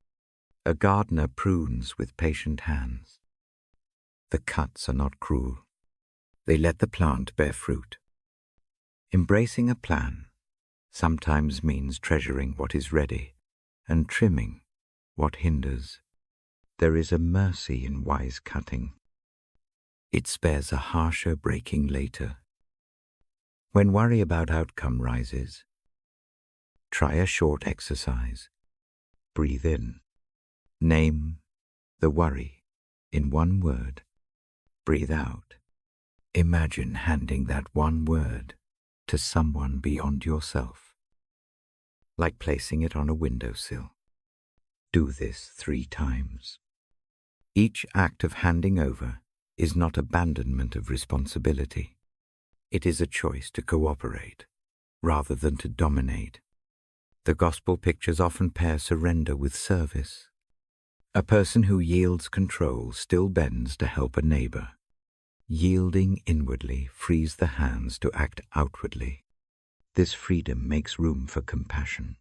A gardener prunes with patient hands. The cuts are not cruel. They let the plant bear fruit. Embracing a plan sometimes means treasuring what is ready and trimming what hinders. There is a mercy in wise cutting. It spares a harsher breaking later. When worry about outcome rises, try a short exercise. Breathe in. Name the worry in one word. Breathe out. Imagine handing that one word to someone beyond yourself, like placing it on a windowsill. Do this 3 times. Each act of handing over is not abandonment of responsibility. It is a choice to cooperate. rather than to dominate. The gospel pictures often pair surrender with service. A person who yields control still bends to help a neighbor. Yielding inwardly frees the hands to act outwardly. This freedom makes room for compassion.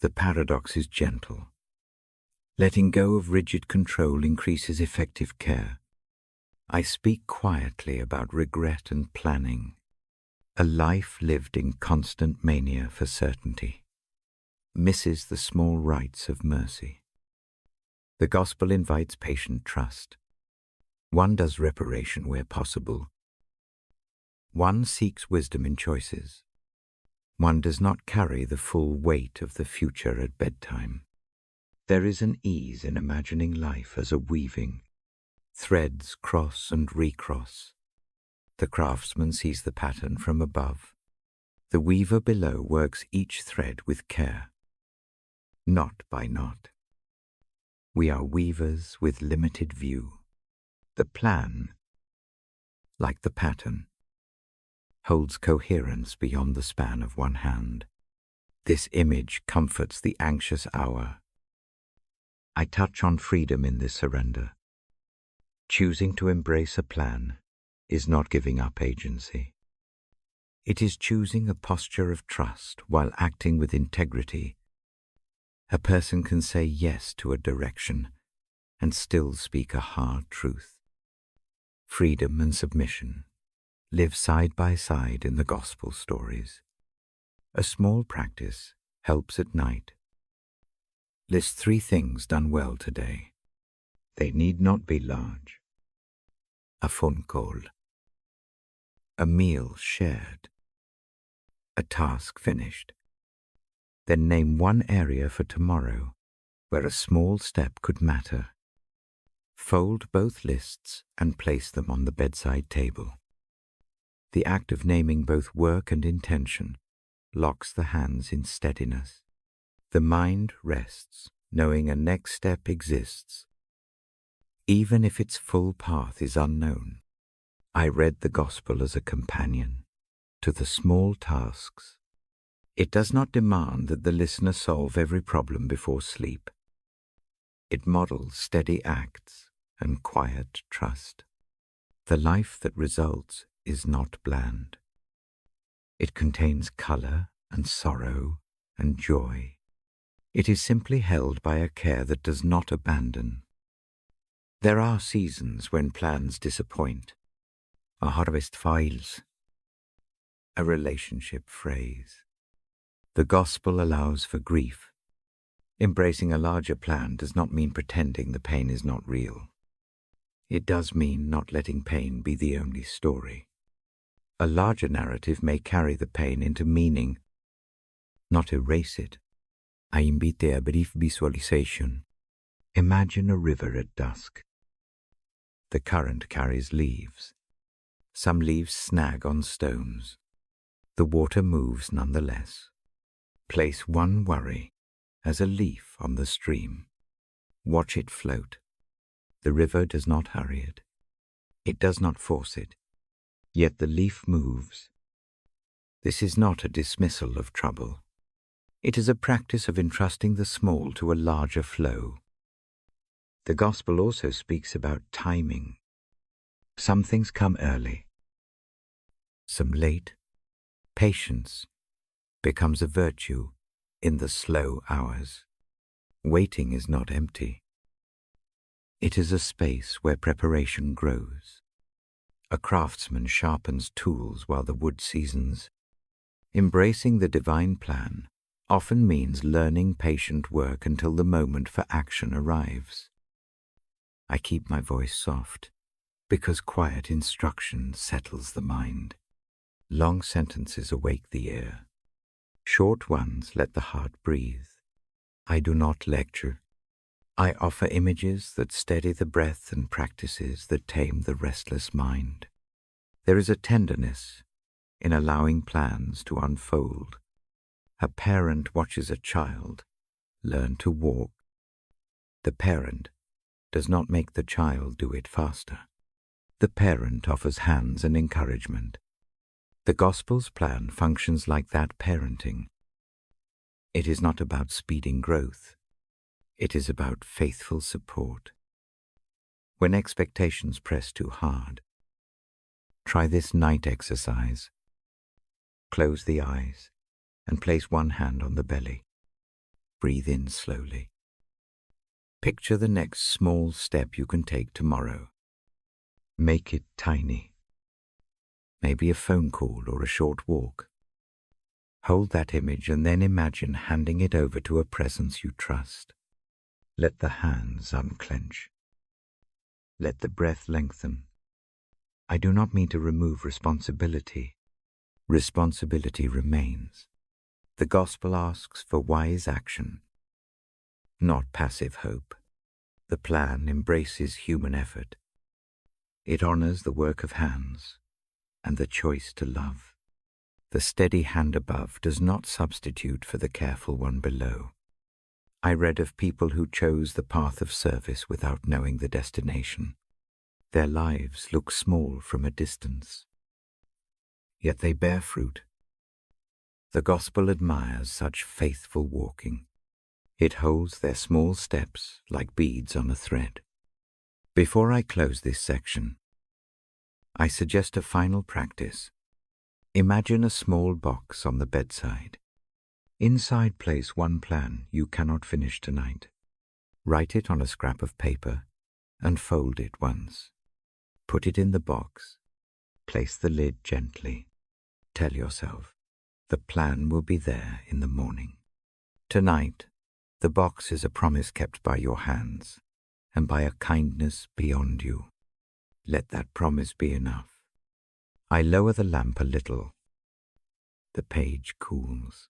The paradox is gentle. Letting go of rigid control increases effective care. I speak quietly about regret and planning, a life lived in constant mania for certainty misses the small rites of mercy. The gospel invites patient trust. One does reparation where possible. One seeks wisdom in choices. One does not carry the full weight of the future at bedtime. There is an ease in imagining life as a weaving. Threads cross and recross. The craftsman sees the pattern from above. The weaver below works each thread with care. Knot by knot. We are weavers with limited view. The plan, like the pattern, holds coherence beyond the span of one hand. This image comforts the anxious hour. I touch on freedom in this surrender. Choosing to embrace a plan is not giving up agency. It is choosing a posture of trust while acting with integrity. A person can say yes to a direction and still speak a hard truth. Freedom and submission live side by side in the gospel stories. A small practice helps at night. List 3 things done well today. They need not be large. A phone call. A meal shared. A task finished. Then name one area for tomorrow where a small step could matter. Fold both lists and place them on the bedside table. The act of naming both work and intention locks the hands in steadiness. The mind rests, knowing a next step exists. Even if its full path is unknown, I read the gospel as a companion to the small tasks. It does not demand that the listener solve every problem before sleep. It models steady acts and quiet trust. The life that results is not bland. It contains color and sorrow and joy. It is simply held by a care that does not abandon. There are seasons when plans disappoint. A harvest fails. A relationship frays. The gospel allows for grief. Embracing a larger plan does not mean pretending the pain is not real. It does mean not letting pain be the only story. A larger narrative may carry the pain into meaning, not erase it. I invite a brief visualization. Imagine a river at dusk. The current carries leaves. Some leaves snag on stones. The water moves nonetheless. Place one worry as a leaf on the stream. Watch it float. The river does not hurry it. It does not force it. Yet the leaf moves. This is not a dismissal of trouble. It is a practice of entrusting the small to a larger flow. The gospel also speaks about timing. Some things come early, some late. Patience becomes a virtue in the slow hours. Waiting is not empty. It is a space where preparation grows. A craftsman sharpens tools while the wood seasons. Embracing the divine plan often means learning patient work until the moment for action arrives. I keep my voice soft because quiet instruction settles the mind. Long sentences awake the ear. Short ones let the heart breathe. I do not lecture. I offer images that steady the breath and practices that tame the restless mind. There is a tenderness in allowing plans to unfold. A parent watches a child learn to walk. The parent does not make the child do it faster. The parent offers hands and encouragement. The Gospel's plan functions like that parenting. It is not about speeding growth. It is about faithful support. When expectations press too hard, try this night exercise. Close the eyes and place one hand on the belly. Breathe in slowly. Picture the next small step you can take tomorrow. Make it tiny. Maybe a phone call or a short walk. Hold that image and then imagine handing it over to a presence you trust. Let the hands unclench. Let the breath lengthen. I do not mean to remove responsibility. Responsibility remains. The Gospel asks for wise action, not passive hope. The plan embraces human effort. It honors the work of hands and the choice to love. The steady hand above does not substitute for the careful one below. I read of people who chose the path of service without knowing the destination. Their lives look small from a distance, yet they bear fruit. The Gospel admires such faithful walking. It holds their small steps like beads on a thread. Before I close this section, I suggest a final practice. Imagine a small box on the bedside. Inside place one plan you cannot finish tonight. Write it on a scrap of paper and fold it once. Put it in the box. Place the lid gently. Tell yourself, the plan will be there in the morning. Tonight, the box is a promise kept by your hands and by a kindness beyond you. Let that promise be enough. I lower the lamp a little. The page cools.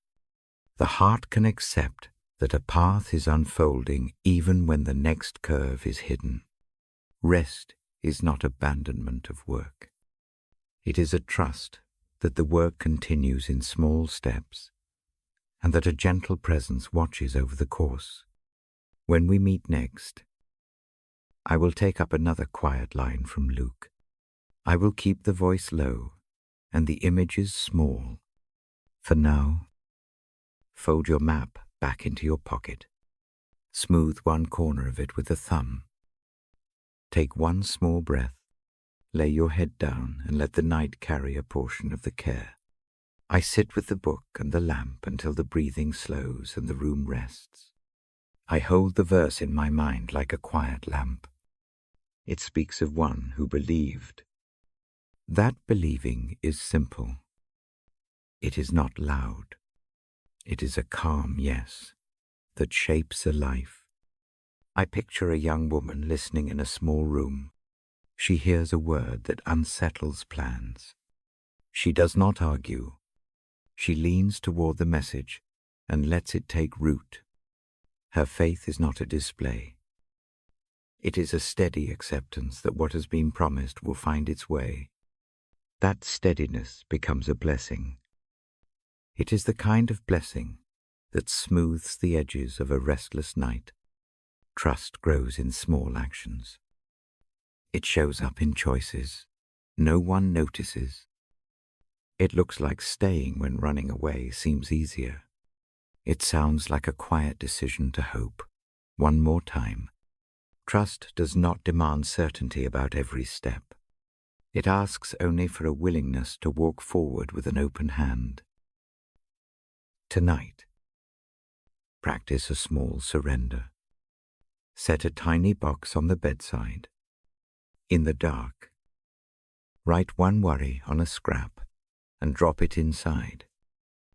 The heart can accept that a path is unfolding even when the next curve is hidden. Rest is not abandonment of work. It is a trust that the work continues in small steps and that a gentle presence watches over the course. When we meet next, I will take up another quiet line from Luke. I will keep the voice low and the images small. For now, fold your map back into your pocket. Smooth one corner of it with a thumb. Take one small breath. Lay your head down and let the night carry a portion of the care. I sit with the book and the lamp until the breathing slows and the room rests. I hold the verse in my mind like a quiet lamp. It speaks of one who believed. That believing is simple. It is not loud. It is a calm yes that shapes a life. I picture a young woman listening in a small room. She hears a word that unsettles plans. She does not argue. She leans toward the message and lets it take root. Her faith is not a display. It is a steady acceptance that what has been promised will find its way. That steadiness becomes a blessing. It is the kind of blessing that smooths the edges of a restless night. Trust grows in small actions. It shows up in choices no one notices. It looks like staying when running away seems easier. It sounds like a quiet decision to hope. One more time. Trust does not demand certainty about every step. It asks only for a willingness to walk forward with an open hand. Tonight, practice a small surrender. Set a tiny box on the bedside. In the dark, write one worry on a scrap and drop it inside.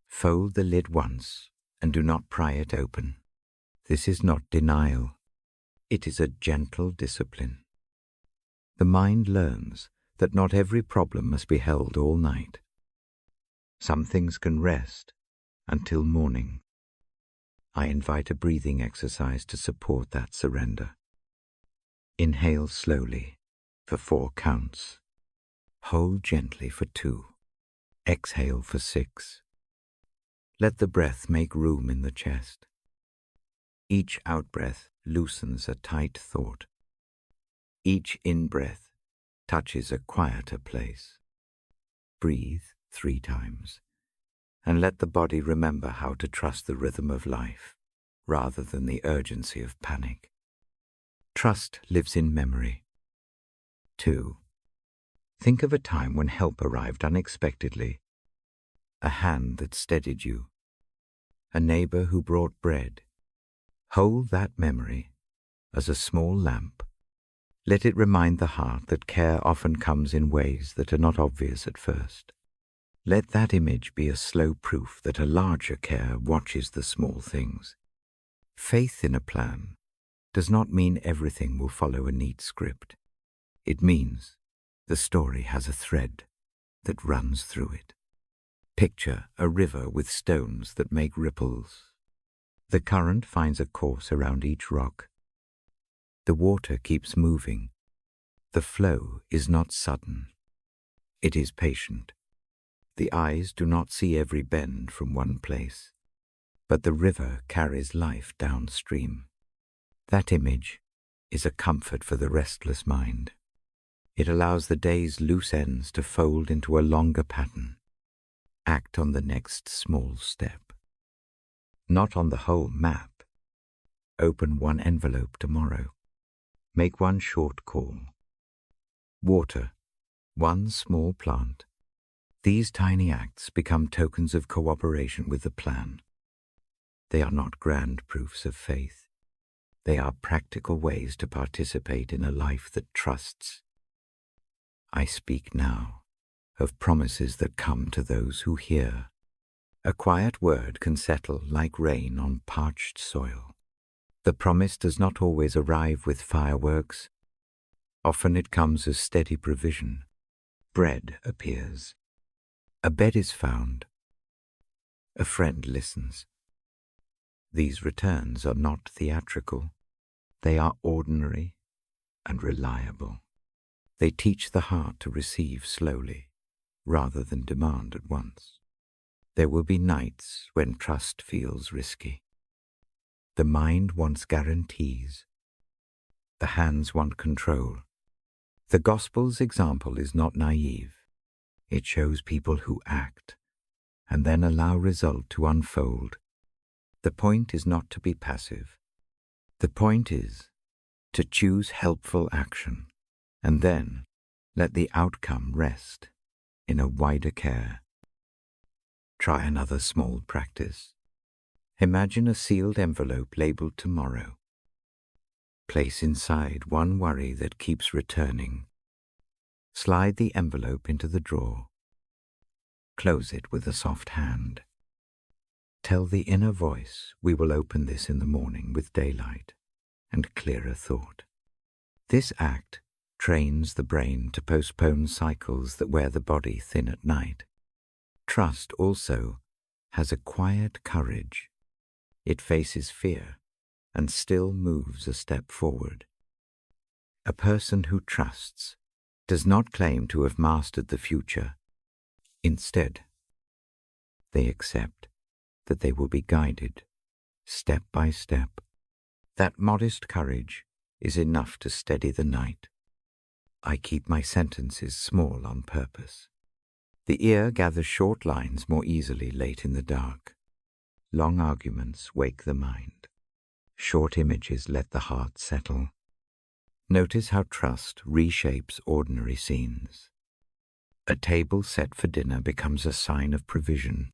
Fold the lid once and do not pry it open. This is not denial. It is a gentle discipline. The mind learns that not every problem must be held all night. Some things can rest until morning. I invite a breathing exercise to support that surrender. Inhale slowly for 4 counts. Hold gently for 2. Exhale for 6. Let the breath make room in the chest. Each out-breath loosens a tight thought. Each in-breath touches a quieter place. Breathe 3 times, and let the body remember how to trust the rhythm of life rather than the urgency of panic. Trust lives in memory. 2. Think of a time when help arrived unexpectedly, a hand that steadied you, a neighbor who brought bread. Hold that memory as a small lamp. Let it remind the heart that care often comes in ways that are not obvious at first. Let that image be a slow proof that a larger care watches the small things. Faith in a plan does not mean everything will follow a neat script. It means the story has a thread that runs through it. Picture a river with stones that make ripples. The current finds a course around each rock. The water keeps moving. The flow is not sudden. It is patient. The eyes do not see every bend from one place, but the river carries life downstream. That image is a comfort for the restless mind. It allows the day's loose ends to fold into a longer pattern. Act on the next small step. Not on the whole map. Open one envelope tomorrow. Make one short call. Water one small plant. These tiny acts become tokens of cooperation with the plan. They are not grand proofs of faith. They are practical ways to participate in a life that trusts. I speak now of promises that come to those who hear. A quiet word can settle like rain on parched soil. The promise does not always arrive with fireworks. Often it comes as steady provision. Bread appears. A bed is found. A friend listens. These returns are not theatrical. They are ordinary and reliable. They teach the heart to receive slowly, rather than demand at once. There will be nights when trust feels risky. The mind wants guarantees. The hands want control. The Gospel's example is not naive. It shows people who act, and then allow result to unfold. The point is not to be passive. The point is to choose helpful action, and then let the outcome rest in a wider care. Try another small practice. Imagine a sealed envelope labeled tomorrow. Place inside one worry that keeps returning. Slide the envelope into the drawer. Close it with a soft hand. Tell the inner voice, we will open this in the morning with daylight and clearer thought. This act trains the brain to postpone cycles that wear the body thin at night. Trust also has a quiet courage. It faces fear and still moves a step forward. A person who trusts does not claim to have mastered the future. Instead, they accept that they will be guided step by step. That modest courage is enough to steady the night. I keep my sentences small on purpose. The ear gathers short lines more easily late in the dark. Long arguments wake the mind. Short images let the heart settle. Notice how trust reshapes ordinary scenes. A table set for dinner becomes a sign of provision.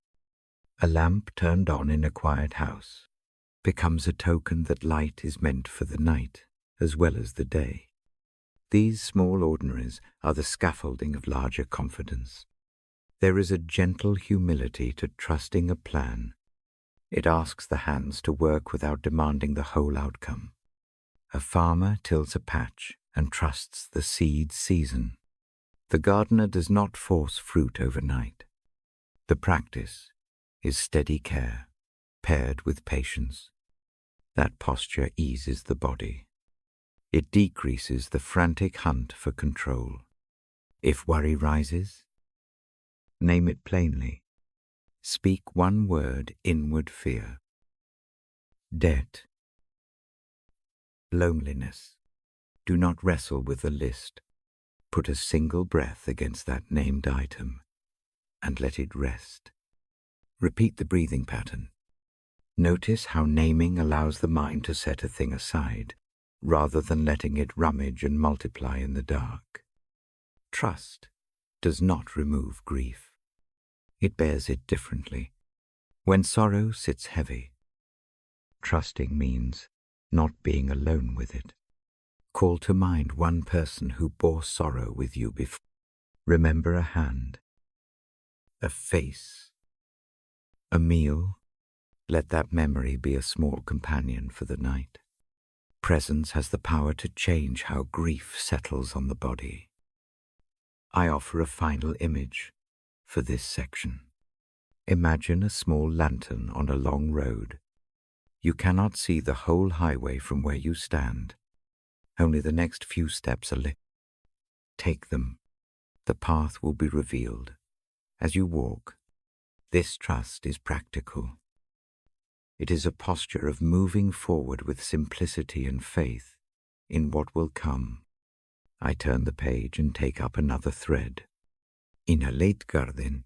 A lamp turned on in a quiet house becomes a token that light is meant for the night as well as the day. These small ordinaries are the scaffolding of larger confidence. There is a gentle humility to trusting a plan. It asks the hands to work without demanding the whole outcome. A farmer tills a patch and trusts the seed's season. The gardener does not force fruit overnight. The practice is steady care, paired with patience. That posture eases the body. It decreases the frantic hunt for control. If worry rises, name it plainly. Speak one word, inward fear. Debt. Loneliness. Do not wrestle with the list. Put a single breath against that named item. and let it rest. Repeat the breathing pattern. Notice how naming allows the mind to set a thing aside, rather than letting it rummage and multiply in the dark. Trust does not remove grief. It bears it differently. When sorrow sits heavy, trusting means not being alone with it. Call to mind one person who bore sorrow with you before. Remember a hand, a face, a meal. Let that memory be a small companion for the night. Presence has the power to change how grief settles on the body. I offer a final image for this section. Imagine a small lantern on a long road. You cannot see the whole highway from where you stand. Only the next few steps are lit. Take them. The path will be revealed. As you walk, this trust is practical. It is a posture of moving forward with simplicity and faith in what will come. I turn the page and take up another thread. In a late garden,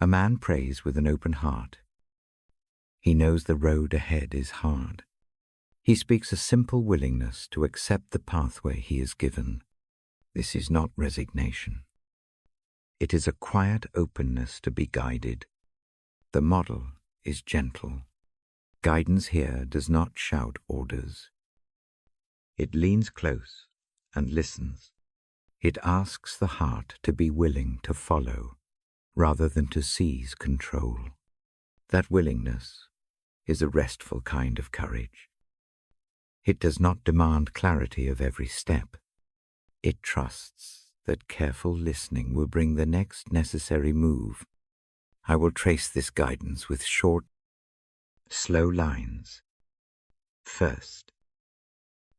a man prays with an open heart. He knows the road ahead is hard. He speaks a simple willingness to accept the pathway he is given. This is not resignation. It is a quiet openness to be guided. The model is gentle. Guidance here does not shout orders. It leans close and listens. It asks the heart to be willing to follow rather than to seize control. That willingness is a restful kind of courage. It does not demand clarity of every step. It trusts that careful listening will bring the next necessary move. I will trace this guidance with short, slow lines. First,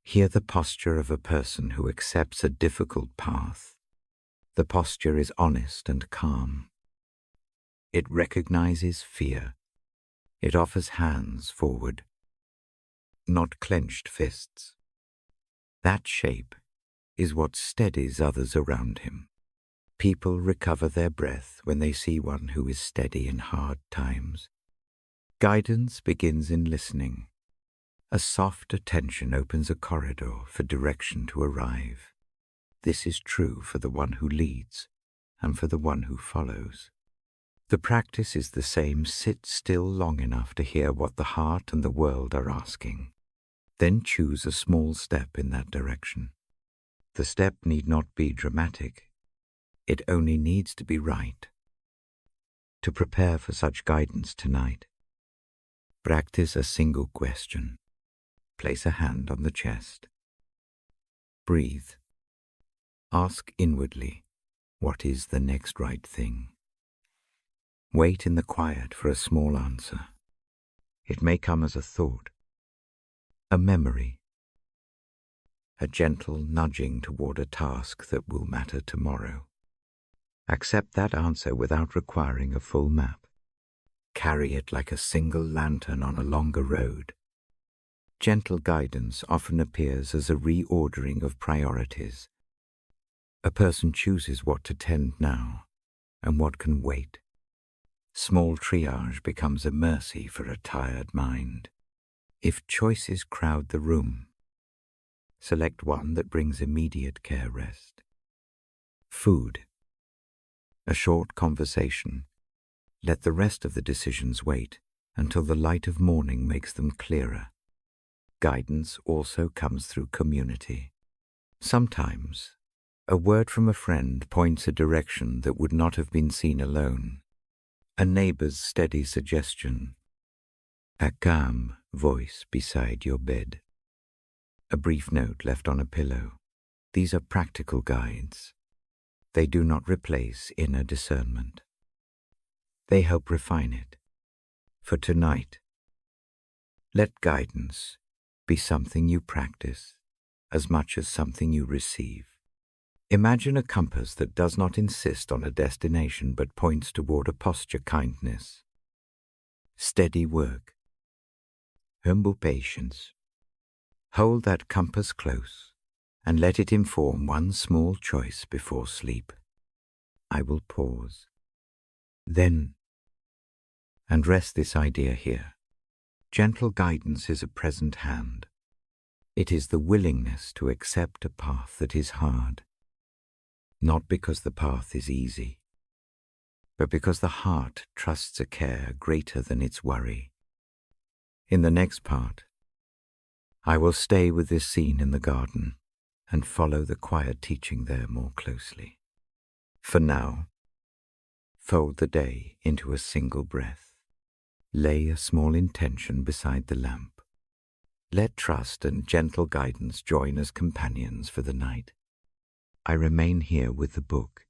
hear the posture of a person who accepts a difficult path. The posture is honest and calm. It recognizes fear. It offers hands forward, not clenched fists. That shape is what steadies others around him. People recover their breath when they see one who is steady in hard times. Guidance begins in listening. A soft attention opens a corridor for direction to arrive. This is true for the one who leads and for the one who follows. The practice is the same. Sit still long enough to hear what the heart and the world are asking. Then choose a small step in that direction. The step need not be dramatic. It only needs to be right. To prepare for such guidance tonight, practice a single question. Place a hand on the chest. Breathe. Ask inwardly, what is the next right thing? Wait in the quiet for a small answer. It may come as a thought, a memory, a gentle nudging toward a task that will matter tomorrow. Accept that answer without requiring a full map. Carry it like a single lantern on a longer road. Gentle guidance often appears as a reordering of priorities. A person chooses what to tend now and what can wait. Small triage becomes a mercy for a tired mind. If choices crowd the room, select one that brings immediate care rest. Food. A short conversation. Let the rest of the decisions wait until the light of morning makes them clearer. Guidance also comes through community. Sometimes, a word from a friend points a direction that would not have been seen alone. A neighbor's steady suggestion. A calm voice beside your bed. A brief note left on a pillow. These are practical guides. They do not replace inner discernment. They help refine it. For tonight, let guidance be something you practice as much as something you receive. Imagine a compass that does not insist on a destination but points toward a posture kindness. Steady work. Humble patience. Hold that compass close and let it inform one small choice before sleep. I will pause. Then, and rest this idea here, gentle guidance is a present hand. It is the willingness to accept a path that is hard, not because the path is easy, but because the heart trusts a care greater than its worry. In the next part, I will stay with this scene in the garden and follow the quiet teaching there more closely. For now, fold the day into a single breath. Lay a small intention beside the lamp. Let trust and gentle guidance join as companions for the night. I remain here with the book,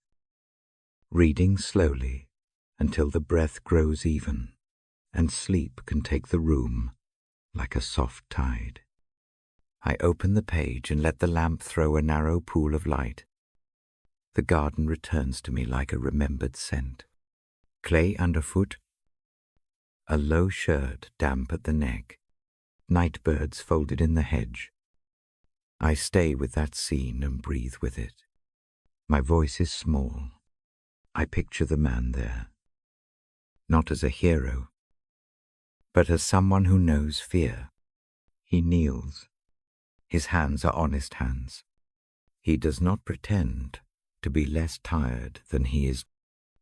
reading slowly until the breath grows even and sleep can take the room like a soft tide. I open the page and let the lamp throw a narrow pool of light. The garden returns to me like a remembered scent. Clay underfoot, a low shirt damp at the neck, night birds folded in the hedge. I stay with that scene and breathe with it. My voice is small. I picture the man there, not as a hero, but as someone who knows fear. He kneels. His hands are honest hands. He does not pretend to be less tired than he is.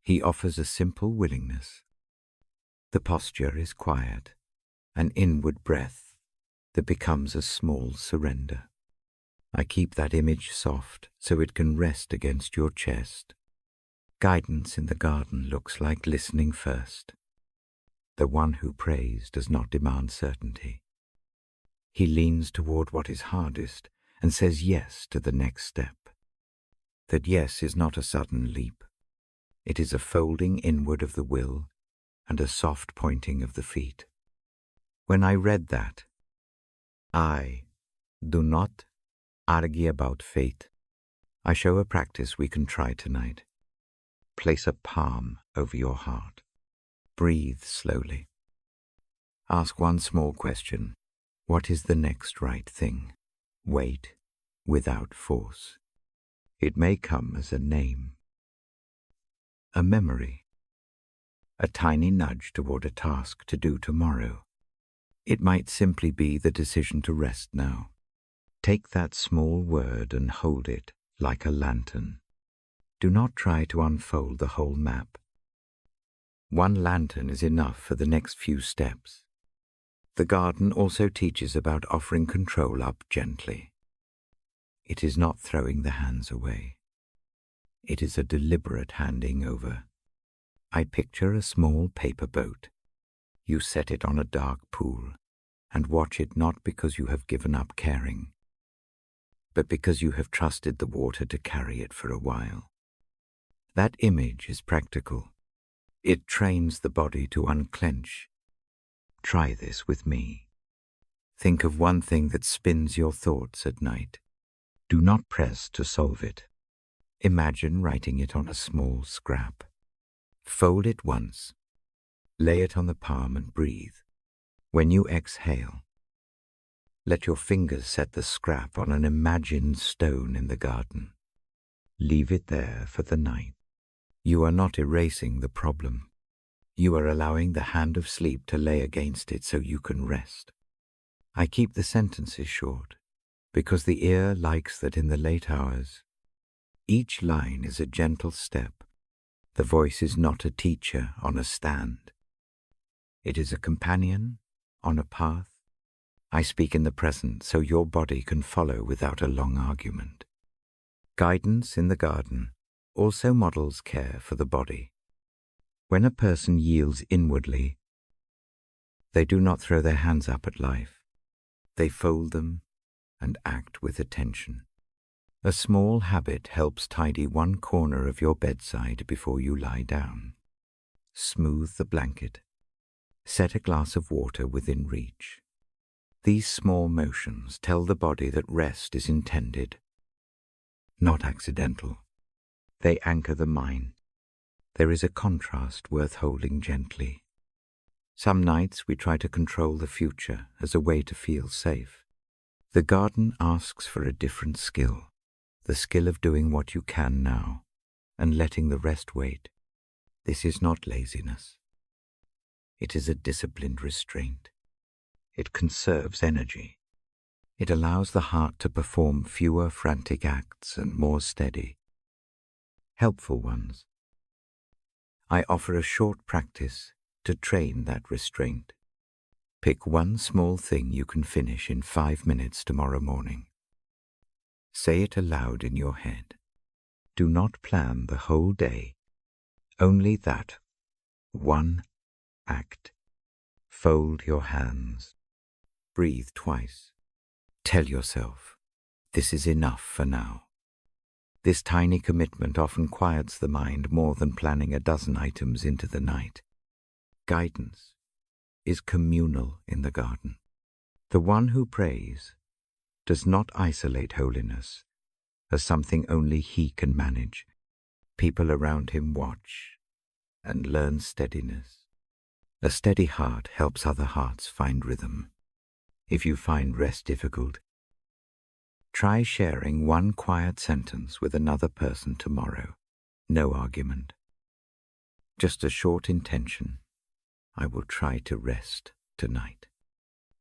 He offers a simple willingness. The posture is quiet, an inward breath that becomes a small surrender. I keep that image soft so it can rest against your chest. Guidance in the garden looks like listening first. The one who prays does not demand certainty. He leans toward what is hardest and says yes to the next step. That yes is not a sudden leap. It is a folding inward of the will and a soft pointing of the feet. When I read that, I do not argue about fate. I show a practice we can try tonight. Place a palm over your heart. Breathe slowly. Ask one small question. What is the next right thing? Wait without force. It may come as a name, a memory, a tiny nudge toward a task to do tomorrow. It might simply be the decision to rest now. Take that small word and hold it like a lantern. Do not try to unfold the whole map. One lantern is enough for the next few steps. The garden also teaches about offering control up gently. It is not throwing the hands away. It is a deliberate handing over. I picture a small paper boat. You set it on a dark pool and watch it not because you have given up caring, but because you have trusted the water to carry it for a while. That image is practical. It trains the body to unclench. Try this with me. Think of one thing that spins your thoughts at night. Do not press to solve it. Imagine writing it on a small scrap. Fold it once. Lay it on the palm and breathe. When you exhale, let your fingers set the scrap on an imagined stone in the garden. Leave it there for the night. You are not erasing the problem. You are allowing the hand of sleep to lay against it so you can rest. I keep the sentences short, because the ear likes that in the late hours. Each line is a gentle step. The voice is not a teacher on a stand. It is a companion on a path. I speak in the present so your body can follow without a long argument. Guidance in the garden also models care for the body. When a person yields inwardly, they do not throw their hands up at life. They fold them and act with attention. A small habit helps tidy one corner of your bedside before you lie down. Smooth the blanket. Set a glass of water within reach. These small motions tell the body that rest is intended, not accidental. They anchor the mind. There is a contrast worth holding gently. Some nights we try to control the future as a way to feel safe. The garden asks for a different skill, the skill of doing what you can now and letting the rest wait. This is not laziness. It is a disciplined restraint. It conserves energy. It allows the heart to perform fewer frantic acts and more steady, helpful ones. I offer a short practice to train that restraint. Pick one small thing you can finish in 5 minutes tomorrow morning. Say it aloud in your head. Do not plan the whole day, only that one act. Fold your hands. Breathe twice. Tell yourself, this is enough for now. This tiny commitment often quiets the mind more than planning a dozen items into the night. Guidance is communal in the garden. The one who prays does not isolate holiness as something only he can manage. People around him watch and learn steadiness. A steady heart helps other hearts find rhythm. If you find rest difficult, try sharing one quiet sentence with another person tomorrow. No argument. Just a short intention. I will try to rest tonight.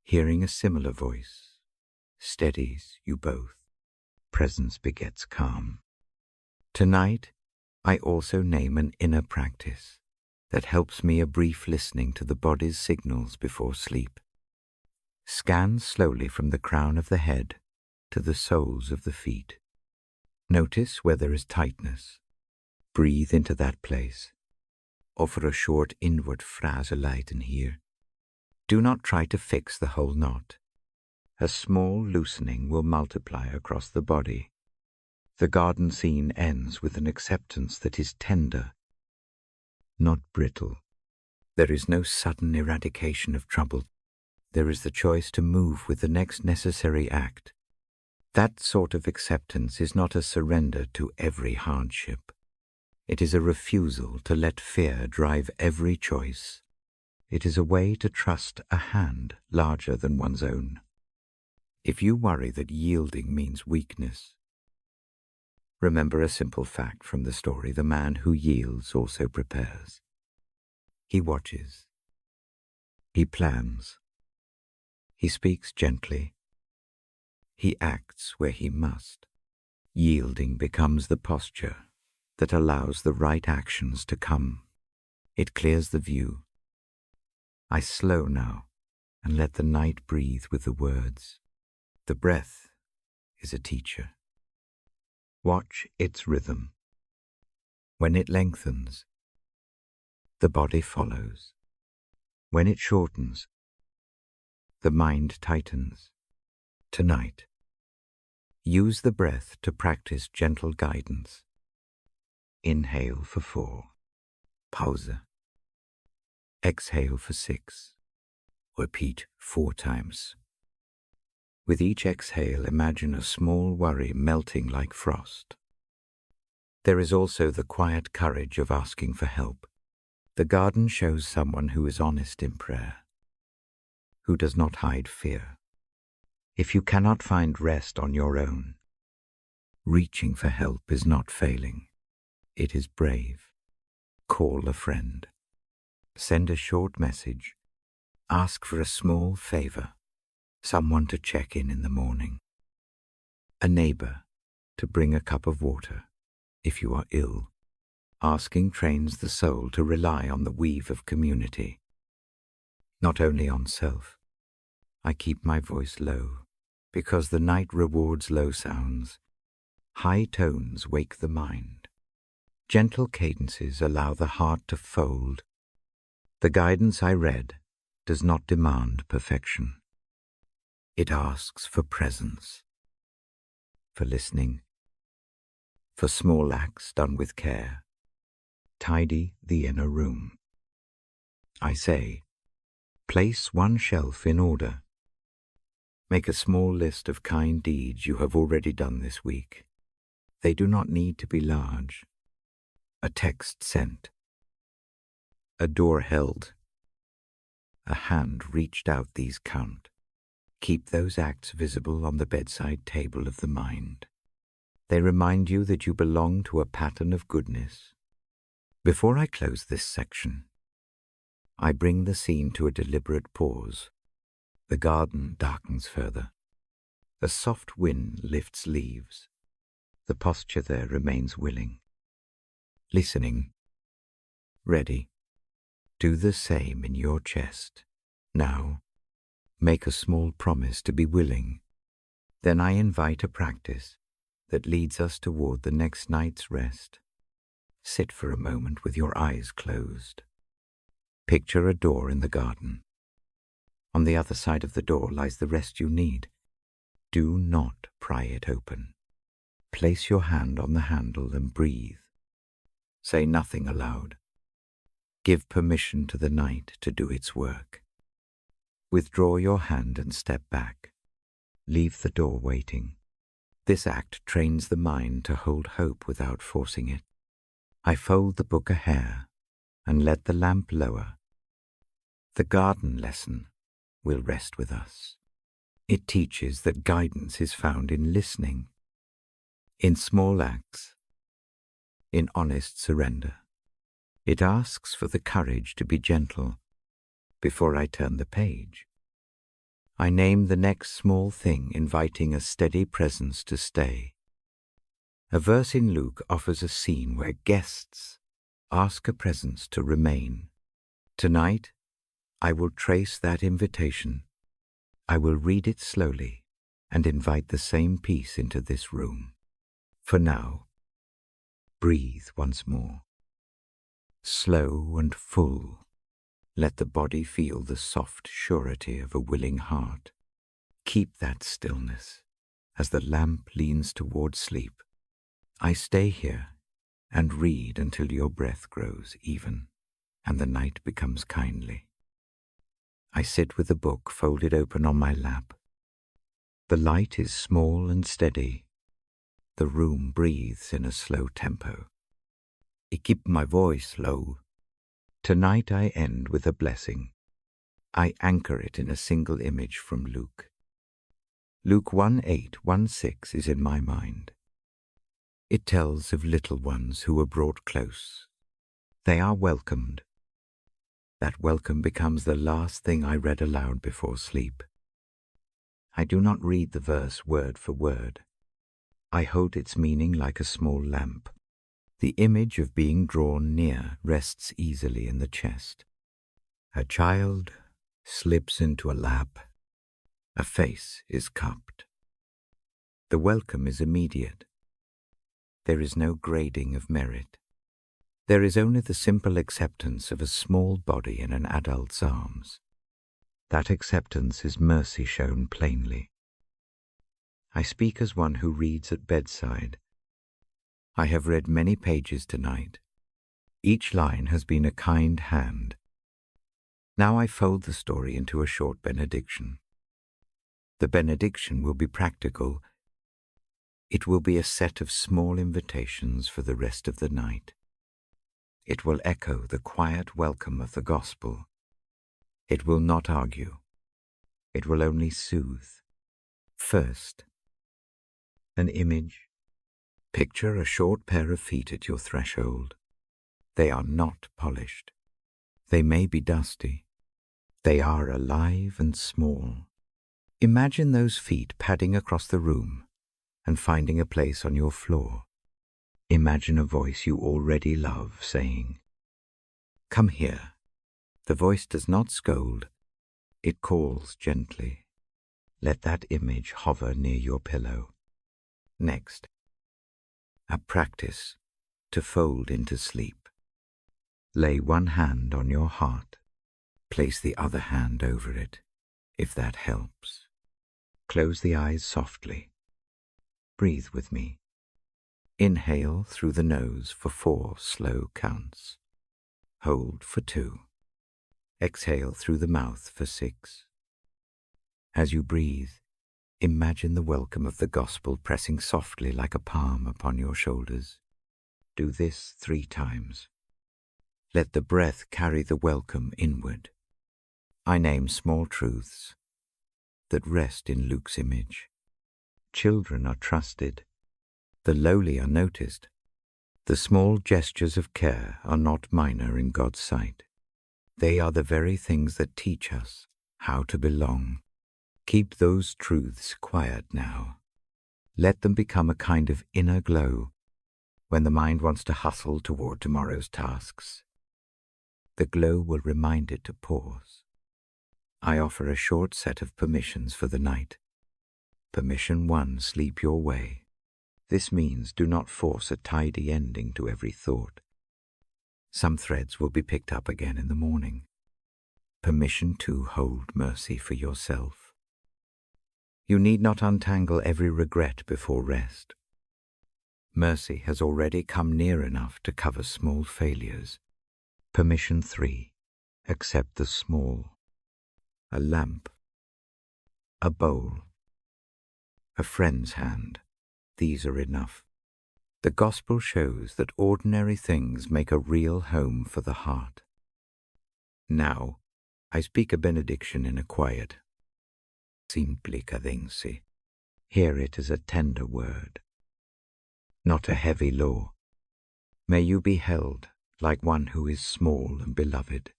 Hearing a similar voice steadies you both. Presence begets calm. Tonight, I also name an inner practice that helps me a brief listening to the body's signals before sleep. Scan slowly from the crown of the head to the soles of the feet. Notice where there is tightness. Breathe into that place. Offer a short inward fraseleiten here. Do not try to fix the whole knot. A small loosening will multiply across the body. The garden scene ends with an acceptance that is tender, not brittle. There is no sudden eradication of trouble. There is the choice to move with the next necessary act. That sort of acceptance is not a surrender to every hardship. It is a refusal to let fear drive every choice. It is a way to trust a hand larger than one's own. If you worry that yielding means weakness, remember a simple fact from the story: the man who yields also prepares. He watches. He plans. He speaks gently. He acts where he must. Yielding becomes the posture that allows the right actions to come. It clears the view. I slow now and let the night breathe with the words. The breath is a teacher. Watch its rhythm. When it lengthens, the body follows. When it shortens, the mind tightens. Tonight, use the breath to practice gentle guidance. Inhale for 4. Pause. Exhale for 6. Repeat 4 times. With each exhale, imagine a small worry melting like frost. There is also the quiet courage of asking for help. The garden shows someone who is honest in prayer, who does not hide fear. If you cannot find rest on your own, reaching for help is not failing. It is brave. Call a friend. Send a short message. Ask for a small favor. Someone to check in the morning. A neighbor to bring a cup of water if you are ill. Asking trains the soul to rely on the weave of community, not only on self. I keep my voice low because the night rewards low sounds. High tones wake the mind. Gentle cadences allow the heart to fold. The guidance I read does not demand perfection. It asks for presence, for listening, for small acts done with care. Tidy the inner room. I say, place one shelf in order. Make a small list of kind deeds you have already done this week. They do not need to be large. A text sent. A door held. A hand reached out, these count. Keep those acts visible on the bedside table of the mind. They remind you that you belong to a pattern of goodness. Before I close this section, I bring the scene to a deliberate pause. The garden darkens further. A soft wind lifts leaves. The posture there remains willing. Listening. Ready. Do the same in your chest. Now, make a small promise to be willing. Then I invite a practice that leads us toward the next night's rest. Sit for a moment with your eyes closed. Picture a door in the garden. On the other side of the door lies the rest you need. Do not pry it open. Place your hand on the handle and breathe. Say nothing aloud. Give permission to the night to do its work. Withdraw your hand and step back. Leave the door waiting. This act trains the mind to hold hope without forcing it. I fold the book a hair and let the lamp lower. The garden lesson will rest with us. It teaches that guidance is found in listening, in small acts, in honest surrender. It asks for the courage to be gentle. Before I turn the page, I name the next small thing, inviting a steady presence to stay. A verse in Luke offers a scene where guests ask a presence to remain. Tonight, I will trace that invitation. I will read it slowly and invite the same peace into this room. For now, breathe once more. Slow and full, let the body feel the soft surety of a willing heart. Keep that stillness as the lamp leans toward sleep. I stay here and read until your breath grows even and the night becomes kindly. I sit with the book folded open on my lap. The light is small and steady. The room breathes in a slow tempo. I keep my voice low. Tonight I end with a blessing. I anchor it in a single image from Luke. Luke 1:8-1:6 is in my mind. It tells of little ones who were brought close. They are welcomed. That welcome becomes the last thing I read aloud before sleep. I do not read the verse word for word. I hold its meaning like a small lamp. The image of being drawn near rests easily in the chest. A child slips into a lap. A face is cupped. The welcome is immediate. There is no grading of merit. There is only the simple acceptance of a small body in an adult's arms. That acceptance is mercy shown plainly. I speak as one who reads at bedside. I have read many pages tonight. Each line has been a kind hand. Now I fold the story into a short benediction. The benediction will be practical. It will be a set of small invitations for the rest of the night. It will echo the quiet welcome of the gospel. It will not argue. It will only soothe. First, an image. Picture a short pair of feet at your threshold. They are not polished. They may be dusty. They are alive and small. Imagine those feet padding across the room and finding a place on your floor. Imagine a voice you already love saying, "Come here." The voice does not scold. It calls gently. Let that image hover near your pillow. Next, a practice to fold into sleep. Lay one hand on your heart. Place the other hand over it, if that helps. Close the eyes softly. Breathe with me. Inhale through the nose for 4 slow counts. Hold for 2. Exhale through the mouth for 6. As you breathe, imagine the welcome of the gospel pressing softly like a palm upon your shoulders. Do this 3 times. Let the breath carry the welcome inward. I name small truths that rest in Luke's image. Children are trusted. The lowly are noticed. The small gestures of care are not minor in God's sight. They are the very things that teach us how to belong. Keep those truths quiet now. Let them become a kind of inner glow when the mind wants to hustle toward tomorrow's tasks. The glow will remind it to pause. I offer a short set of permissions for the night. Permission 1, sleep your way. This means do not force a tidy ending to every thought. Some threads will be picked up again in the morning. Permission 2, hold mercy for yourself. You need not untangle every regret before rest. Mercy has already come near enough to cover small failures. Permission 3, accept the small. A lamp, a bowl, a friend's hand. These are enough. The gospel shows that ordinary things make a real home for the heart. Now, I speak a benediction in a quiet, simpli cadenzi. Hear it as a tender word, not a heavy law. May you be held like one who is small and beloved.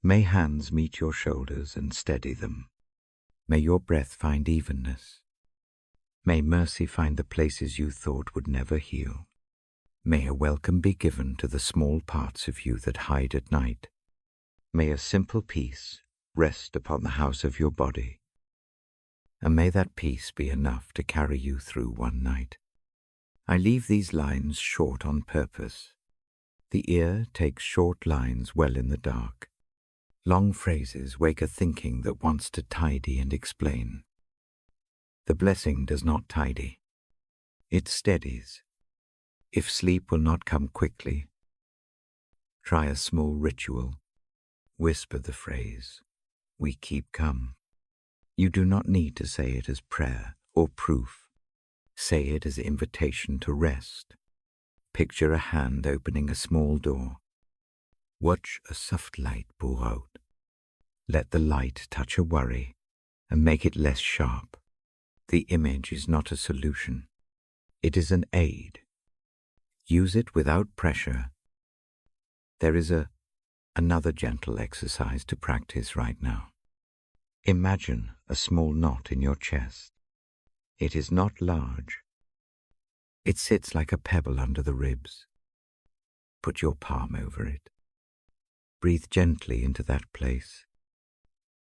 May hands meet your shoulders and steady them. May your breath find evenness. May mercy find the places you thought would never heal. May a welcome be given to the small parts of you that hide at night. May a simple peace rest upon the house of your body. And may that peace be enough to carry you through one night. I leave these lines short on purpose. The ear takes short lines well in the dark. Long phrases wake a thinking that wants to tidy and explain. The blessing does not tidy. It steadies. If sleep will not come quickly, try a small ritual. Whisper the phrase, "We keep come." You do not need to say it as prayer or proof. Say it as invitation to rest. Picture a hand opening a small door. Watch a soft light pour out. Let the light touch a worry and make it less sharp. The image is not a solution. It is an aid. Use it without pressure. There is another gentle exercise to practice right now. Imagine a small knot in your chest. It is not large. It sits like a pebble under the ribs. Put your palm over it. Breathe gently into that place.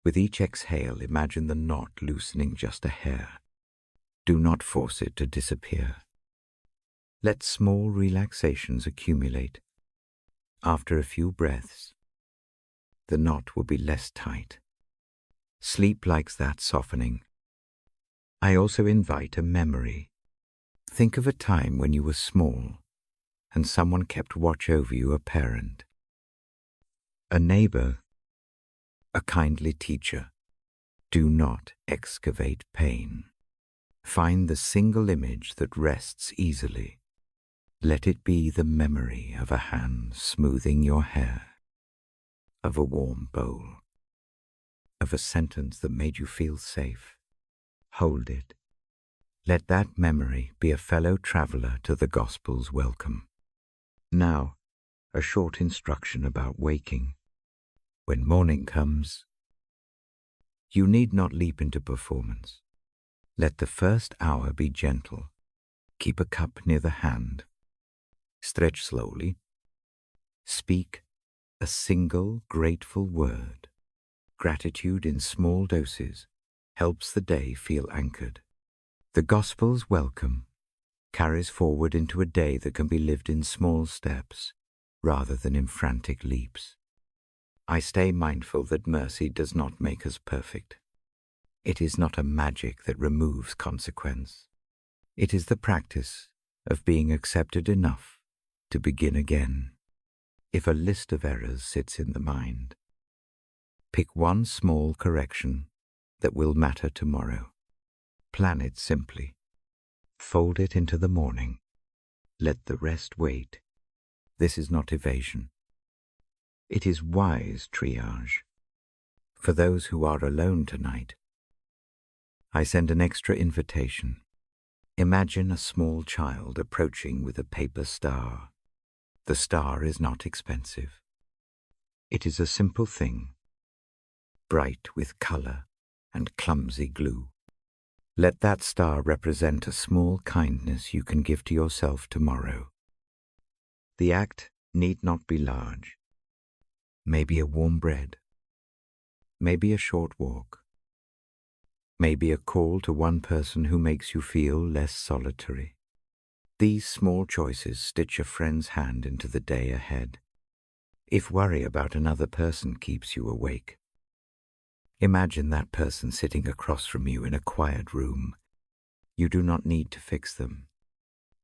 With each exhale, imagine the knot loosening just a hair. Do not force it to disappear. Let small relaxations accumulate. After a few breaths, the knot will be less tight. Sleep likes that softening. I also invite a memory. Think of a time when you were small and someone kept watch over you, a parent, a neighbor, a kindly teacher. Do not excavate pain. Find the single image that rests easily. Let it be the memory of a hand smoothing your hair, of a warm bowl, of a sentence that made you feel safe. Hold it. Let that memory be a fellow traveler to the gospel's welcome. Now, a short instruction about waking. When morning comes, you need not leap into performance. Let the first hour be gentle. Keep a cup near the hand. Stretch slowly. Speak a single grateful word. Gratitude in small doses helps the day feel anchored. The gospel's welcome carries forward into a day that can be lived in small steps rather than in frantic leaps. I stay mindful that mercy does not make us perfect. It is not a magic that removes consequence. It is the practice of being accepted enough to begin again. If a list of errors sits in the mind, pick one small correction that will matter tomorrow. Plan it simply. Fold it into the morning. Let the rest wait. This is not evasion. It is wise triage. For those who are alone tonight, I send an extra invitation. Imagine a small child approaching with a paper star. The star is not expensive. It is a simple thing, bright with color and clumsy glue. Let that star represent a small kindness you can give to yourself tomorrow. The act need not be large. Maybe a warm bread. Maybe a short walk. Maybe a call to one person who makes you feel less solitary. These small choices stitch a friend's hand into the day ahead. If worry about another person keeps you awake, imagine that person sitting across from you in a quiet room. You do not need to fix them.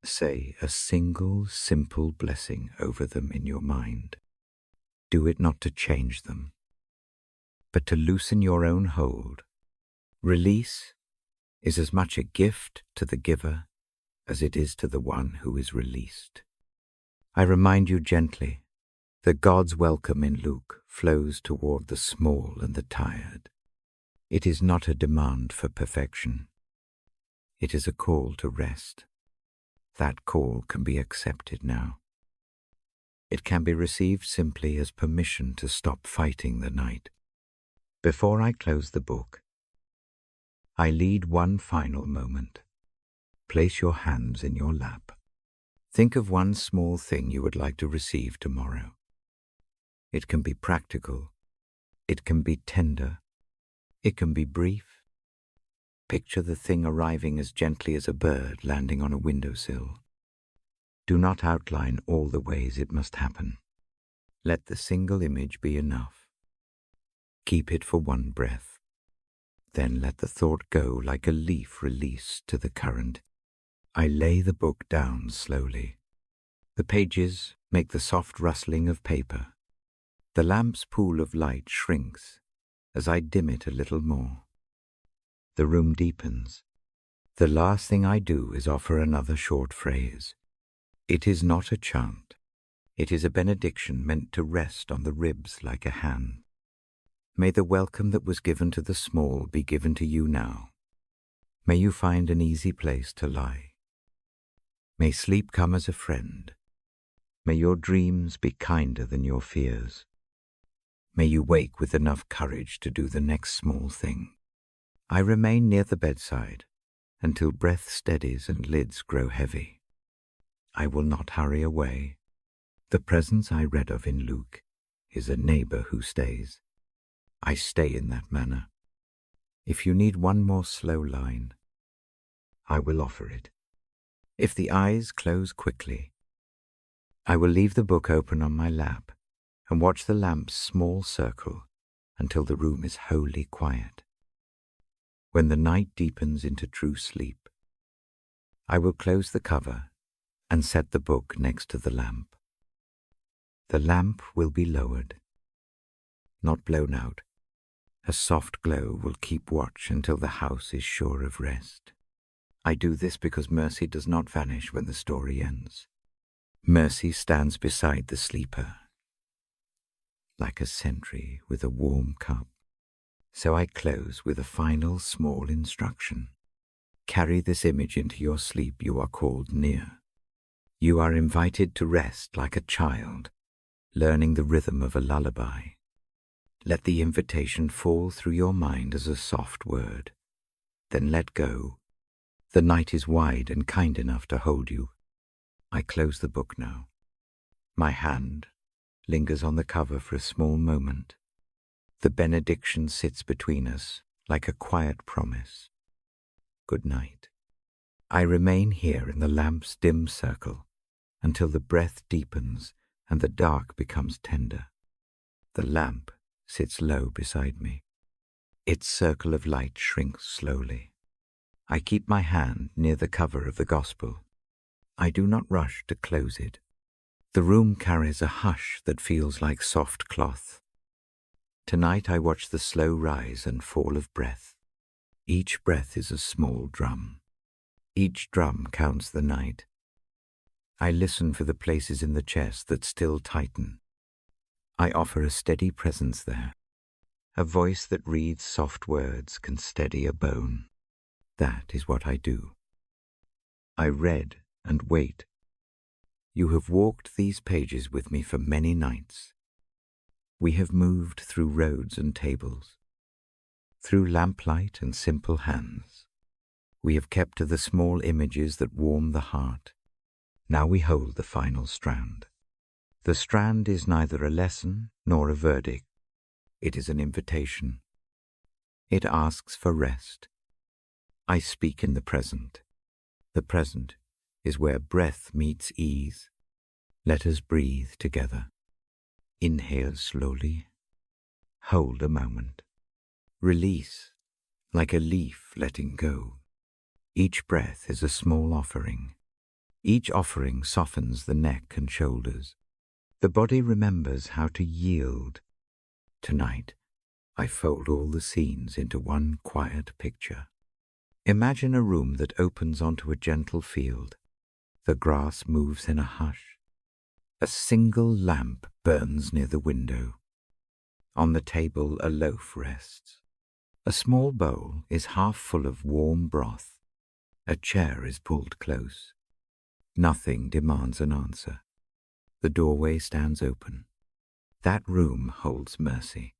Say a single, simple blessing over them in your mind. Do it not to change them, but to loosen your own hold. Release is as much a gift to the giver as it is to the one who is released. I remind you gently that God's welcome in Luke flows toward the small and the tired. It is not a demand for perfection. It is a call to rest. That call can be accepted now. It can be received simply as permission to stop fighting the night. Before I close the book, I lead one final moment. Place your hands in your lap. Think of one small thing you would like to receive tomorrow. It can be practical. It can be tender. It can be brief. Picture the thing arriving as gently as a bird landing on a windowsill. Do not outline all the ways it must happen. Let the single image be enough. Keep it for one breath. Then let the thought go like a leaf released to the current. I lay the book down slowly. The pages make the soft rustling of paper. The lamp's pool of light shrinks as I dim it a little more. The room deepens. The last thing I do is offer another short phrase. It is not a chant. It is a benediction meant to rest on the ribs like a hand. May the welcome that was given to the small be given to you now. May you find an easy place to lie. May sleep come as a friend. May your dreams be kinder than your fears. May you wake with enough courage to do the next small thing. I remain near the bedside until breath steadies and lids grow heavy. I will not hurry away. The presence I read of in Luke is a neighbor who stays. I stay in that manner. If you need one more slow line, I will offer it. If the eyes close quickly, I will leave the book open on my lap and watch the lamp's small circle until the room is wholly quiet. When the night deepens into true sleep, I will close the cover and set the book next to the lamp. The lamp will be lowered, not blown out. A soft glow will keep watch until the house is sure of rest. I do this because mercy does not vanish when the story ends. Mercy stands beside the sleeper, like a sentry with a warm cup. So I close with a final small instruction. Carry this image into your sleep. You are called near. You are invited to rest like a child, learning the rhythm of a lullaby. Let the invitation fall through your mind as a soft word. Then let go. The night is wide and kind enough to hold you. I close the book now. My hand lingers on the cover for a small moment. The benediction sits between us like a quiet promise. Good night. I remain here in the lamp's dim circle until the breath deepens and the dark becomes tender. The lamp sits low beside me. Its circle of light shrinks slowly. I keep my hand near the cover of the Gospel. I do not rush to close it. The room carries a hush that feels like soft cloth. Tonight I watch the slow rise and fall of breath. Each breath is a small drum. Each drum counts the night. I listen for the places in the chest that still tighten. I offer a steady presence there. A voice that reads soft words can steady a bone. That is what I do. I read and wait. You have walked these pages with me for many nights. We have moved through roads and tables, through lamplight and simple hands. We have kept to the small images that warm the heart. Now we hold the final strand. The strand is neither a lesson nor a verdict. It is an invitation. It asks for rest. I speak in the present. The present is where breath meets ease. Let us breathe together. Inhale slowly. Hold a moment. Release, like a leaf letting go. Each breath is a small offering. Each offering softens the neck and shoulders. The body remembers how to yield. Tonight, I fold all the scenes into one quiet picture. Imagine a room that opens onto a gentle field. The grass moves in a hush. A single lamp burns near the window. On the table a loaf rests. A small bowl is half full of warm broth. A chair is pulled close. Nothing demands an answer. The doorway stands open. That room holds mercy.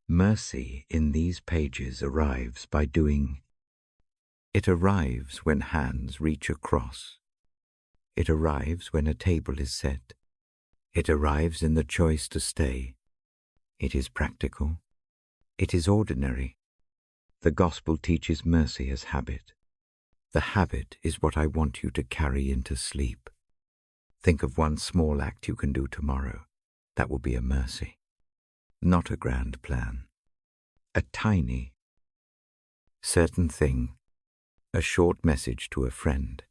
Mercy in these pages arrives by doing. It arrives when hands reach across. It arrives when a table is set. It arrives in the choice to stay. It is practical. It is ordinary. The gospel teaches mercy as habit. The habit is what I want you to carry into sleep. Think of one small act you can do tomorrow. That will be a mercy. Not a grand plan. A tiny, certain thing. A short message to a friend.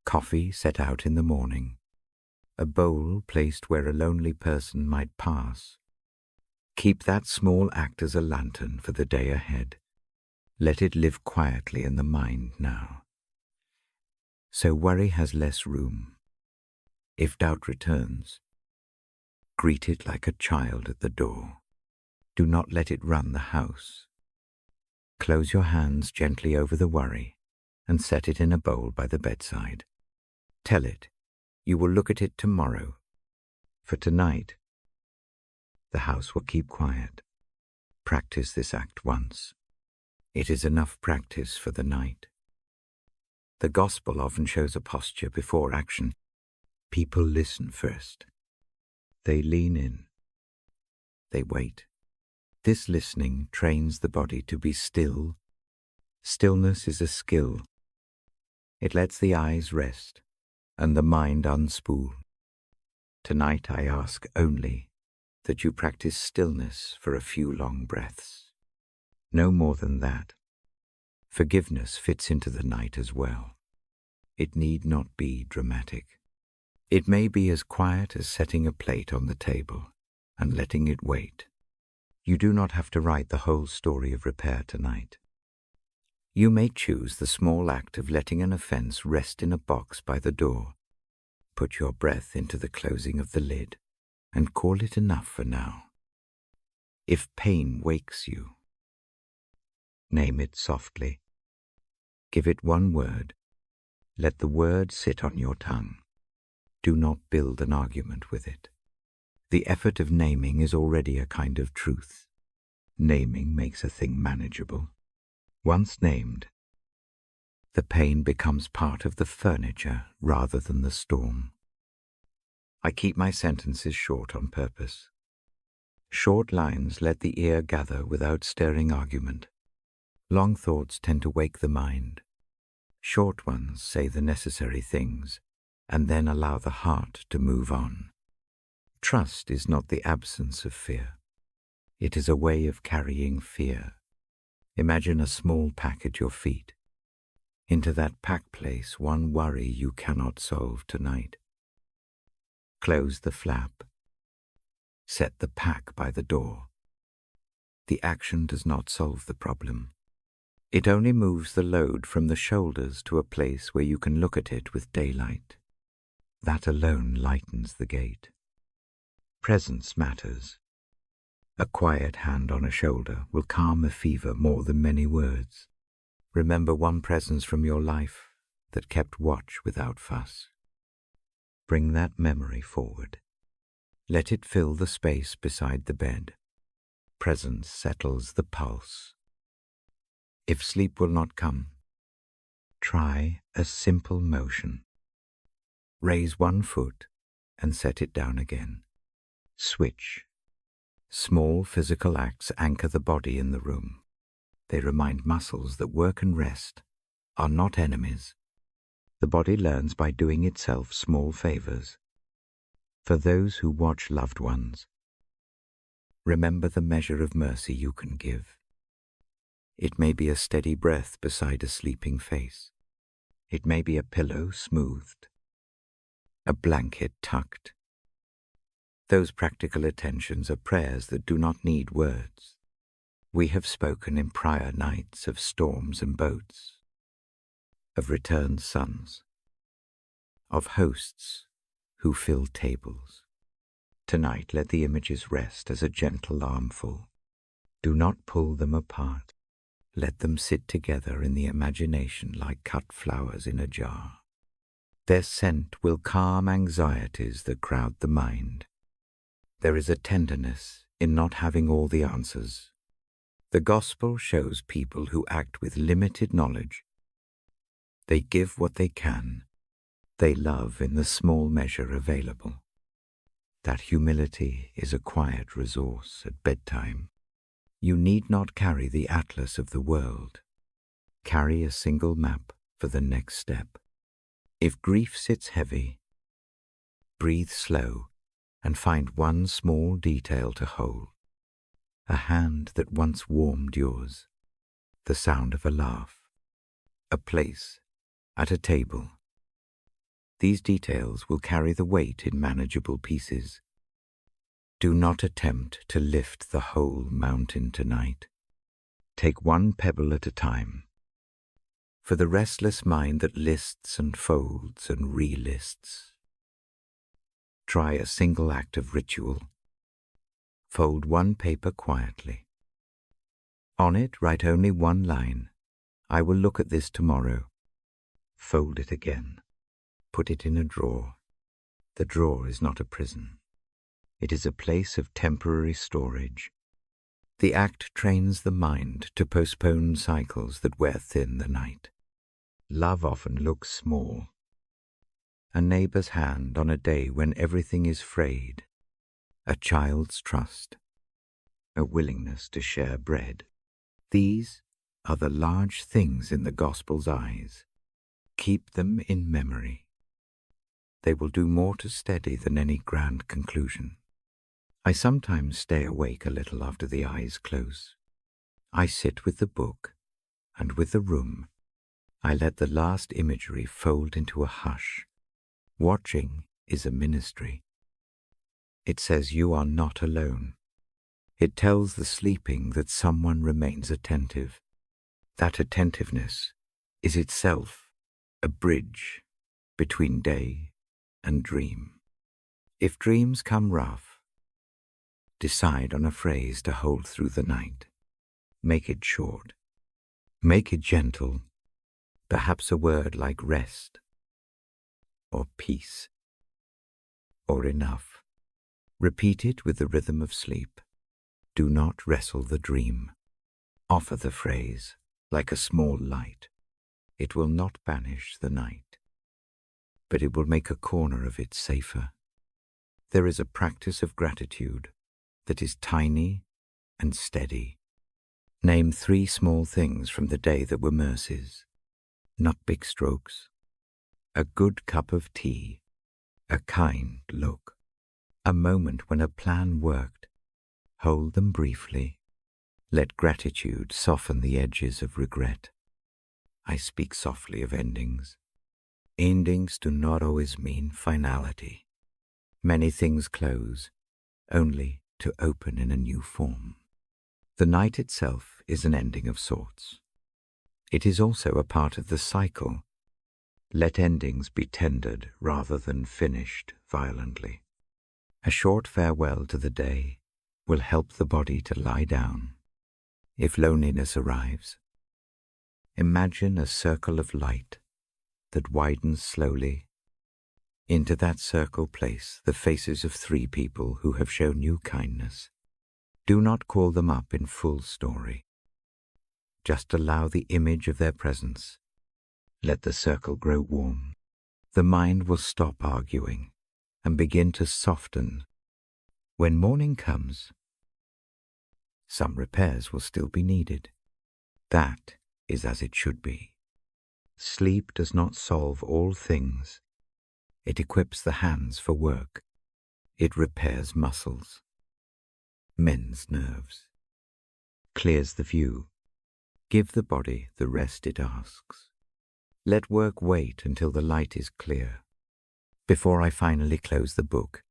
Coffee set out in the morning. A bowl placed where a lonely person might pass. Keep that small act as a lantern for the day ahead. Let it live quietly in the mind now. So worry has less room. If doubt returns, greet it like a child at the door. Do not let it run the house. Close your hands gently over the worry and set it in a bowl by the bedside. Tell it you will look at it tomorrow. For tonight, the house will keep quiet. Practice this act once. It is enough practice for the night. The gospel often shows a posture before action. People listen first. They lean in. They wait. This listening trains the body to be still. Stillness is a skill. It lets the eyes rest and the mind unspool. Tonight I ask only that you practice stillness for a few long breaths. No more than that. Forgiveness fits into the night as well. It need not be dramatic. It may be as quiet as setting a plate on the table and letting it wait. You do not have to write the whole story of repair tonight. You may choose the small act of letting an offense rest in a box by the door. Put your breath into the closing of the lid and call it enough for now. If pain wakes you, name it softly. Give it one word. Let the word sit on your tongue. Do not build an argument with it. The effort of naming is already a kind of truth. Naming makes a thing manageable. Once named, the pain becomes part of the furniture rather than the storm. I keep my sentences short on purpose. Short lines let the ear gather without stirring argument. Long thoughts tend to wake the mind. Short ones say the necessary things and then allow the heart to move on. Trust is not the absence of fear. It is a way of carrying fear. Imagine a small pack at your feet. Into that pack place one worry you cannot solve tonight. Close the flap. Set the pack by the door. The action does not solve the problem. It only moves the load from the shoulders to a place where you can look at it with daylight. That alone lightens the gate. Presence matters. A quiet hand on a shoulder will calm a fever more than many words. Remember one presence from your life, that kept watch without fuss. Bring that memory forward. Let it fill the space beside the bed. Presence settles the pulse. If sleep will not come, try a simple motion. Raise one foot and set it down again. Switch. Small physical acts anchor the body in the room. They remind muscles that work and rest are not enemies. The body learns by doing itself small favors. For those who watch loved ones, remember the measure of mercy you can give. It may be a steady breath beside a sleeping face. It may be a pillow smoothed, a blanket tucked. Those practical attentions are prayers that do not need words. We have spoken in prior nights of storms and boats, of returned sons, of hosts who fill tables. Tonight let the images rest as a gentle armful. Do not pull them apart. Let them sit together in the imagination like cut flowers in a jar. Their scent will calm anxieties that crowd the mind. There is a tenderness in not having all the answers. The gospel shows people who act with limited knowledge. They give what they can. They love in the small measure available. That humility is a quiet resource at bedtime. You need not carry the atlas of the world. Carry a single map for the next step. If grief sits heavy, breathe slow and find one small detail to hold. A hand that once warmed yours, the sound of a laugh, a place at a table. These details will carry the weight in manageable pieces. Do not attempt to lift the whole mountain tonight. Take one pebble at a time. For the restless mind that lists and folds and relists, try a single act of ritual. Fold one paper quietly. On it write only one line. I will look at this tomorrow. Fold it again. Put it in a drawer. The drawer is not a prison. It is a place of temporary storage. The act trains the mind to postpone cycles that wear thin the night. Love often looks small. A neighbor's hand on a day when everything is frayed. A child's trust. A willingness to share bread. These are the large things in the gospel's eyes. Keep them in memory. They will do more to steady than any grand conclusion. I sometimes stay awake a little after the eyes close. I sit with the book and with the room. I let the last imagery fold into a hush. Watching is a ministry. It says you are not alone. It tells the sleeping that someone remains attentive. That attentiveness is itself a bridge between day and dream. If dreams come rough, decide on a phrase to hold through the night. Make it short. Make it gentle. Perhaps a word like rest, or peace, or enough. Repeat it with the rhythm of sleep. Do not wrestle the dream. Offer the phrase like a small light. It will not banish the night, but it will make a corner of it safer. There is a practice of gratitude that is tiny and steady. Name 3 small things from the day that were mercies, not big strokes. A good cup of tea, a kind look, a moment when a plan worked. Hold them briefly. Let gratitude soften the edges of regret. I speak softly of endings. Endings do not always mean finality. Many things close, only to open in a new form. The night itself is an ending of sorts. It is also a part of the cycle. Let endings be tendered rather than finished violently. A short farewell to the day will help the body to lie down. If loneliness arrives, imagine a circle of light that widens slowly. Into that circle place the faces of 3 people who have shown you kindness. Do not call them up in full story. Just allow the image of their presence. Let the circle grow warm. The mind will stop arguing and begin to soften. When morning comes, some repairs will still be needed. That is as it should be. Sleep does not solve all things. It equips the hands for work. It repairs muscles, mends nerves, clears the view. Give the body the rest it asks. Let work wait until the light is clear. Before I finally close the book,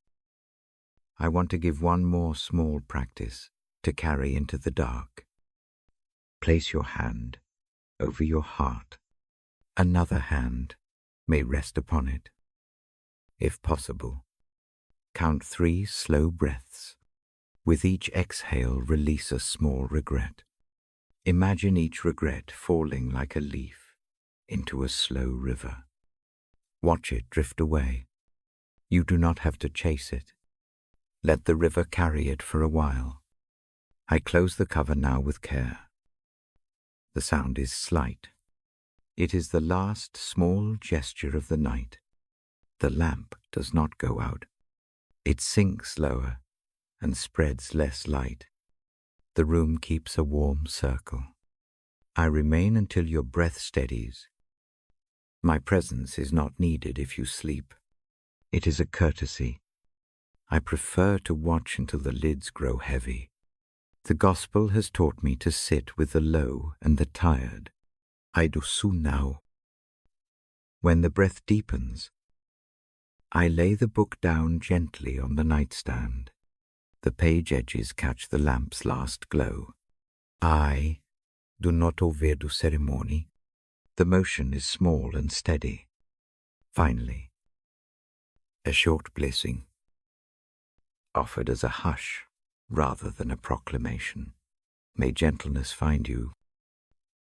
I want to give one more small practice to carry into the dark. Place your hand over your heart. Another hand may rest upon it. If possible, count 3 slow breaths. With each exhale, release a small regret. Imagine each regret falling like a leaf into a slow river. Watch it drift away. You do not have to chase it. Let the river carry it for a while. I close the cover now with care. The sound is slight. It is the last small gesture of the night. The lamp does not go out. It sinks lower and spreads less light. The room keeps a warm circle. I remain until your breath steadies. My presence is not needed if you sleep. It is a courtesy. I prefer to watch until the lids grow heavy. The gospel has taught me to sit with the low and the tired. I do so now. When the breath deepens, I lay the book down gently on the nightstand. The page edges catch the lamp's last glow. I do not overdo ceremony. The motion is small and steady. Finally, a short blessing, offered as a hush rather than a proclamation. May gentleness find you.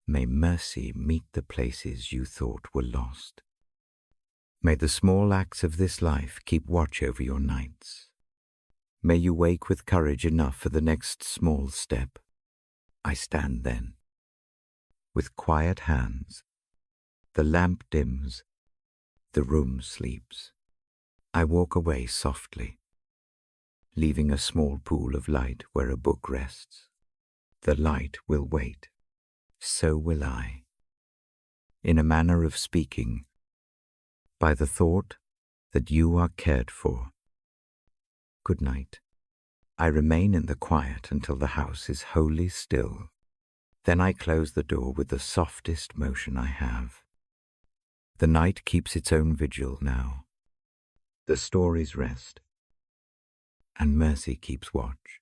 May mercy meet the places you thought were lost. May the small acts of this life keep watch over your nights. May you wake with courage enough for the next small step. I stand then. With quiet hands, the lamp dims, the room sleeps. I walk away softly, leaving a small pool of light where a book rests. The light will wait. So will I. In a manner of speaking, by the thought that you are cared for. Good night. I remain in the quiet until the house is wholly still. Then I close the door with the softest motion I have. The night keeps its own vigil now. The stories rest, and mercy keeps watch.